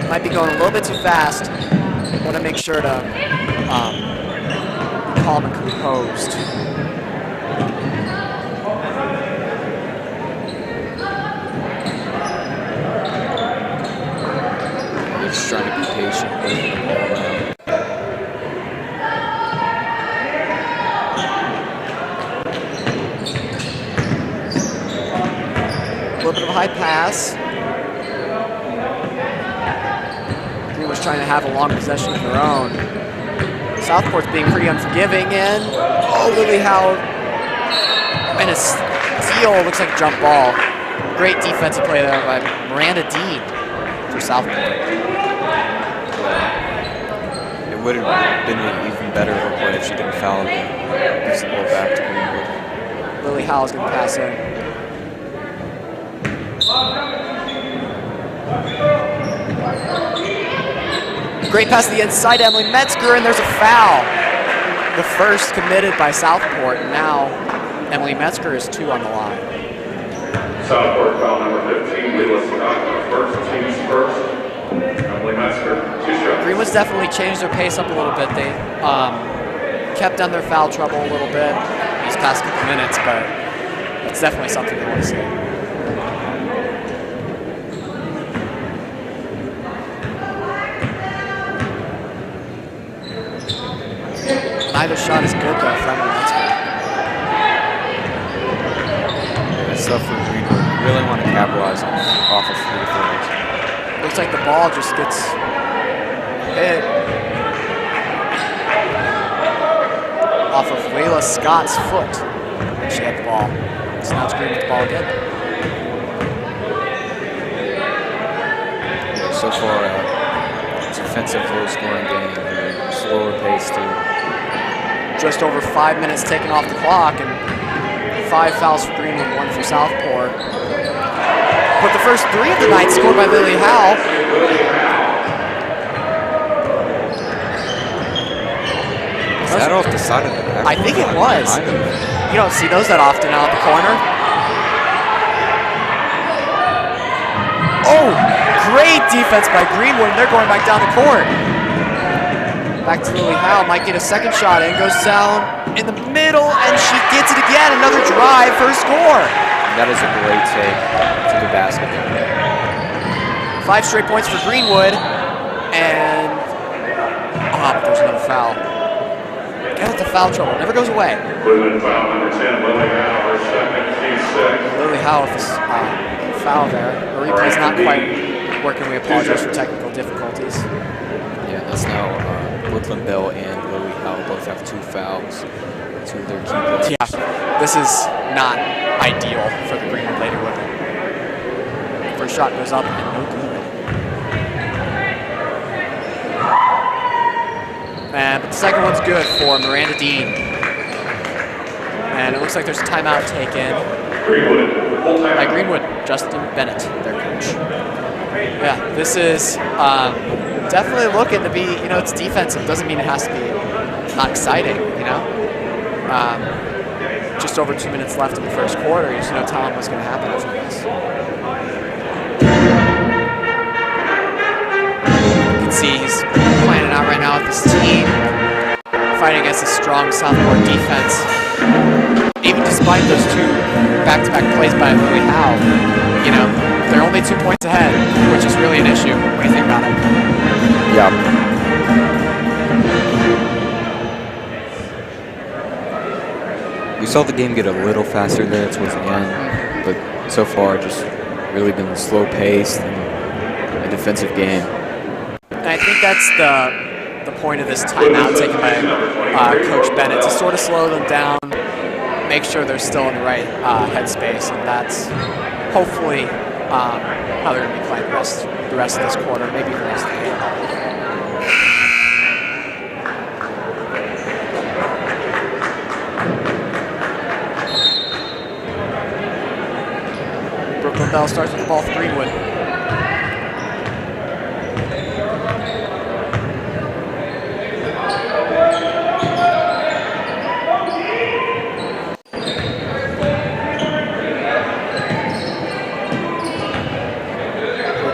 Might be going a little bit too fast. Want to make sure to be calm and composed. They're just trying to be patient, moving the ball around. A little bit of a high pass. Green was trying to have a long possession of their own. Southport's being pretty unforgiving, and Lily Howe and a steal, looks like a jump ball. Great defensive play there by Miranda Dean for Southport. It would have been an even better play if she didn't foul it. Gives the ball back to Greenwood. Lily Howe's going to pass in. Great pass to the inside, Emily Metzger, and there's a foul. The first committed by Southport, and now Emily Metzger is 2 on the line. Southport foul number 15, Leila Scott, first, team's first. Emily Metzger, 2 shots. Greenwood's definitely changed their pace up a little bit. They kept down their foul trouble a little bit these past couple minutes, but it's definitely something they want to see. Neither shot is good though from Metzger. That's tough for Greenwood. You really want to capitalize off of free throws. Looks like the ball just gets hit off of Layla Scott's foot. She had the ball. So now it's Green with the ball again. Yeah, so far, it's offensive, low-scoring game. Slower pace too. Just over 5 minutes taken off the clock, and 5 fouls for Greenwood, 1 for Southport. But the first 3 of the night scored by Lily Howe. Is that off the side of the back? I think it was. You don't see those that often out the corner. Oh, great defense by Greenwood, and they're going back down the court. Back to Lily Howe, might get a second shot in, goes down in the middle, and she gets it again. Another drive for a score. That is a great take to the basket. 5 straight points for Greenwood, and but there's another foul. Get with the foul trouble. Never goes away. Woodmen foul number 10, Lily Howe, her second, T6. Lily Howe with this foul there. The replay's not quite working. We apologize for technical difficulties. Yeah, that's now Brooklyn Bell and Lily Howe both have 2 fouls. 2 of their key players. Yeah, this is not ideal for the Greenwood Lady Women. First shot goes up and no good. But the second one's good for Miranda Dean. And it looks like there's a timeout taken by Greenwood, Justin Bennett, their coach. Yeah, this is definitely looking to be, it's defensive. Doesn't mean it has to be not exciting, Just over 2 minutes left in the first quarter. You just no telling what's going to happen after this. You can see he's playing it out right now with this team, fighting against a strong Southport defense. Even despite those 2 back-to-back plays by Lily Howe, they're only 2 points ahead, which is really an issue when you think about it. Yeah. We saw the game get a little faster there towards the end, but so far just really been a slow-paced and a defensive game. And I think that's the point of this timeout taken by Coach Bennett, to sort of slow them down, make sure they're still in the right headspace, and that's hopefully how they're going to be playing the rest of this quarter, maybe the rest of the game. Brooklyn Bell starts with the ball for Greenwood.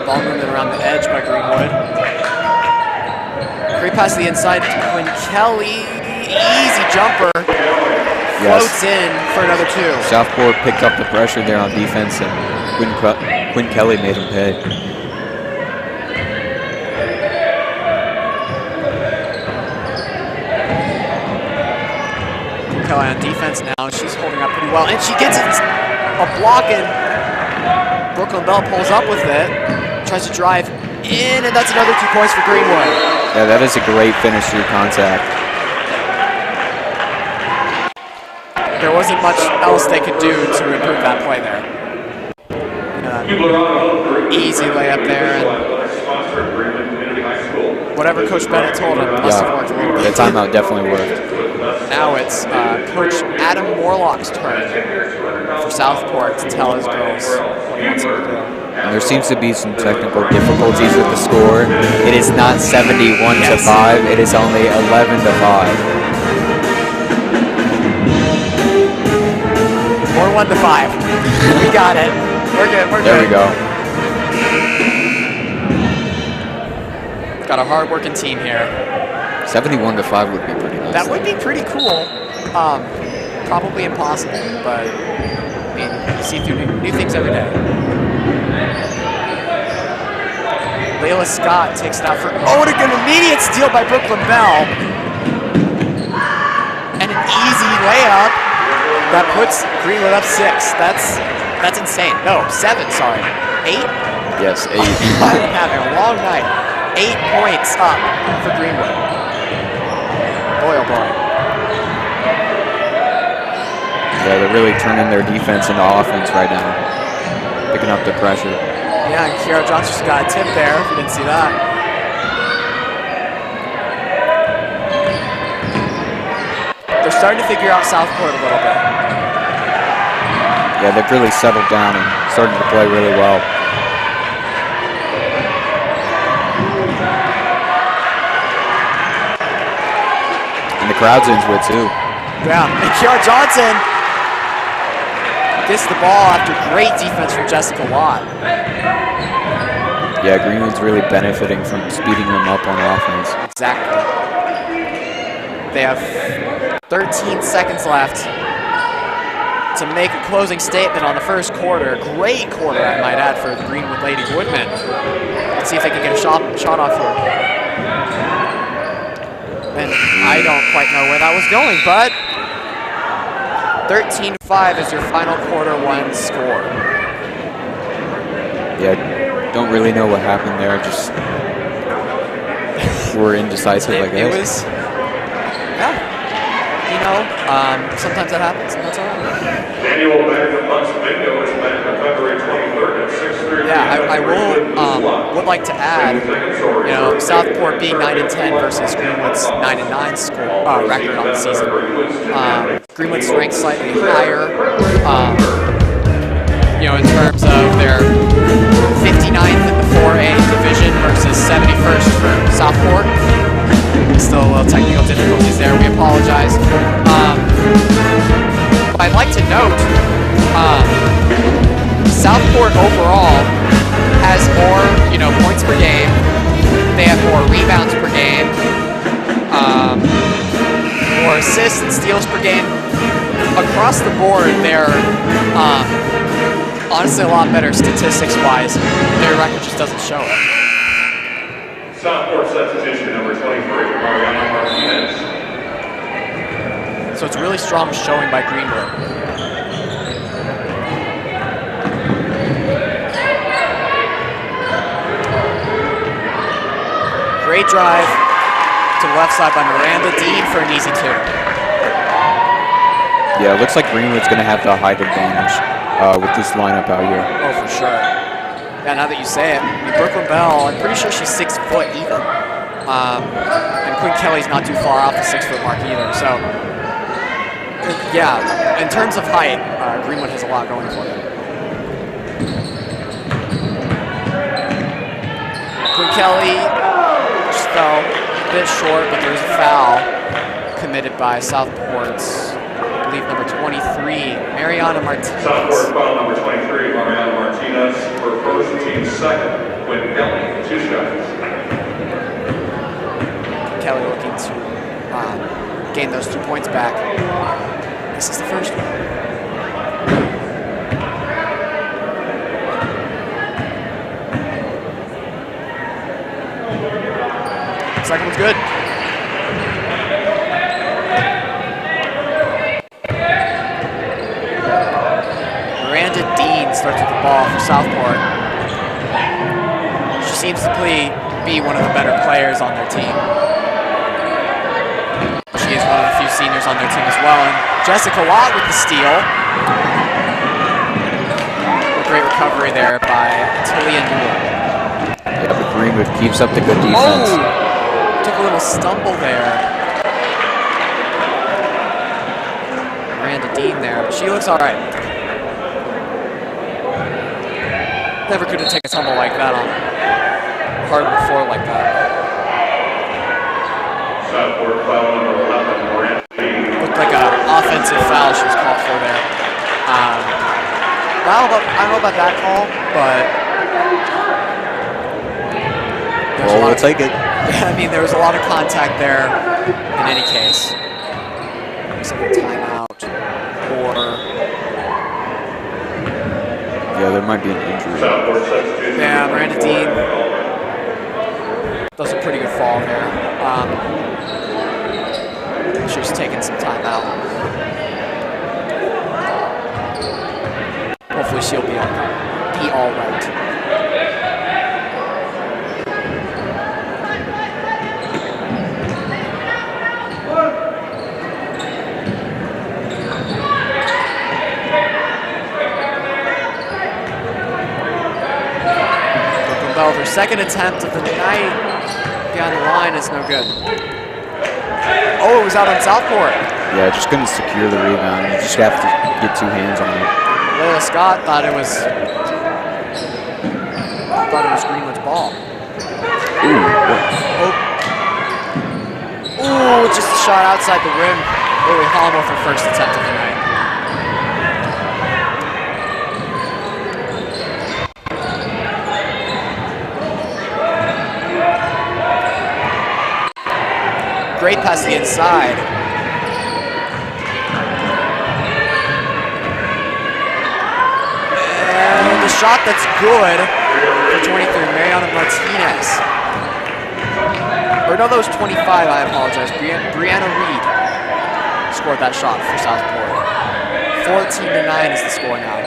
Ball movement around the edge by Greenwood. Great pass to the inside to Quinn Kelly. Easy jumper. Floats in for another 2. Southport picked up the pressure there on defense, and Quinn Kelly made him pay. Quinn Kelly on defense now. She's holding up pretty well, and she gets it a block, and Brooklyn Bell pulls up with it. Tries to drive in, and that's another 2 points for Greenwood. Yeah, that is a great finish through contact. There wasn't much else they could do to improve that play there. Easy layup there, and whatever Coach Bennett told him must have worked a little bit. The timeout definitely worked. Now it's Coach Adam Morlock's turn for Southport to tell his girls what he wants them to do. And there seems to be some technical difficulties with the score. It is not 71-5. It is only 11-5. Or 1-5. We got it. We're good. We're there good. we go. Got a hard-working team here. 71-5 would be pretty nice. That would be pretty cool. Probably impossible, but I mean, you see through new things every day. Layla Scott takes it out for an immediate steal by Brooklyn Bell. And an easy layup that puts Greenwood up 6. That's insane. No, 7, sorry. 8? Yes, 8. I'm having a long night. 8 points up for Greenwood. Boy, oh boy. Yeah, they're really turning their defense into offense right now. Picking up the pressure. Yeah, and Kiara Johnson's got a tip there, if you didn't see that. They're starting to figure out Southport a little bit. Yeah, they've really settled down and started to play really well. And the crowd's into it too. Yeah, and Kiara Johnson gets the ball after great defense from Jessica Watt. Yeah, Greenwood's really benefiting from speeding them up on offense. Exactly. They have 13 seconds left to make a closing statement on the first quarter. Great quarter, I might add, for the Greenwood Lady Woodmen. Let's see if they can get a shot off here. And I don't quite know where that was going, but 13-5 is your final quarter one score. Yeah, don't really know what happened there. Just we're indecisive, I guess. It was, yeah. You know, sometimes that happens, and that's all right. Daniel back from Montevideo is back on February 23rd at 6:30. Yeah, I would like to add, you know, Southport being 9-10 versus Greenwood's 9-9 score record on the season. Greenwood's ranked slightly higher, you know, in terms of their 59th in the 4A division versus 71st for Southport. Still a little technical difficulties there. We apologize. But I'd like to note, Southport overall has more, you know, points per game. They have more rebounds per game, more assists and steals per game. Across the board, they're honestly a lot better statistics-wise. Their record just doesn't show it. Southport substitution number 23, Mariano Martinez. So it's really strong showing by Greenwood. Great drive to the left side by Miranda Dean for an easy two. Yeah, it looks like Greenwood's going to have the height advantage with this lineup out here. Oh, for sure. Yeah, now that you say it, I mean, Brooklyn Bell, I'm pretty sure she's 6 foot even. And Quinn Kelly's not too far off the 6 foot mark either. So, yeah, in terms of height, Greenwood has a lot going for them. Quinn Kelly just fell a bit short, but there's a foul committed by Southport's, I believe, number 23, Mariana Martinez. Southport foul number 23, Mariana Martinez, for first team second, Quinn Kelly, 2 shots. Kelly looking to gain those 2 points back. This is the first one. Second one's good. Miranda Dean starts with the ball for Southport. She seems to be one of the better players on their team. She is one of the few seniors on their team as well. And Jessica Watt with the steal. A great recovery there by Talia Newell. Yeah, but Greenwood keeps up the good defense. Oh! Took a little stumble there. Miranda Dean there, but she looks all right. Never could have taken a tumble like that on hardwood floor like that. Southport foul number 11, Miranda Dean. Looked like an offensive foul she was called for there. I don't know about that call, but well, we'll take it. I mean, there was a lot of contact there in any case. Looks like a timeout or... Yeah, there might be an injury. Yeah, Miranda Dean does a pretty good fall there. She was taking some time out. Hopefully she'll be all right. Her second attempt of the night behind the line is no good. Oh, it was out on Southport. Yeah, just couldn't secure the rebound. You just have to get 2 hands on it. Layla Scott thought it was Greenwood's ball. Ooh, just a shot outside the rim. Lily Holm with her first attempt of the night. Great pass to the inside. And the shot that's good for 23, Mariana Martinez. Her no, that was 25. I apologize. Brianna Reed scored that shot for Southport. 14-9 is the score now.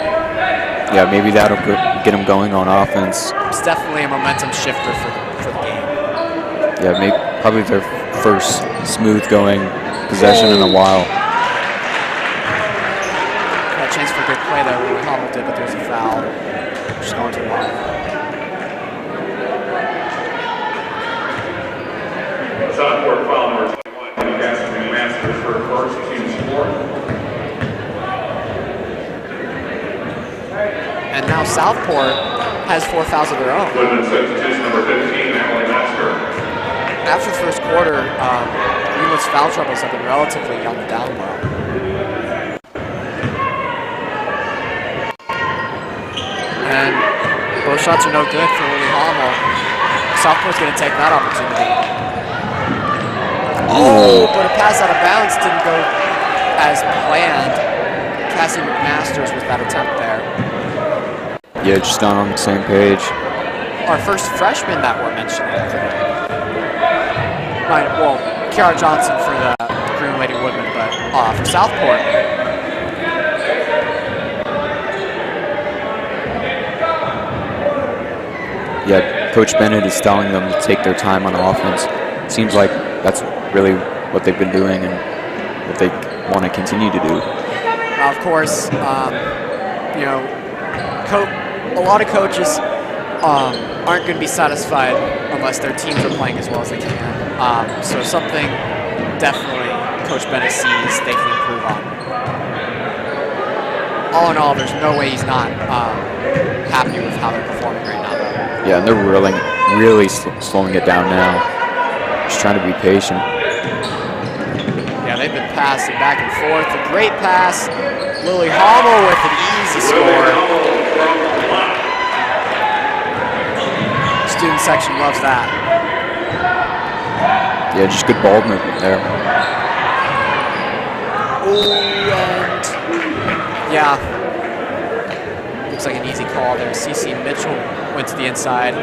Yeah, maybe that'll get them going on offense. It's definitely a momentum shifter for the game. Yeah, maybe probably their first smooth going possession in a while. Got a chance for a good play there. Really Hummel did, but there's a foul. Just going to the line. Southport foul number 21, Casting Masters for first team sport. And now Southport has 4 fouls of their own. Woodmen substitution number 15, Emily Masker. After the first quarter, Greenwood's foul troubles have been relatively on the down low. And both shots are no good for Lily Hummel. Southport's going to take that opportunity. Oh, but a pass out of bounds didn't go as planned. Cassie McMasters with that attempt there. Yeah, just not on the same page. Our first freshman that we're mentioning. Right, well, Kiara Johnson for the Green Lady Woodmen, but for Southport. Yeah, Coach Bennett is telling them to take their time on offense. Seems like that's really what they've been doing and what they want to continue to do. Now, of course, you know, a lot of coaches aren't going to be satisfied unless their teams are playing as well as they can. So something definitely Coach Bennett sees they can improve on. All in all, there's no way he's not happy with how they're performing right now, though. Yeah, and they're really slowing it down now. Just trying to be patient. Yeah, they've been passing back and forth. A great pass. Lily Hummel with an easy score. Student section loves that. Yeah, just good ball movement there. Oh, and yeah. Looks like an easy call there. CeCe Mitchell went to the inside.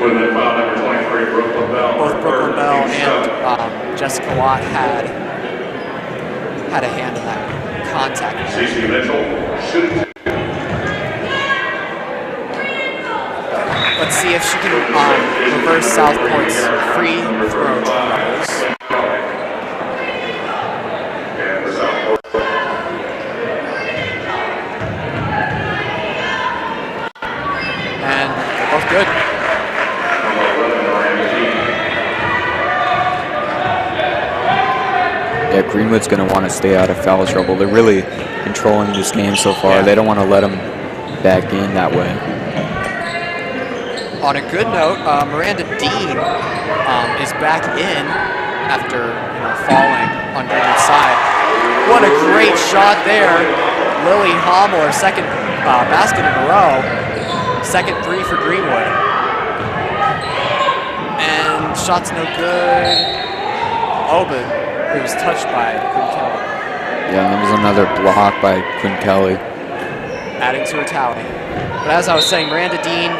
Woodmen foul number 23, Brooklyn Bell. Both Brooklyn Bell and Jessica Watt had a hand in that contact. CeCe Mitchell shooting. Let's see if she can reverse Southport's free throw troubles. And they're both good. Yeah, Greenwood's going to want to stay out of foul trouble. They're really controlling this game so far. They don't want to let them back in that way. On a good note, Miranda Dean is back in after falling on Greenwood's side. What a great shot there. Lily Hummel, her second basket in a row. Second three for Greenwood. And shot's no good. Oh, but it was touched by Quinn Kelly. Yeah, and there was another block by Quinn Kelly. Adding to her tally. But as I was saying, Miranda Dean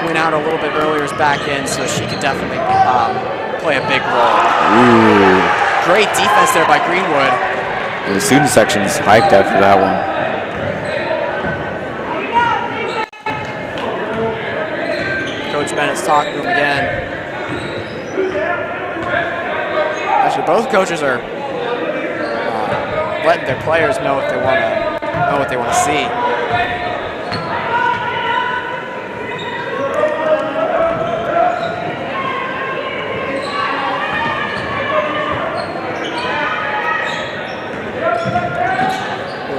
went out a little bit earlier, is back in, so she could definitely play a big role. Ooh. Great defense there by Greenwood. The student section's hyped after that one. Coach Bennett's talking to him again. Actually, both coaches are letting their players know what they want to see.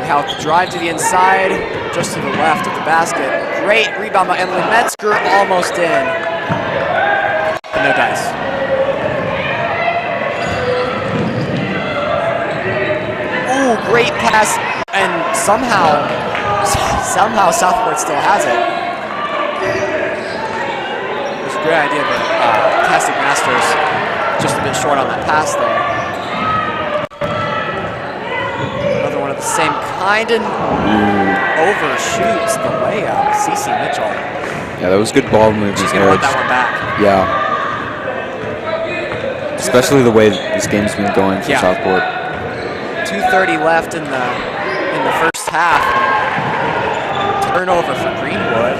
Out the drive to the inside, just to the left of the basket. Great rebound by Emily Metzger, almost in. But no dice. Ooh, great pass, and somehow Southport still has it. It was a great idea, but Cassie Masters just a bit short on that pass there. Same kind and overshoots the layup. CeCe Mitchell. Yeah, that was good ball movement. She's going to want that one back. Yeah. especially the way this game's been going for Southport. 2:30 left in the first half. Turnover for Greenwood.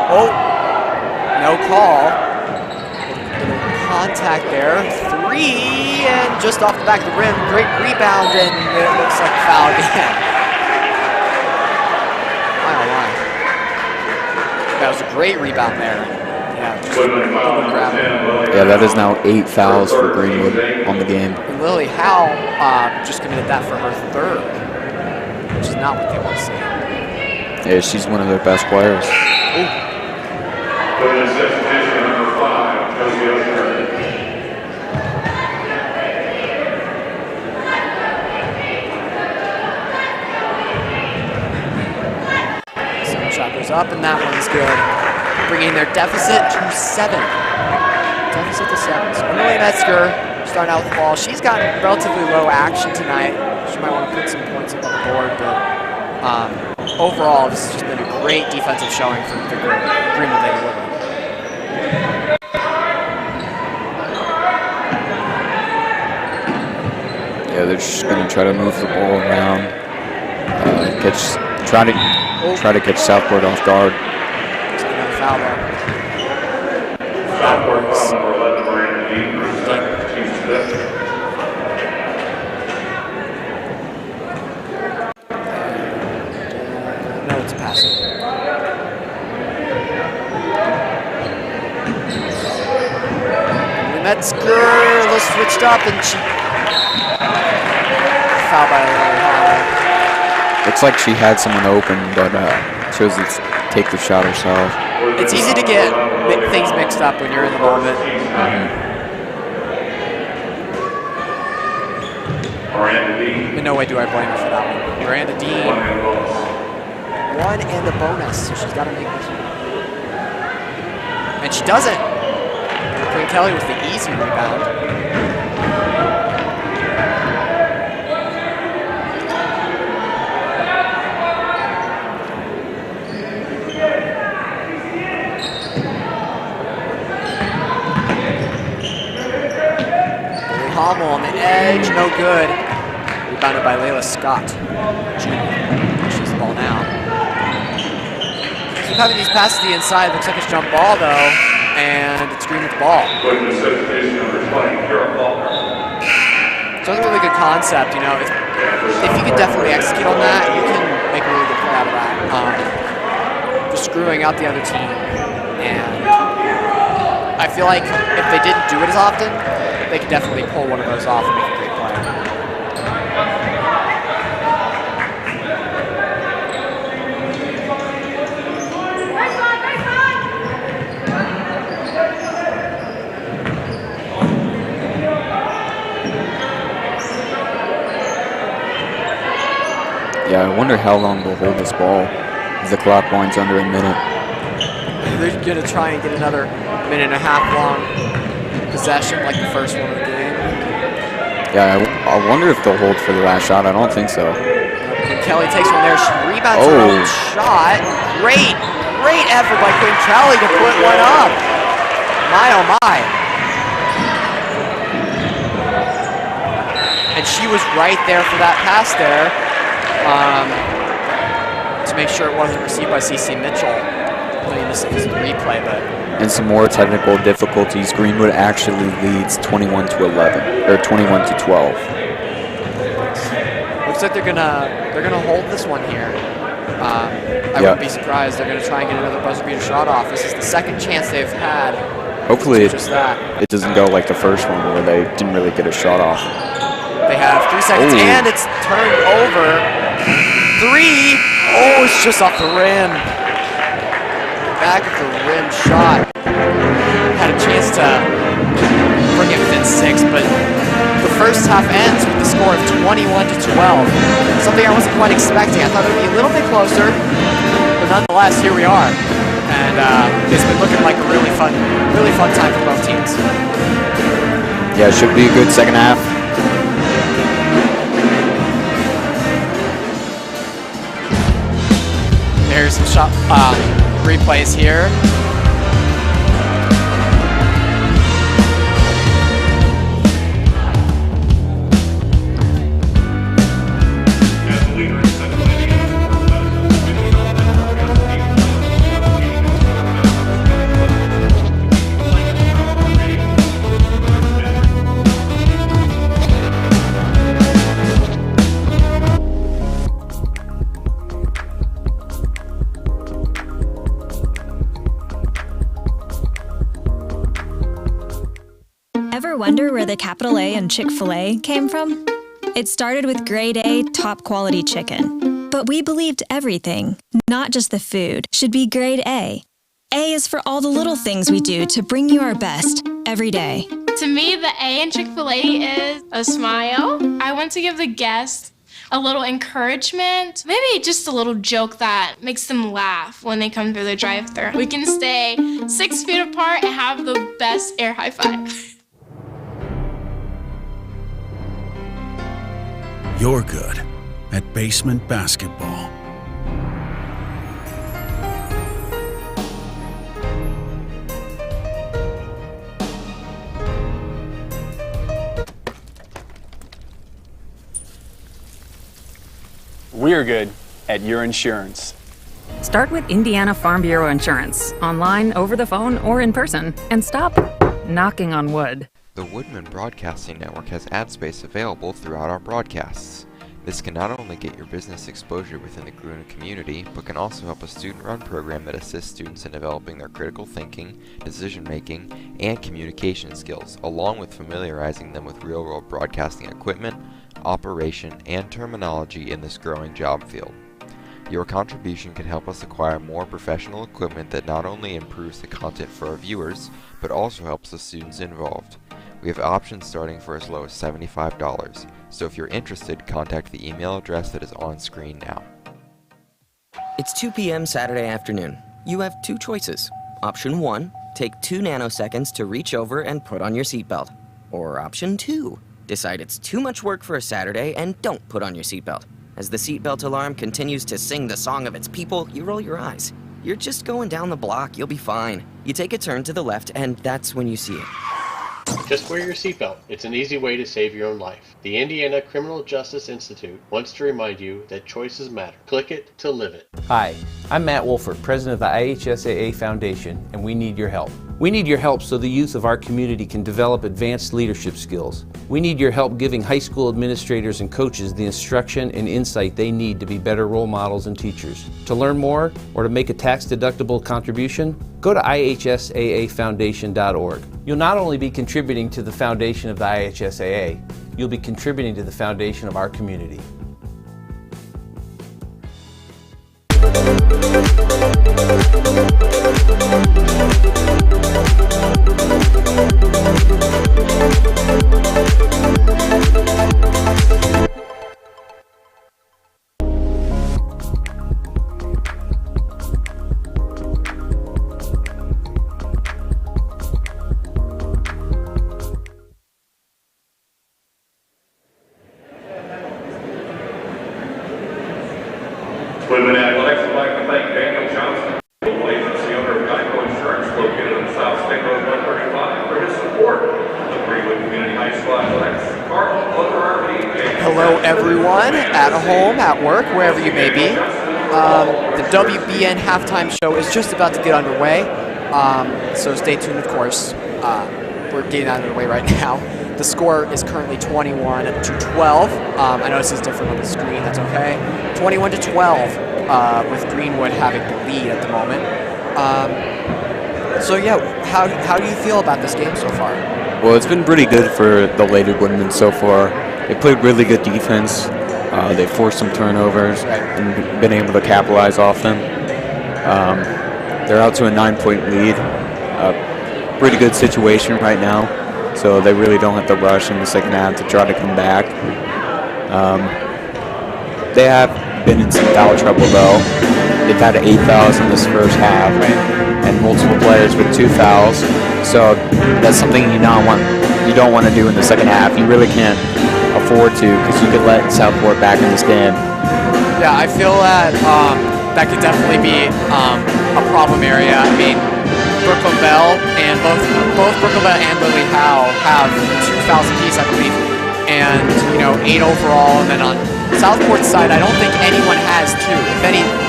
Oh, no call. Contact there. 3, and just off the back of the rim. Great rebound, and it looks like a foul again. That was a great rebound there. Yeah, that is now 8 fouls for Greenwood on the game. And Lily Howe just committed that for her 3rd, which is not what they want to see. Yeah, she's one of their best players. Second shot goes up, and that one's good. Bringing their deficit to 7. Deficit to 7. So Emily Metzger starting out with the ball. She's got relatively low action tonight. She might want to put some points up on the board, but overall, this has just been a great defensive showing from the Greenwood Lady Woodmen. Yeah, they're just going to try to move the ball around, try to catch Southport off guard. Another foul there. No, it's a pass. Metzger was switched up, and she foul by Looks like she had someone open, but chose to take the shot herself. It's easy to get things mixed up when you're in the moment. In no way do I blame her for that one. Miranda Dean. 1 and a bonus, so she's got to make this one. And she doesn't. Quinn Kelly with the easy rebound. Hommel on the edge, no good. Rebounded by Layla Scott. She's the ball now. Keep having these passes to the inside. Looks like it's jump ball though, and it's Green with the ball. So it's a really good concept, you know. If you can definitely execute on that, you can make a really good play out of that. Just screwing out the other team, and I feel like if they didn't do it as often, they could definitely pull one of those off and make a great play. Yeah, I wonder how long they'll hold this ball as the clock winds under a minute. They're going to try and get another minute and a half long possession like the first one of the game. Yeah, I wonder if they'll hold for the last shot. I don't think so. And Kelly takes one there. She rebounds her own shot. Great effort by Quinn Kelly to put one up. My, oh my. And she was right there for that pass there to make sure it wasn't received by CeCe Mitchell. I mean, this is a replay, but... And some more technical difficulties. Greenwood actually leads 21-11 or 21-12. Looks like they're gonna hold this one here. I wouldn't be surprised. They're gonna try and get another buzzer beater shot off. This is the second chance they've had. Hopefully it doesn't go like the first one where they didn't really get a shot off. They have 3 seconds and it's turned over. 3. Oh, it's just off the rim. Back of the rim shot. Had a chance to bring it within 6, but the first half ends with the score of 21-12. Something I wasn't quite expecting. I thought it would be a little bit closer, but nonetheless, here we are. And it's been looking like a really fun time for both teams. Yeah, it should be a good second half. There's some shot replays here. Ever wonder where the capital A in Chick-fil-A came from? It started with grade A, top quality chicken. But we believed everything, not just the food, should be grade A. A is for all the little things we do to bring you our best every day. To me, the A in Chick-fil-A is a smile. I want to give the guests a little encouragement, maybe just a little joke that makes them laugh when they come through the drive-thru. We can stay 6 feet apart and have the best air high five. You're good at basement basketball. We're good at your insurance. Start with Indiana Farm Bureau Insurance, online, over the phone, or in person, and stop knocking on wood. The Woodmen Broadcasting Network has ad space available throughout our broadcasts. This can not only get your business exposure within the Gruner community, but can also help a student-run program that assists students in developing their critical thinking, decision-making, and communication skills, along with familiarizing them with real-world broadcasting equipment, operation, and terminology in this growing job field. Your contribution can help us acquire more professional equipment that not only improves the content for our viewers, but also helps the students involved. We have options starting for as low as $75, so if you're interested, contact the email address that is on screen now. It's 2 p.m. Saturday afternoon. You have two choices. Option 1, take 2 nanoseconds to reach over and put on your seatbelt. Or option 2, decide it's too much work for a Saturday and don't put on your seatbelt. As the seatbelt alarm continues to sing the song of its people, you roll your eyes. You're just going down the block, you'll be fine. You take a turn to the left, and that's when you see it. Just wear your seatbelt. It's an easy way to save your own life. The Indiana Criminal Justice Institute wants to remind you that choices matter. Click it to live it. Hi, I'm Matt Wolford, president of the IHSAA Foundation, and we need your help. We need your help so the youth of our community can develop advanced leadership skills. We need your help giving high school administrators and coaches the instruction and insight they need to be better role models and teachers. To learn more or to make a tax-deductible contribution, go to ihsaafoundation.org. You'll not only be contributing to the foundation of the IHSAA, you'll be contributing to the foundation of our community. Woodmen Athletics would like to thank Daniel Johnson, local agency owner of Geico Insurance, located in South State Road 135, for his support of Greenwood Community High School Athletics. Carl, other RV. Hello, everyone, at home, at work, wherever you may be. The WBN halftime show is just about to get underway, so stay tuned, of course. We're getting that underway right now. The score is currently 21-12. I know this is different on the screen, that's okay. 21-12, with Greenwood having the lead at the moment. So yeah, how do you feel about this game so far? Well, it's been pretty good for the Lady Woodmen so far. They played really good defense. They forced some turnovers and been able to capitalize off them. They're out to a 9-point lead. Pretty good situation right now, so they really don't have to rush in the second half to try to come back. They have been in some foul trouble though. They've had 8 fouls in this first half, and multiple players with 2 fouls. So that's something you don't want to do in the second half. You really can't afford to, because you could let Southport back in this game. Yeah, I feel that that could definitely be a problem area. I mean, Brooklyn Bell and both Brooklyn Bell and Lily Howe have 2 fouls apiece, I believe, and 8 overall. And then on Southport's side, I don't think anyone has 2.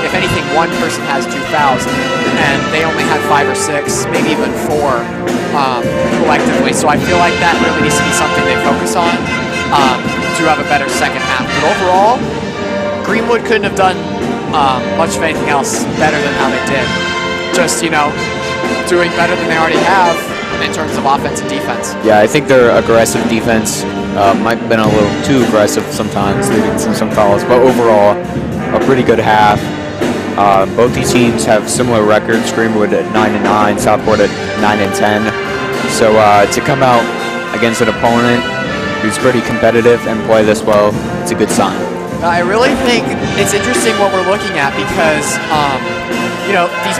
If anything, one person has 2 fouls, and they only had 5 or 6, maybe even 4 collectively. So I feel like that really needs to be something they focus on to have a better second half. But overall, Greenwood couldn't have done much of anything else better than how they did. Just doing better than they already have, in terms of offense and defense? Yeah, I think their aggressive defense might have been a little too aggressive sometimes, leading to some fouls, but overall, a pretty good half. Both these teams have similar records, Greenwood at 9-9, Southport at 9-10. So to come out against an opponent who's pretty competitive and play this well, it's a good sign. I really think it's interesting what we're looking at because, you know, these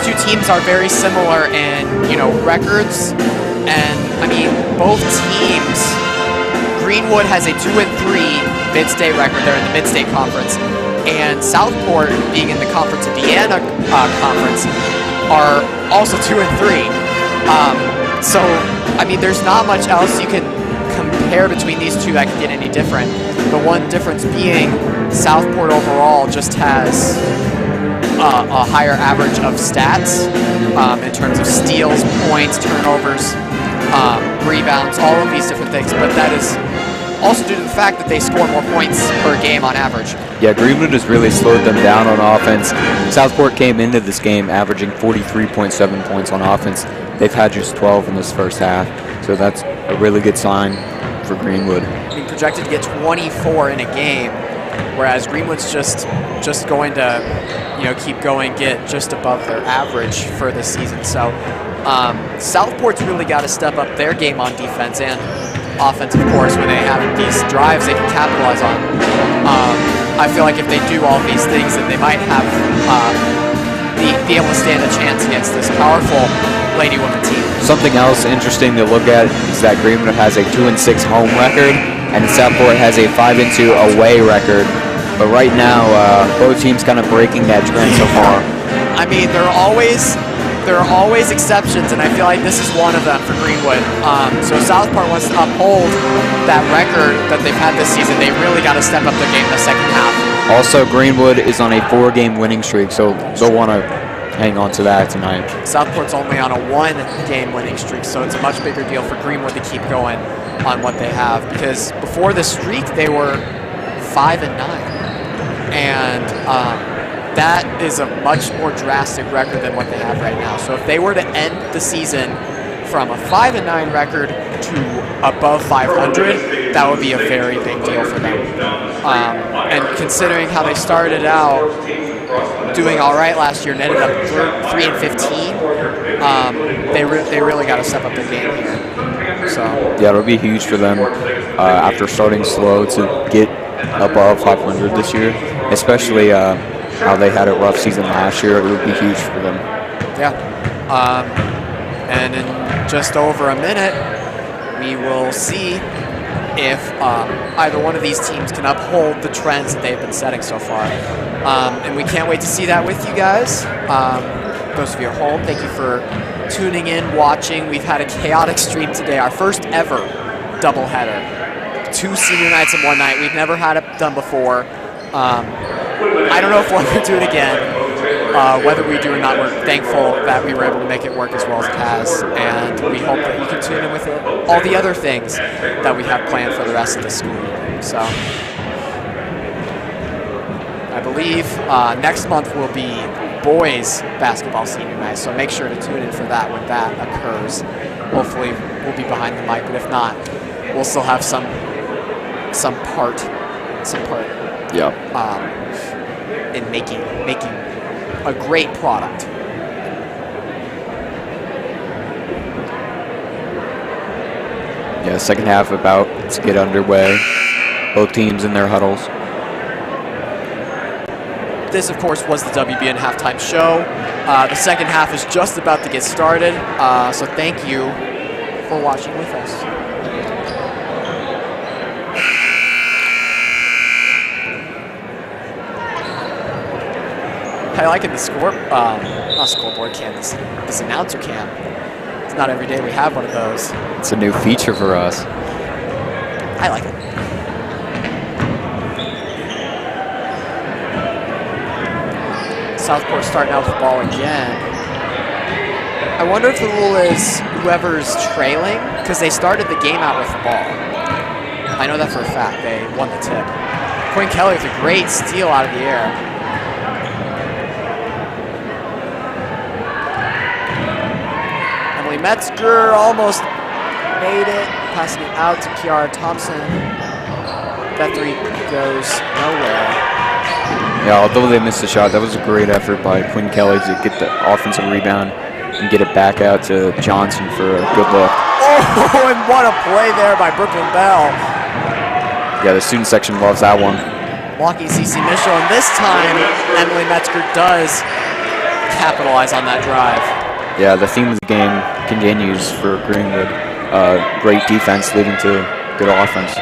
two teams are very similar in, you know, records, and I mean both teams. Greenwood has a 2-3 mid-state record. They're in the mid-state conference, and Southport, being in the Conference Indiana conference, are also 2-3. So I mean, there's not much else you can compare between these two that can get any different. The one difference being Southport overall just has a higher average of stats in terms of steals, points, turnovers, rebounds, all of these different things. But that is also due to the fact that they score more points per game on average. Yeah, Greenwood has really slowed them down on offense. Southport came into this game averaging 43.7 points on offense. They've had just 12 in this first half, so that's a really good sign for Greenwood. Being projected to get 24 in a game, whereas Greenwood's just going to, you know, keep going, get just above their average for this season. So Southport's really got to step up their game on defense and offense, of course, when they have these drives they can capitalize on. I feel like if they do all these things, then they might have be able to stand a chance against this powerful Lady Women team. Something else interesting to look at is that Greenwood has a 2-6 home record, and Southport has a 5-2 away record. But right now, both teams kind of breaking that trend so far. I mean, there are always exceptions, and I feel like this is one of them for Greenwood. So Southport wants to uphold that record that they've had this season. They really got to step up their game in the second half. Also, Greenwood is on a 4-game winning streak, so they'll want to hang on to that tonight. Southport's only on a 1-game winning streak, so it's a much bigger deal for Greenwood to keep going on what they have, because before this streak they were 5-9, and that is a much more drastic record than what they have right now. So if they were to end the season from a 5-9 record to above 500, that would be a very big deal for them. And considering how they started out doing all right last year and ended up 3-15, they really got to step up their game here. So yeah, it'll be huge for them after starting slow to get above 500 this year, especially how they had a rough season last year. It would be huge for them. Yeah. And in just over a minute, we will see if either one of these teams can uphold the trends that they've been setting so far. And we can't wait to see that with you guys. Those of you at home, thank you for tuning in, watching. We've had a chaotic stream today, our first ever doubleheader. 2 senior nights in one night. We've never had it done before. I don't know if we'll ever do it again. Whether we do or not, we're thankful that we were able to make it work as well as it has, and we hope that you can tune in with all the other things that we have planned for the rest of the school year. So I believe next month will be boys basketball senior night, so make sure to tune in for that when that occurs. Hopefully we'll be behind the mic, but if not, we'll still have some part in making a great product. Yeah, second half about to get underway. Both teams in their huddles. This, of course, was the WBN halftime show. The second half is just about to get started, so thank you for watching with us. I like it, the not scoreboard cam, this announcer cam. It's not every day we have one of those. It's a new feature for us. I like it. Southport starting out with the ball again. I wonder if the rule is whoever's trailing, because they started the game out with the ball. I know that for a fact. They won the tip. Quinn Kelly with a great steal out of the air. Metz Metzger almost made it, passing it out to Kiara Thompson. That three goes nowhere. Yeah, although they missed the shot, that was a great effort by Quinn Kelly to get the offensive rebound and get it back out to Johnson for a good look. Oh, and what a play there by Brooklyn Bell. Yeah, the student section loves that one. Blocking CC Mitchell, and this time Emily Metzger does capitalize on that drive. Yeah, the theme of the game continues for Greenwood. Great defense leading to good offense.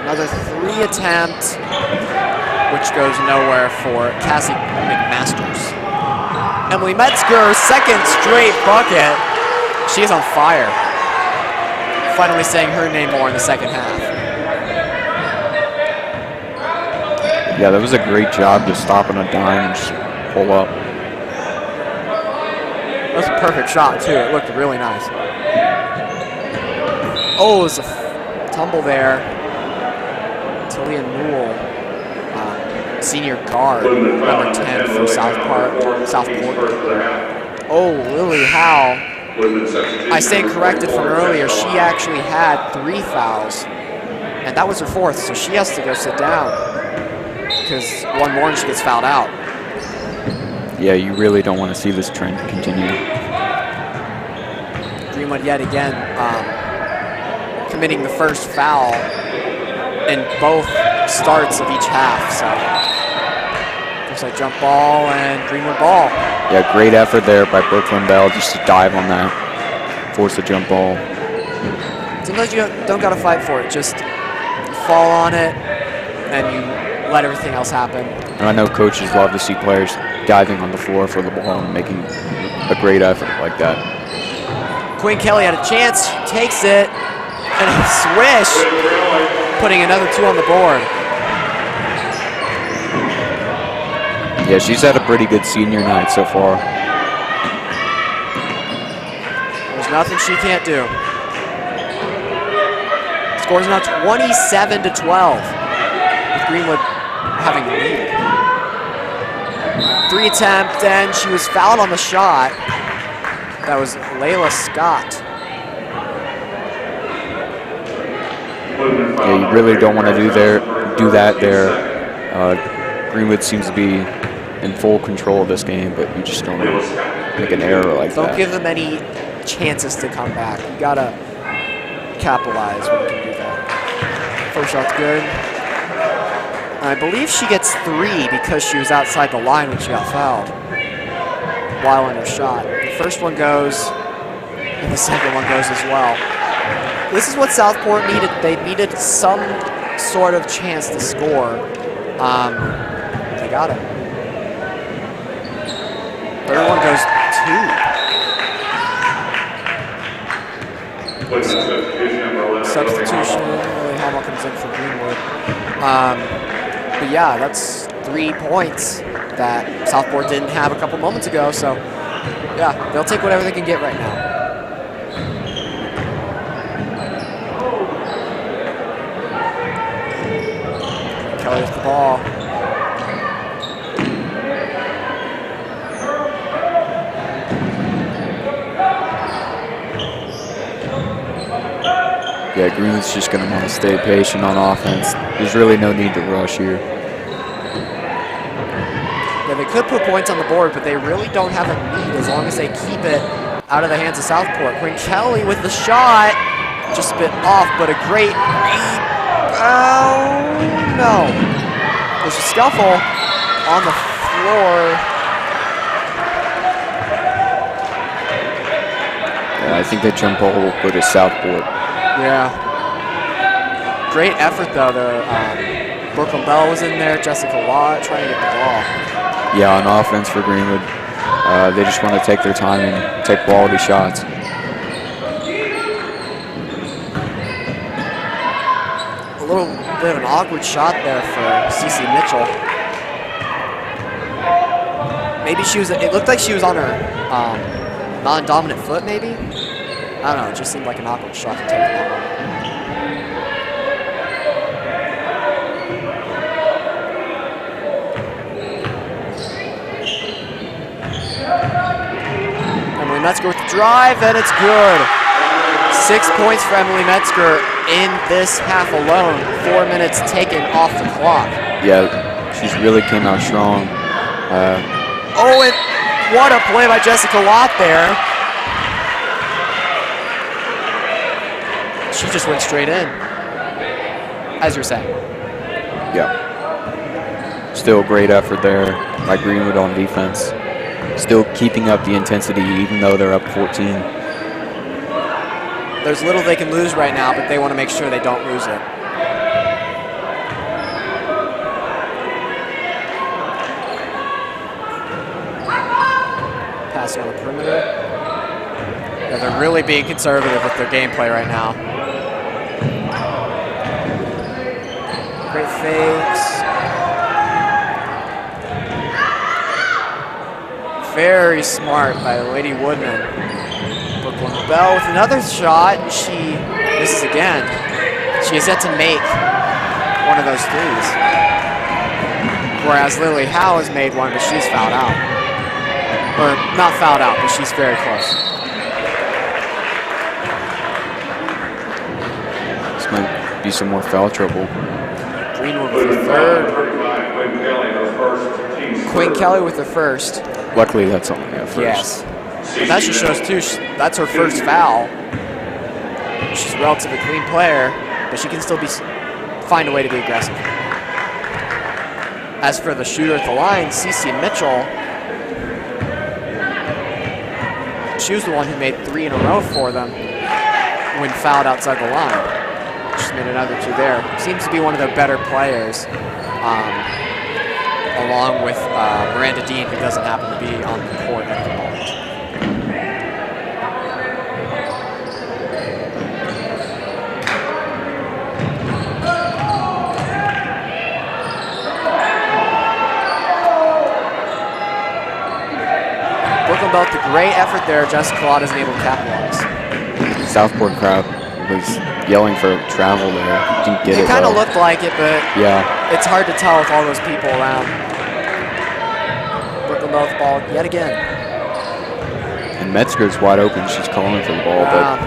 Another three attempt, which goes nowhere for Cassie McMasters. Emily Metzger, second straight bucket. She's on fire. Finally saying her name more in the second half. Yeah, that was a great job just stopping a dime and just pull up. That was a perfect shot, too. It looked really nice. Oh, it was a tumble there. Talia Newell, senior guard, number 10 for Southport. Oh, Lily Howe. I stand corrected from earlier. She actually had 3 fouls, and that was her 4th, so she has to go sit down because one more and she gets fouled out. Yeah, you really don't want to see this trend continue. Greenwood yet again committing the first foul in both starts of each half, so looks like jump ball and Greenwood ball. Yeah, great effort there by Brooklyn Bell just to dive on that, force the jump ball. Sometimes you don't gotta fight for it, just fall on it and you let everything else happen. And I know coaches love to see players diving on the floor for the ball and making a great effort like that. Quinn Kelly had a chance, she takes it, and a swish, putting another 2 on the board. Yeah, she's had a pretty good senior night so far. There's nothing she can't do. Scores now 27-12, with Greenwood having the lead. 3 attempt, and she was fouled on the shot. That was Layla Scott. Yeah, you really don't want to do that there. Greenwood seems to be in full control of this game, but you just don't want to make an error like that. Don't give them any chances to come back. You gotta capitalize when you can do that. First shot's good. I believe she gets 3 because she was outside the line when she got fouled while in her shot. The first one goes, and the second one goes as well. This is what Southport needed. They needed some sort of chance to score. They got it. Third one goes 2. Substitution. Lily Hallmark comes in for Greenwood. But yeah, that's 3 points that Southport didn't have a couple moments ago. So yeah, they'll take whatever they can get right now. Kelly with the ball. Yeah, Greenwood's just going to want to stay patient on offense. There's really no need to rush here. Yeah, they could put points on the board, but they really don't have a lead as long as they keep it out of the hands of Southport. Quinn Kelly with the shot. Just a bit off, but a great read. Oh, no. There's a scuffle on the floor. Yeah, I think that jump ball will put a Southport. Yeah. Great effort, though. Brooklyn Bell was in there. Jessica Watt trying to get the ball. Yeah, on offense for Greenwood, they just want to take their time and take quality shots. A little bit of an awkward shot there for CC Mitchell. Maybe she was, it looked like she was on her non-dominant foot, maybe? I don't know, it just seemed like an awkward shot to take that one. Emily Metzger with the drive, and it's good. 6 points for Emily Metzger in this half alone. 4 minutes taken off the clock. Yeah, she's really came out strong. Oh, and what a play by Jessica Watt there. She just went straight in, as you're saying. Yeah. Still a great effort there by Greenwood on defense. Still keeping up the intensity even though they're up 14. There's little they can lose right now, but they want to make sure they don't lose it. Pass on the perimeter. Yeah, they're really being conservative with their gameplay right now. Great fakes. Very smart by Lady Woodman. Brooklyn Bell with another shot. She misses again. She has yet to make one of those threes. Whereas Lily Howe has made one, but she's fouled out. Or not fouled out, but she's very close. This might be some more foul trouble. Greenwood with the third. Quinn Kelly with the first. Luckily, that's only at first. Yes. And that just shows, too, that's her first foul. She's a relatively clean player, but she can still find a way to be aggressive. As for the shooter at the line, Cece Mitchell, she was the one who made 3 in a row for them when fouled outside the line. She's made another 2 there. Seems to be one of their better players. Along with Miranda Dean, who doesn't happen to be on the court at the moment. Brooklyn Belt, the great effort there. Jessica Lott isn't able to capitalize. Southport crowd was yelling for travel there. Didn't get it. It kind of looked like it, but yeah, it's hard to tell with all those people around. Brooklyn Belt's ball yet again. And Metzger's wide open. She's calling for the ball, but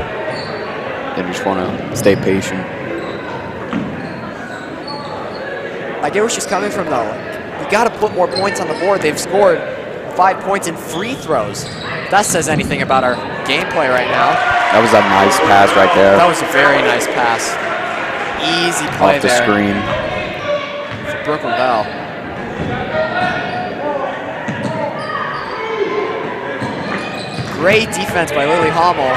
they just want to stay patient. I get where she's coming from, though. You got to put more points on the board. They've scored 5 points in free throws. If that says anything about our gameplay right now. That was a nice pass right there. That was a very nice pass. Easy play off the there. screen. For Brooklyn Bell. Great defense by Lily Hommel.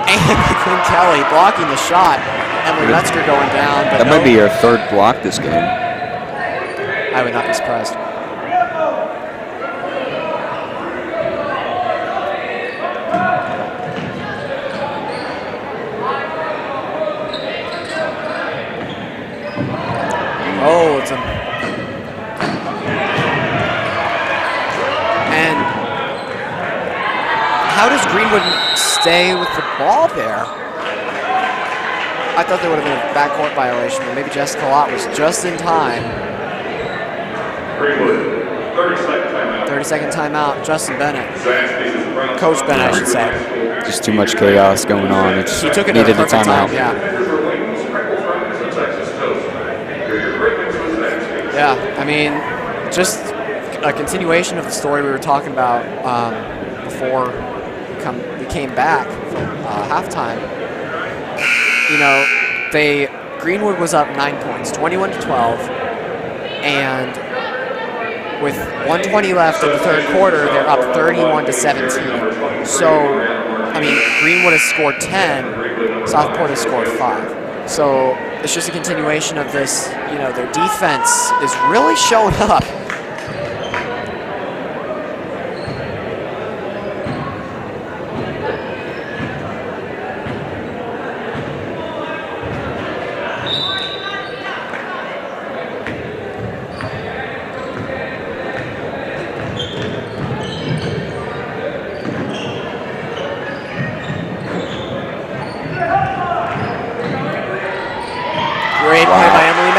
And Quinn Kelly blocking the shot. Emily Metzger going down. But that might be her third block this game. I would not be surprised. Oh, it's a... And how does Greenwood stay with the ball there? I thought there would have been a backcourt violation, but maybe Jessica Lott was just in time. Greenwood, 30-second timeout. 30-second timeout, Justin Bennett. Coach Bennett, I should say. Just too much chaos going on. It's He took it needed at a the perfect timeout. time, yeah. Yeah, I mean, just a continuation of the story we were talking about before we came back from halftime. You know, Greenwood was up 9 points, 21-12, and with 1:20 left in the third quarter, they're up 31-17. So, I mean, Greenwood has scored 10, Southport has scored 5. So it's just a continuation of this, you know, their defense is really showing up.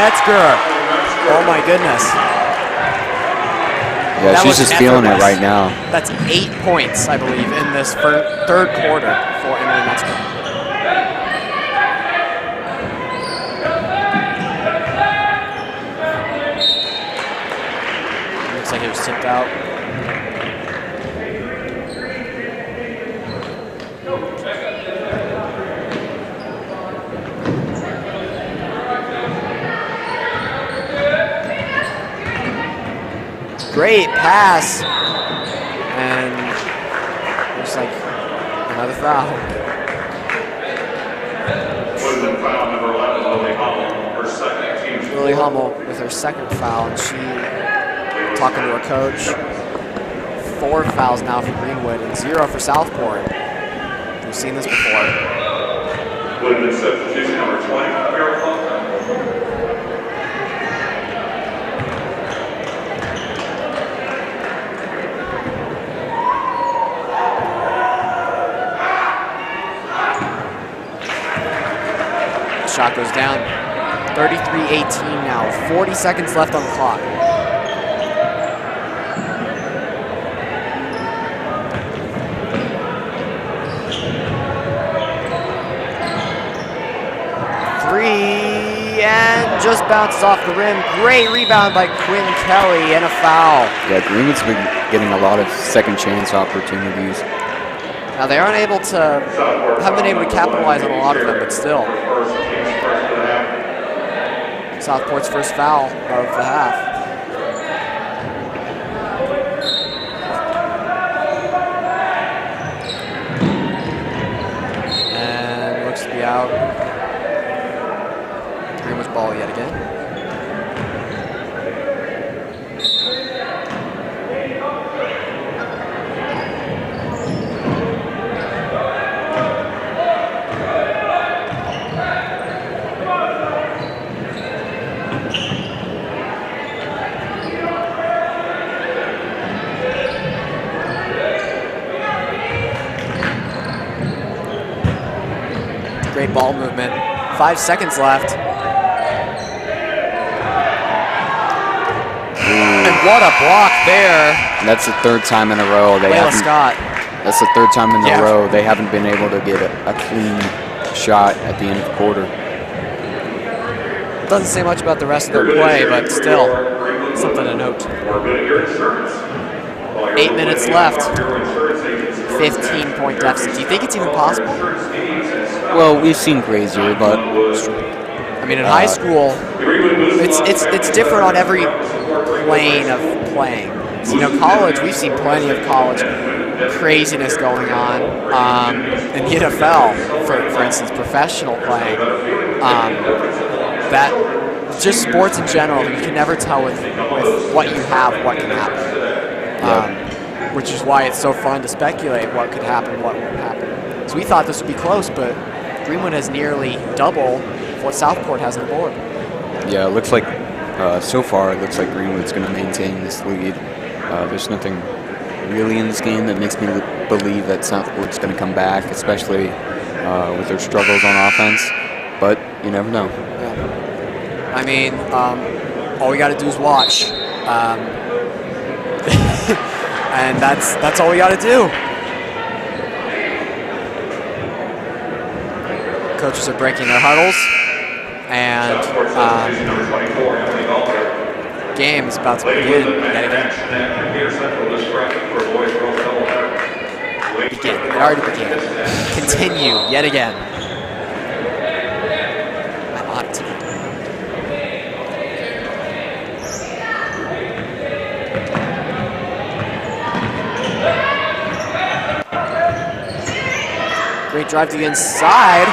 Metzger. Oh my goodness. Yeah, That she's was just feeling it effortless. right now. That's 8 points, I believe, in this third quarter for Emily Metzger. Looks like it was tipped out. Great pass. And looks like another foul. Woodmen foul number 11, Lily Hummel, her second team. Lily Hummel with her second foul, and she talking to her coach. 4 fouls now for Greenwood and 0 for Southport. We've seen this before. Woodmen substitution number 20, Vera Faulkner. Shot goes down. 33-18 now. 40 seconds left on the clock. Three, and just bounces off the rim. Great rebound by Quinn Kelly, and a foul. Yeah, Greenwood's been getting a lot of second chance opportunities. Now they aren't able to, haven't been able to capitalize on a lot of them, but still. Southport's first foul of the half. And looks to be out. Greenwood's ball yet again. Great ball movement. 5 seconds left. And what a block there. And that's the third time in a row they Layla haven't. Scott. That's the third time in a Yeah. row they haven't been able to get a clean shot at the end of the quarter. Doesn't say much about the rest of their play, but still, something to note. 8 minutes left. 15-point deficit. Do you think it's even possible? Well, we've seen crazier, but I mean, in high school, it's different on every plane of playing. So, you know, college, we've seen plenty of college craziness going on. In the NFL, for instance, professional playing. That just sports in general, you can never tell with what you have what can happen. Which is why it's so fun to speculate what could happen, what won't happen. So we thought this would be close, but Greenwood has nearly double what Southport has on the board. yeah, it looks like so far it looks like Greenwood's going to maintain this lead. There's nothing really in this game that makes me believe that Southport's going to come back, especially with their struggles on offense. But you never know. Yeah. I mean, all we got to do is watch, and that's all we got to do. Coaches are breaking their huddles, and game is about to begin yet again. Begin. It already began. Continue yet again. I ought to. Great drive to the inside.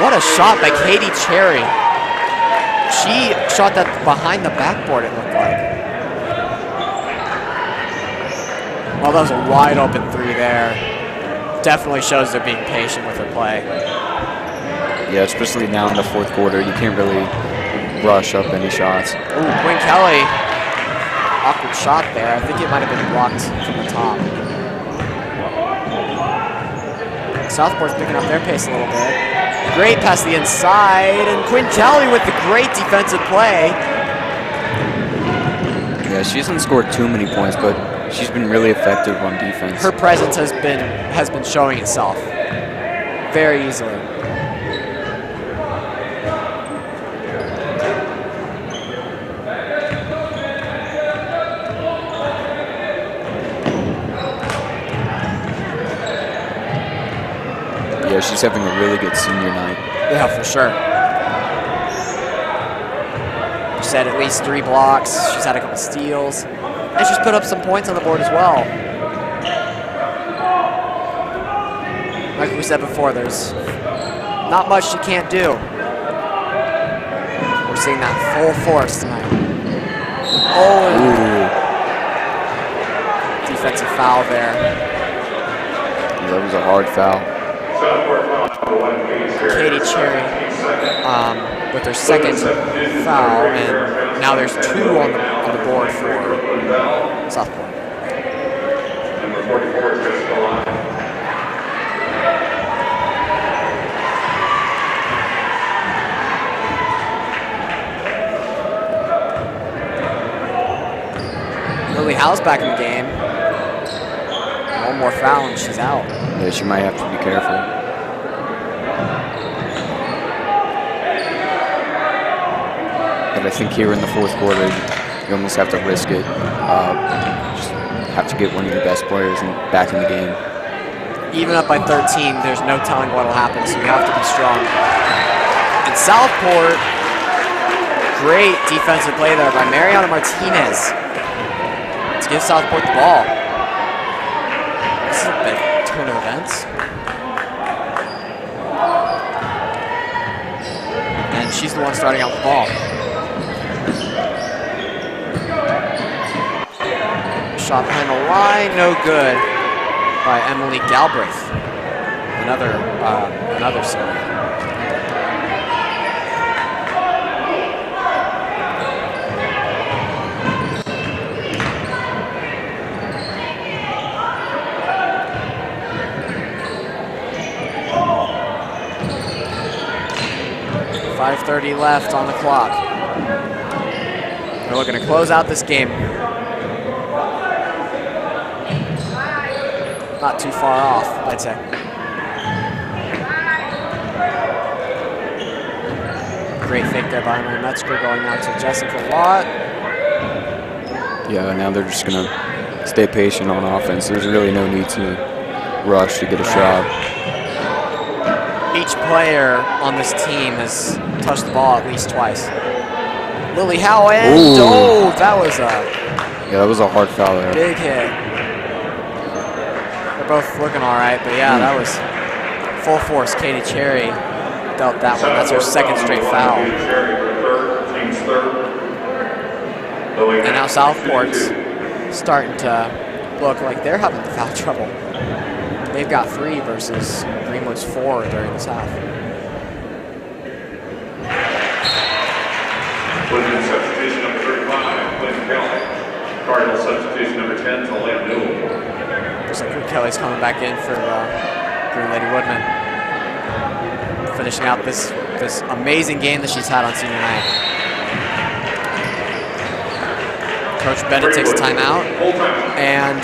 What a shot by Katie Cherry. She shot that behind the backboard, it looked like. Well, that was a wide open three there. Definitely shows they're being patient with their play. Yeah, especially now in the fourth quarter, you can't really rush up any shots. Ooh, Quinn Kelly. Awkward shot there. I think it might have been blocked from the top. Southport's picking up their pace a little bit. Great pass to the inside, and Quinn Kelly with the great defensive play. Yeah, she hasn't scored too many points, but she's been really effective on defense. Her presence has been showing itself very easily. Yeah, she's having a really good senior night. Yeah, for sure. She's had at least 3 blocks. She's had a couple steals. And she's put up some points on the board as well. Like we said before, there's not much she can't do. We're seeing that full force tonight. Oh, defensive foul there. Yeah, that was a hard foul. Katie Cherry with her second foul, and now there's 2 on the board for Southport. Number 44 is Jessica Lyon. Lily Howe's back in the game. One more foul and she's out. Yeah, she might have to be careful. But I think here in the 4th quarter, you almost have to risk it. Just have to get one of your best players back in the game. Even up by 13, there's no telling what will happen, so you have to be strong. And Southport, great defensive play there by Mariana Martinez to give Southport the ball. This is a big turn of events. And she's the one starting out the ball. Shot behind the line, no good by Emily Galbraith. Another senior. .5:30 left on the clock. They're looking to close out this game. Not too far off, I'd say. Great fake there by Emily Metzger, going out to Jessica Lott. Yeah, now they're just going to stay patient on offense. There's really no need to rush to get a shot. Each player on this team has touched the ball at least twice. Lily Howe, and that was a hard foul there. Big hit. They're both looking all right, but yeah, that was full force. Katie Cherry dealt that one. That's her second straight foul. And now Southport's starting to look like they're having the foul trouble. They've got 3 versus Greenwood's 4 during this half. Woodmen substitution number 35, Quinn Kelly. Cardinal substitution number 10, Talia Newell. Looks like Quinn Kelly's coming back in for Green Lady Woodmen. Finishing out this amazing game that she's had on senior night. Coach Bennett takes a timeout, and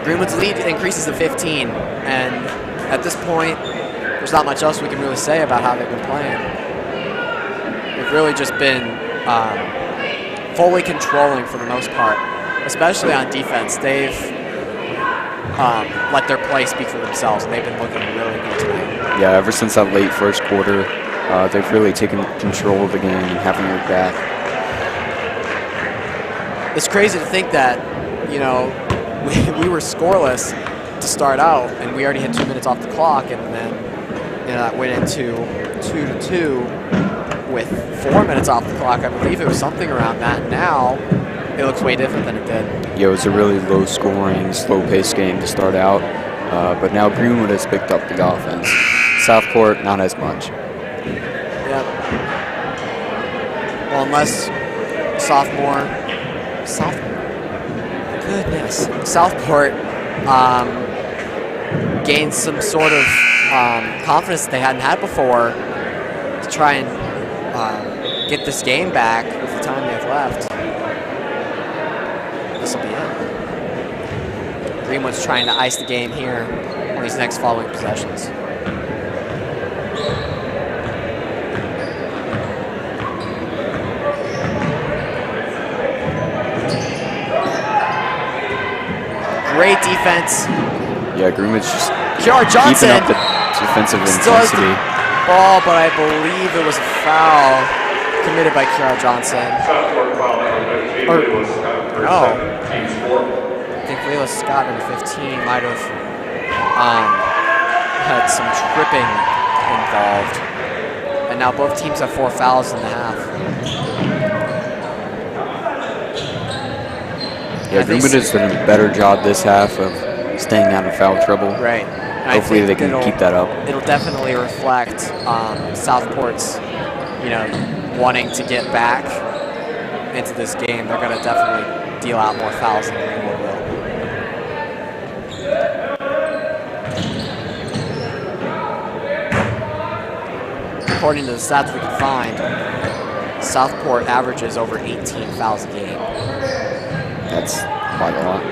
Greenwood's lead increases to 15, and at this point, there's not much else we can really say about how they've been playing. They've really just been fully controlling for the most part, especially on defense. They've let their play speak for themselves, and they've been looking really good tonight. Yeah, ever since that late first quarter, they've really taken control of the game and having their back. It's crazy to think that, you know, we were scoreless to start out, and we already had 2 minutes off the clock, and then that went into 2-2 with 4 minutes off the clock. I believe it was something around that. Now it looks way different than it did. Yeah, it was a really low-scoring, slow-paced game to start out, but now Greenwood has picked up the offense. Southport, not as much. Yep. Well, unless Southport gain some sort of confidence that they hadn't had before to try and get this game back with the time they have left. This will be it. Greenwood's trying to ice the game here on these next following possessions. Great defense. Yeah, Greenwood's just Johnson keeping up the defensive still has intensity. the ball, but I believe it was a foul committed by Johnson. Or, no. I think Leila Scott, number 15, might have had some tripping involved. And now both teams have 4 fouls in the half. Yeah, Greenwood has done a better job this half of staying out of foul trouble. Right. Hopefully they can keep that up. It'll definitely reflect Southport's, wanting to get back into this game. They're going to definitely deal out more fouls than Greenwood will. According to the stats we can find, Southport averages over 18 fouls a game. That's quite a lot.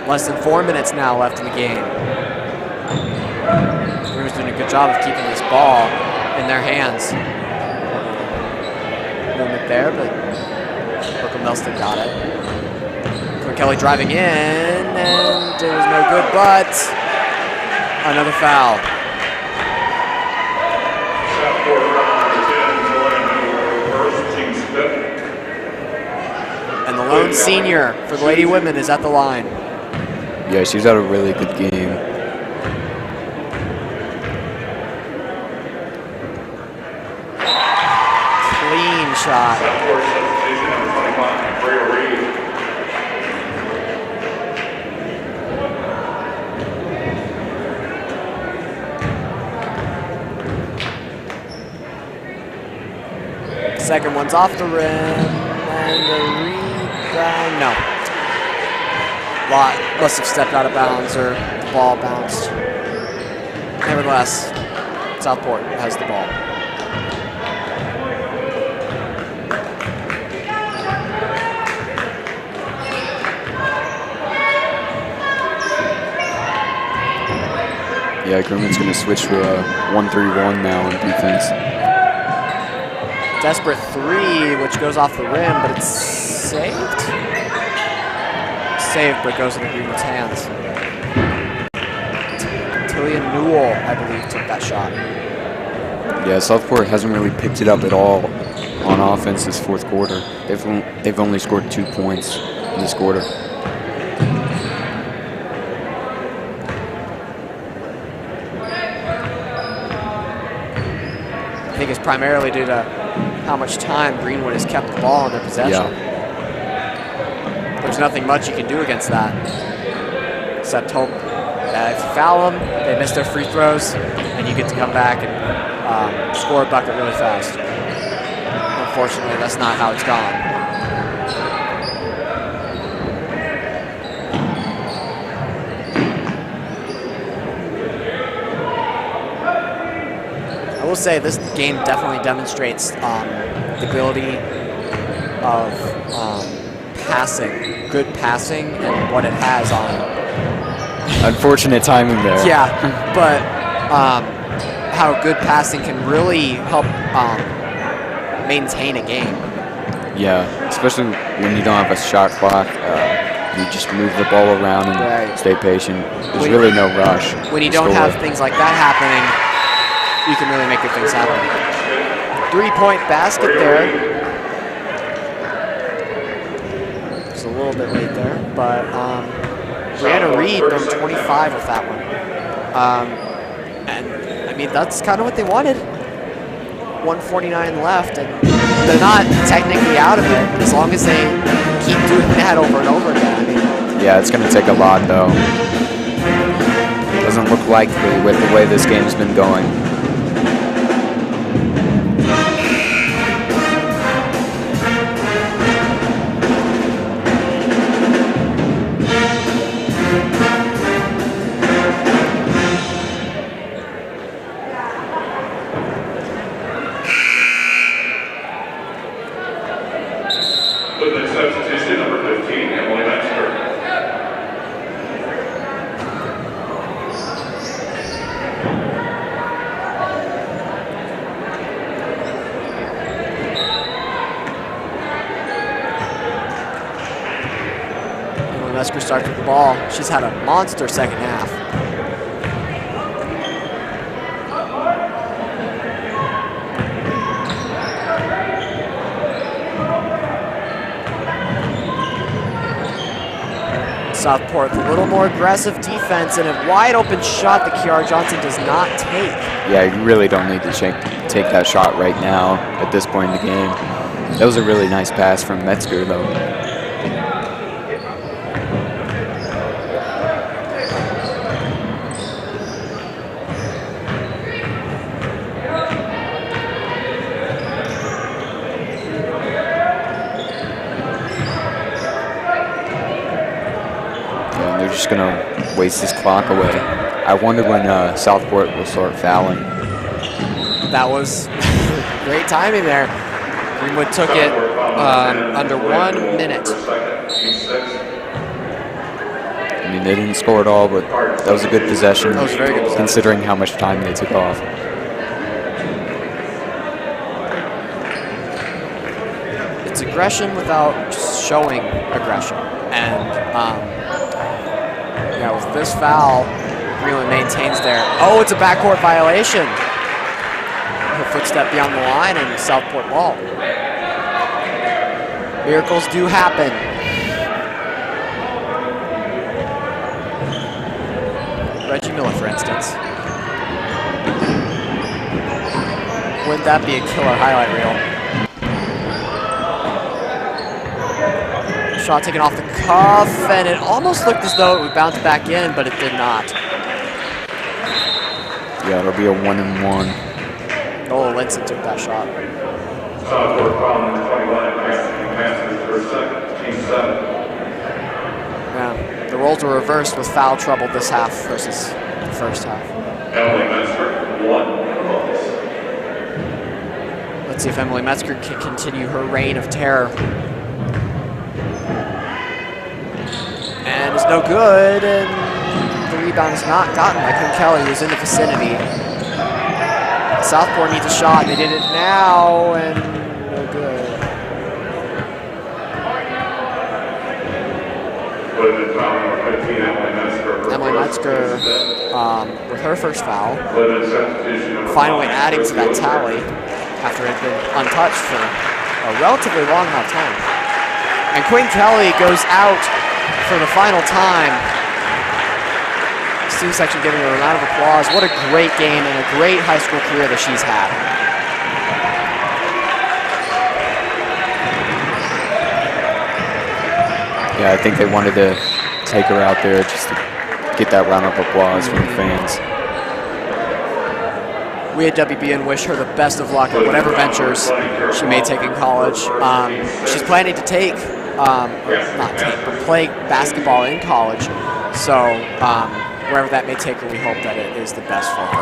Less than 4 minutes now left in the game. Greenwood's doing a good job of keeping this ball in their hands. Movement there, but Brooklyn Milston got it. Quinn Kelly driving in, and it was no good, but another foul. And the lone senior for the Lady Women is at the line. Yeah, she's had a really good game. Clean shot. Second one's off the rim, and the rebound, no. Lot must have stepped out of bounds or the ball bounced. Nevertheless, Southport has the ball. Yeah, Greenwood's going to switch to a 1-3-1 now on defense. Desperate three, which goes off the rim, but it's saved. Saved, but goes into Greenwood's hands. Tillian Newell, I believe, took that shot. Yeah, Southport hasn't really picked it up at all on offense this fourth quarter. They've only scored 2 points in this quarter. I think it's primarily due to how much time Greenwood has kept the ball in their possession. Yeah. There's nothing much you can do against that, except hope that if you foul them, they miss their free throws, and you get to come back and score a bucket really fast. Unfortunately, that's not how it's gone. I will say this game definitely demonstrates the ability of passing, good passing, and what it has on. Unfortunate timing there. Yeah, but how good passing can really help maintain a game. Yeah, especially when you don't have a shot clock. You just move the ball around and stay patient. There's really no rush. When you don't have things like that happening, you can really make good things happen. 3-point basket there. It's a little bit late there, but Brianna Reed earned 25 with that one. And I mean, that's kind of what they wanted. 149 left, and they're not technically out of it as long as they keep doing that over and over again. I mean, yeah, it's going to take a lot, though. Doesn't look likely with the way this game's been going. Metzger starts with the ball. She's had a monster second half. Southport, a little more aggressive defense and a wide open shot that Kiara Johnson does not take. Yeah, you really don't need to take that shot right now at this point in the game. That was a really nice pass from Metzger, though. Just gonna waste this clock away. I wonder when Southport will start fouling. That was great timing there. Greenwood took it under 1 minute. I mean, they didn't score at all, but that was a good possession. That was a very good possession, considering how much time they took off. It's aggression without showing aggression, and yeah, with this foul, Greenwood maintains there. Oh, it's a backcourt violation. Her footstep beyond the line and Southport ball. Miracles do happen. Reggie Miller, for instance. Wouldn't that be a killer highlight reel? Shot taken off the cuff, and it almost looked as though it would bounce back in, but it did not. Yeah, it'll be a 1-and-1. Oh, Linson took that shot. Yeah, the roles were reversed with foul trouble this half versus the first half. Let's see if Emily Metzger can continue her reign of terror. And it's no good, and the rebound is not gotten by Quinn Kelly, who's in the vicinity. Southport needs a shot, they did it now, and no good. Emily Metzger with her first foul, finally adding to that tally after it had been untouched for a relatively long amount of time. And Quinn Kelly goes out for the final time. Student section giving her a round of applause. What a great game and a great high school career that she's had. Yeah, I think they wanted to take her out there just to get that round of applause from the fans. We at WBN wish her the best of luck at whatever ventures she may take in college. She's planning to take, but play basketball in college. So wherever that may take her, we hope that it is the best for her.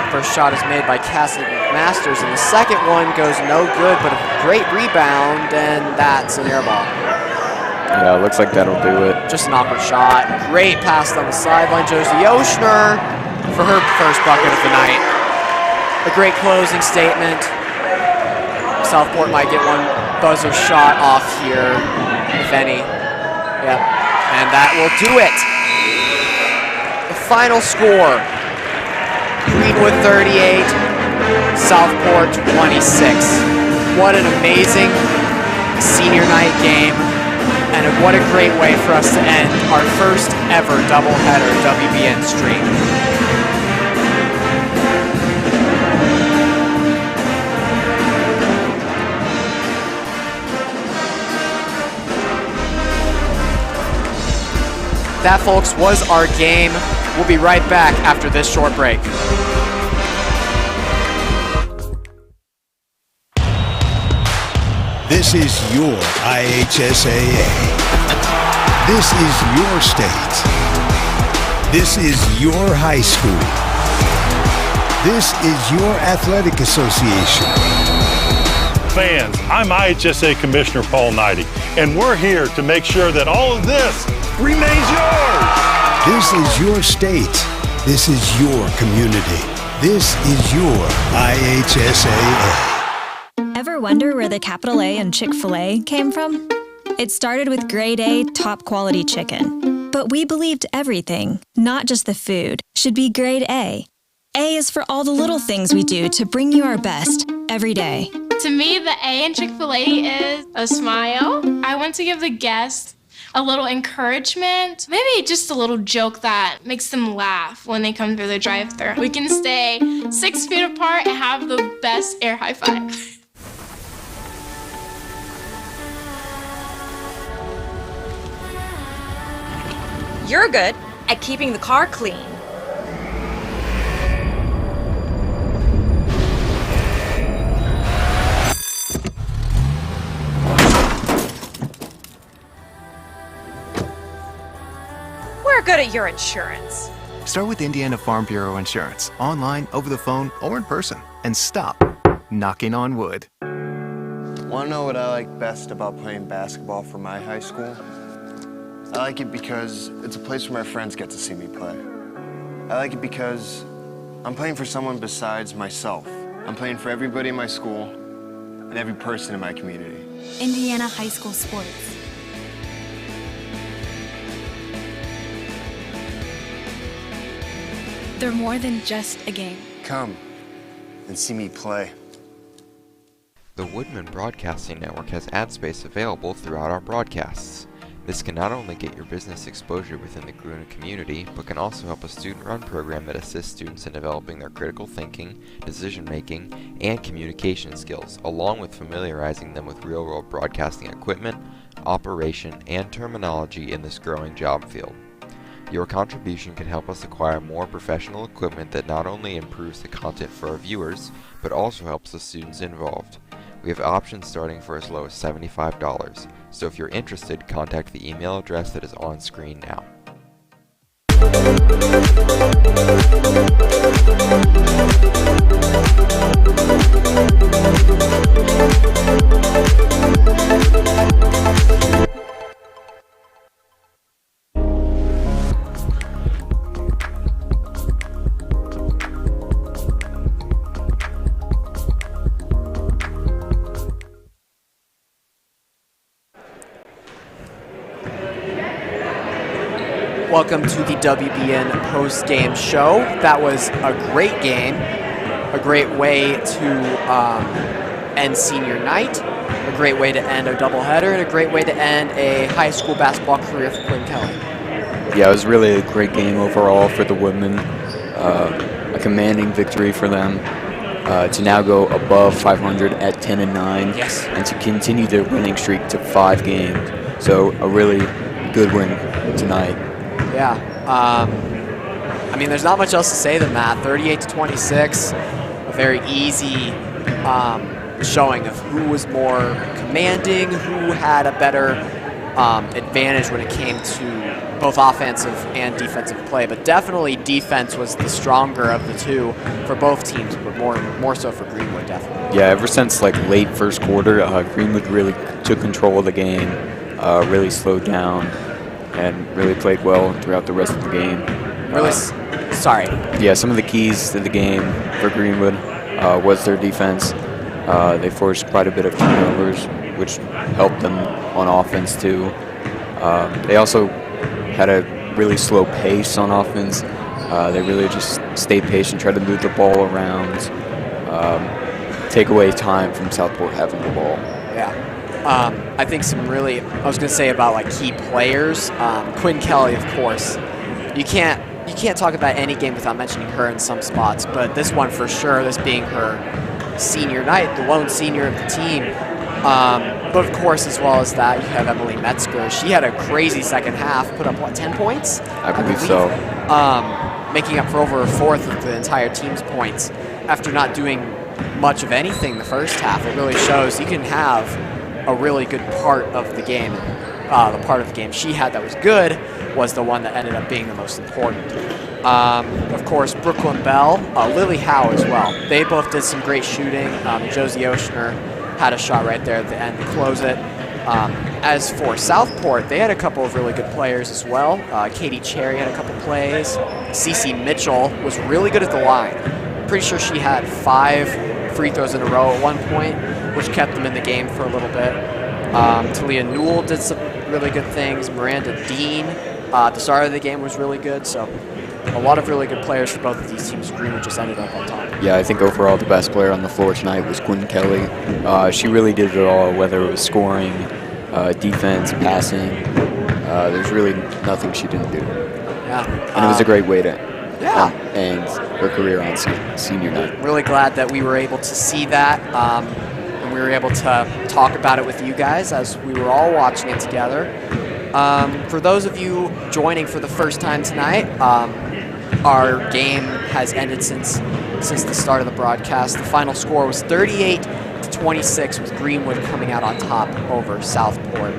First shot is made by Cassie Masters, and the second one goes no good, but a great rebound, and that's an air ball. Yeah, it looks like that'll do it. Just an awkward shot. Great pass on the sideline. Josie Oshner for her first bucket of the night. A great closing statement. Southport might get one buzzer shot off here, if any. Yep, and that will do it. The final score. Greenwood 38, Southport 26. What an amazing senior night game, and what a great way for us to end our first ever doubleheader WBN stream. That, folks, was our game. We'll be right back after this short break. This is your IHSAA. This is your state. This is your high school. This is your athletic association. Fans, I'm IHSA Commissioner Paul Knighty, and we're here to make sure that all of this remains yours. This is your state. This is your community. This is your IHSAA. Ever wonder where the capital A in Chick-fil-A came from? It started with grade A, top quality chicken. But we believed everything, not just the food, should be grade A. A is for all the little things we do to bring you our best every day. To me, the A in Chick-fil-A is a smile. I want to give the guests a little encouragement, maybe just a little joke that makes them laugh when they come through the drive-thru. We can stay 6 feet apart and have the best air high five. You're good at keeping the car clean. We're good at your insurance. Start with Indiana Farm Bureau Insurance, online, over the phone, or in person, and stop knocking on wood. Want to know what I like best about playing basketball for my high school? I like it because it's a place where my friends get to see me play. I like it because I'm playing for someone besides myself. I'm playing for everybody in my school and every person in my community. Indiana high school sports. They're more than just a game. Come and see me play. The Woodmen Broadcasting Network has ad space available throughout our broadcasts. This can not only get your business exposure within the Gruner community, but can also help a student-run program that assists students in developing their critical thinking, decision-making, and communication skills, along with familiarizing them with real-world broadcasting equipment, operation, and terminology in this growing job field. Your contribution can help us acquire more professional equipment that not only improves the content for our viewers, but also helps the students involved. We have options starting for as low as $75, so if you're interested, contact the email address that is on screen now. Welcome to the WBN post-game show. That was a great game, a great way to end senior night, a great way to end a doubleheader, and a great way to end a high school basketball career for Quinn Kelly. Yeah, it was really a great game overall for the Woodmen. A commanding victory for them to now go above 500 at 10-9, yes, and to continue their winning streak to 5 games. So a really good win tonight. Yeah, I mean, there's not much else to say than that. 38-26, a very easy showing of who was more commanding, who had a better advantage when it came to both offensive and defensive play. But definitely defense was the stronger of the two for both teams, but more so for Greenwood, definitely. Yeah, ever since like late first quarter, Greenwood really took control of the game, really slowed down, and really played well throughout the rest of the game. Really, sorry. Yeah, some of the keys to the game for Greenwood was their defense. They forced quite a bit of turnovers, which helped them on offense too. They also had a really slow pace on offense. They really just stayed patient, tried to move the ball around, take away time from Southport having the ball. Yeah. I think some really, I was going to say about like key players. Quinn Kelly, of course. You can't talk about any game without mentioning her in some spots, but this one for sure, this being her senior night, the lone senior of the team. But of course, as well as that, you have Emily Metzger. She had a crazy second half, put up, what, 10 points? I believe so. Making up for over a fourth of the entire team's points after not doing much of anything the first half. It really shows you can have a really good part of the game. The part of the game she had that was good was the one that ended up being the most important. Of course, Brooklyn Bell, Lily Howe as well. They both did some great shooting. Josie Oshner had a shot right there at the end to close it. As for Southport, they had a couple of really good players as well. Katie Cherry had a couple plays. Cece Mitchell was really good at the line. pretty sure she had 5 free throws in a row at one point, which kept them in the game for a little bit. Talia Newell did some really good things. Miranda Dean, the start of the game was really good. So a lot of really good players for both of these teams. Greenwood just ended up on top. Yeah, I think overall the best player on the floor tonight was Quinn Kelly. She really did it all, whether it was scoring, defense, passing. There's really nothing she didn't do. Yeah. And it was a great way to end her career on senior night. Really glad that we were able to see that, and we were able to talk about it with you guys as we were all watching it together. For those of you joining for the first time tonight, our game has ended since the start of the broadcast. The final score was 38-26, with Greenwood coming out on top over Southport.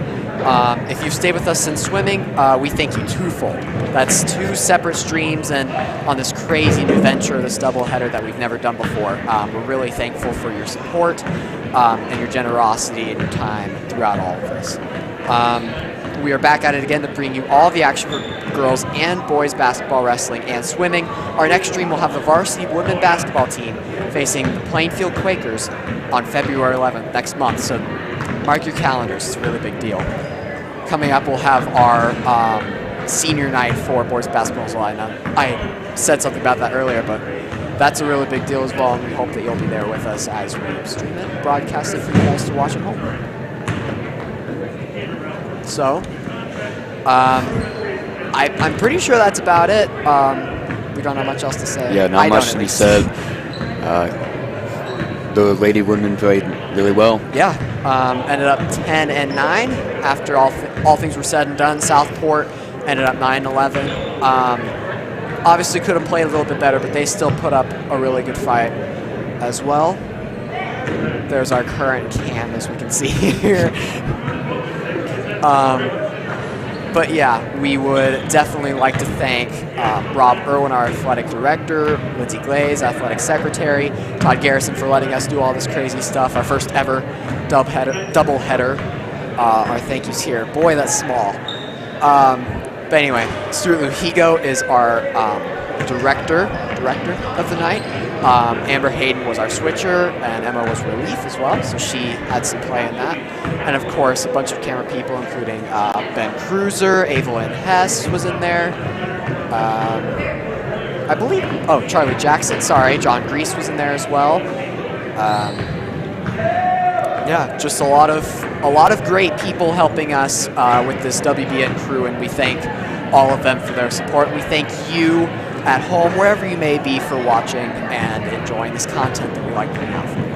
If you've stayed with us since swimming, we thank you twofold. That's 2 separate streams and on this crazy new venture, this doubleheader that we've never done before. We're really thankful for your support and your generosity and your time throughout all of this. We are back at it again to bring you all the action for girls and boys basketball, wrestling, and swimming. Our next stream will have the varsity women basketball team facing the Plainfield Quakers on February 11th, next month. So mark your calendars. It's a really big deal. Coming up, we'll have our senior night for boys basketball as well. I said something about that earlier, but that's a really big deal as well, and we hope that you'll be there with us as we stream it and broadcast it for you guys to watch at home. So, I'm pretty sure that's about it. We don't have much else to say. Yeah, not much to be said. The Lady Woodmen played really well. Yeah, ended up 10-9 after all things were said and done. Southport ended up 9-11. Obviously could have played a little bit better, but they still put up a really good fight as well. There's our current cam, as we can see here. But yeah, we would definitely like to thank Rob Irwin, our athletic director, Lindsay Glaze, athletic secretary, Todd Garrison for letting us do all this crazy stuff. Our first ever doubleheader. Our thank yous here. Boy, that's small. But anyway, Stuart Luhigo is our director of the night. Amber Hayden was our switcher, and Emma was relief as well, so she had some play in that. And of course, a bunch of camera people, including Ben Cruiser, Evelyn Hess was in there. I believe, Charlie Jackson, sorry, John Grease was in there as well. Yeah, just a lot of great people helping us with this WBN crew, and we thank all of them for their support. We thank you at home, wherever you may be, for watching and enjoying this content that we like putting out for you.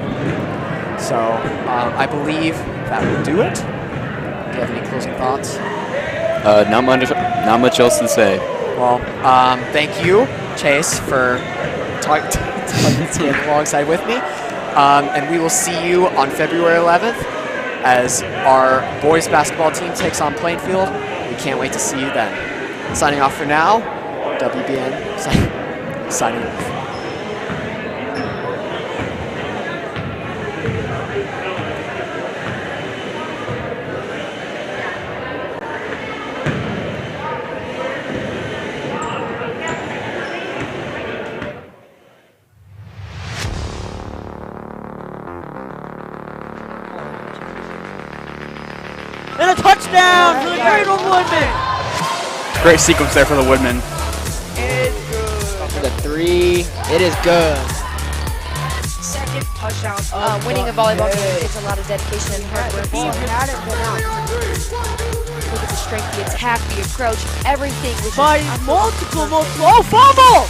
So I believe that will do it. Do you have any closing thoughts? Not much else to say. Well, thank you, Chase, for talking alongside with me. And we will see you on February 11th as our boys basketball team takes on Plainfield. We can't wait to see you then. Signing off for now, WBN signing off. And a touchdown for the Greenwood Woodmen! Great sequence there for the Woodmen. For the 3, it is good. Second touchdown. Winning a volleyball game takes a lot of dedication and hard work. Look at the strength, the attack, the approach, everything. By multiple, oh, fumble!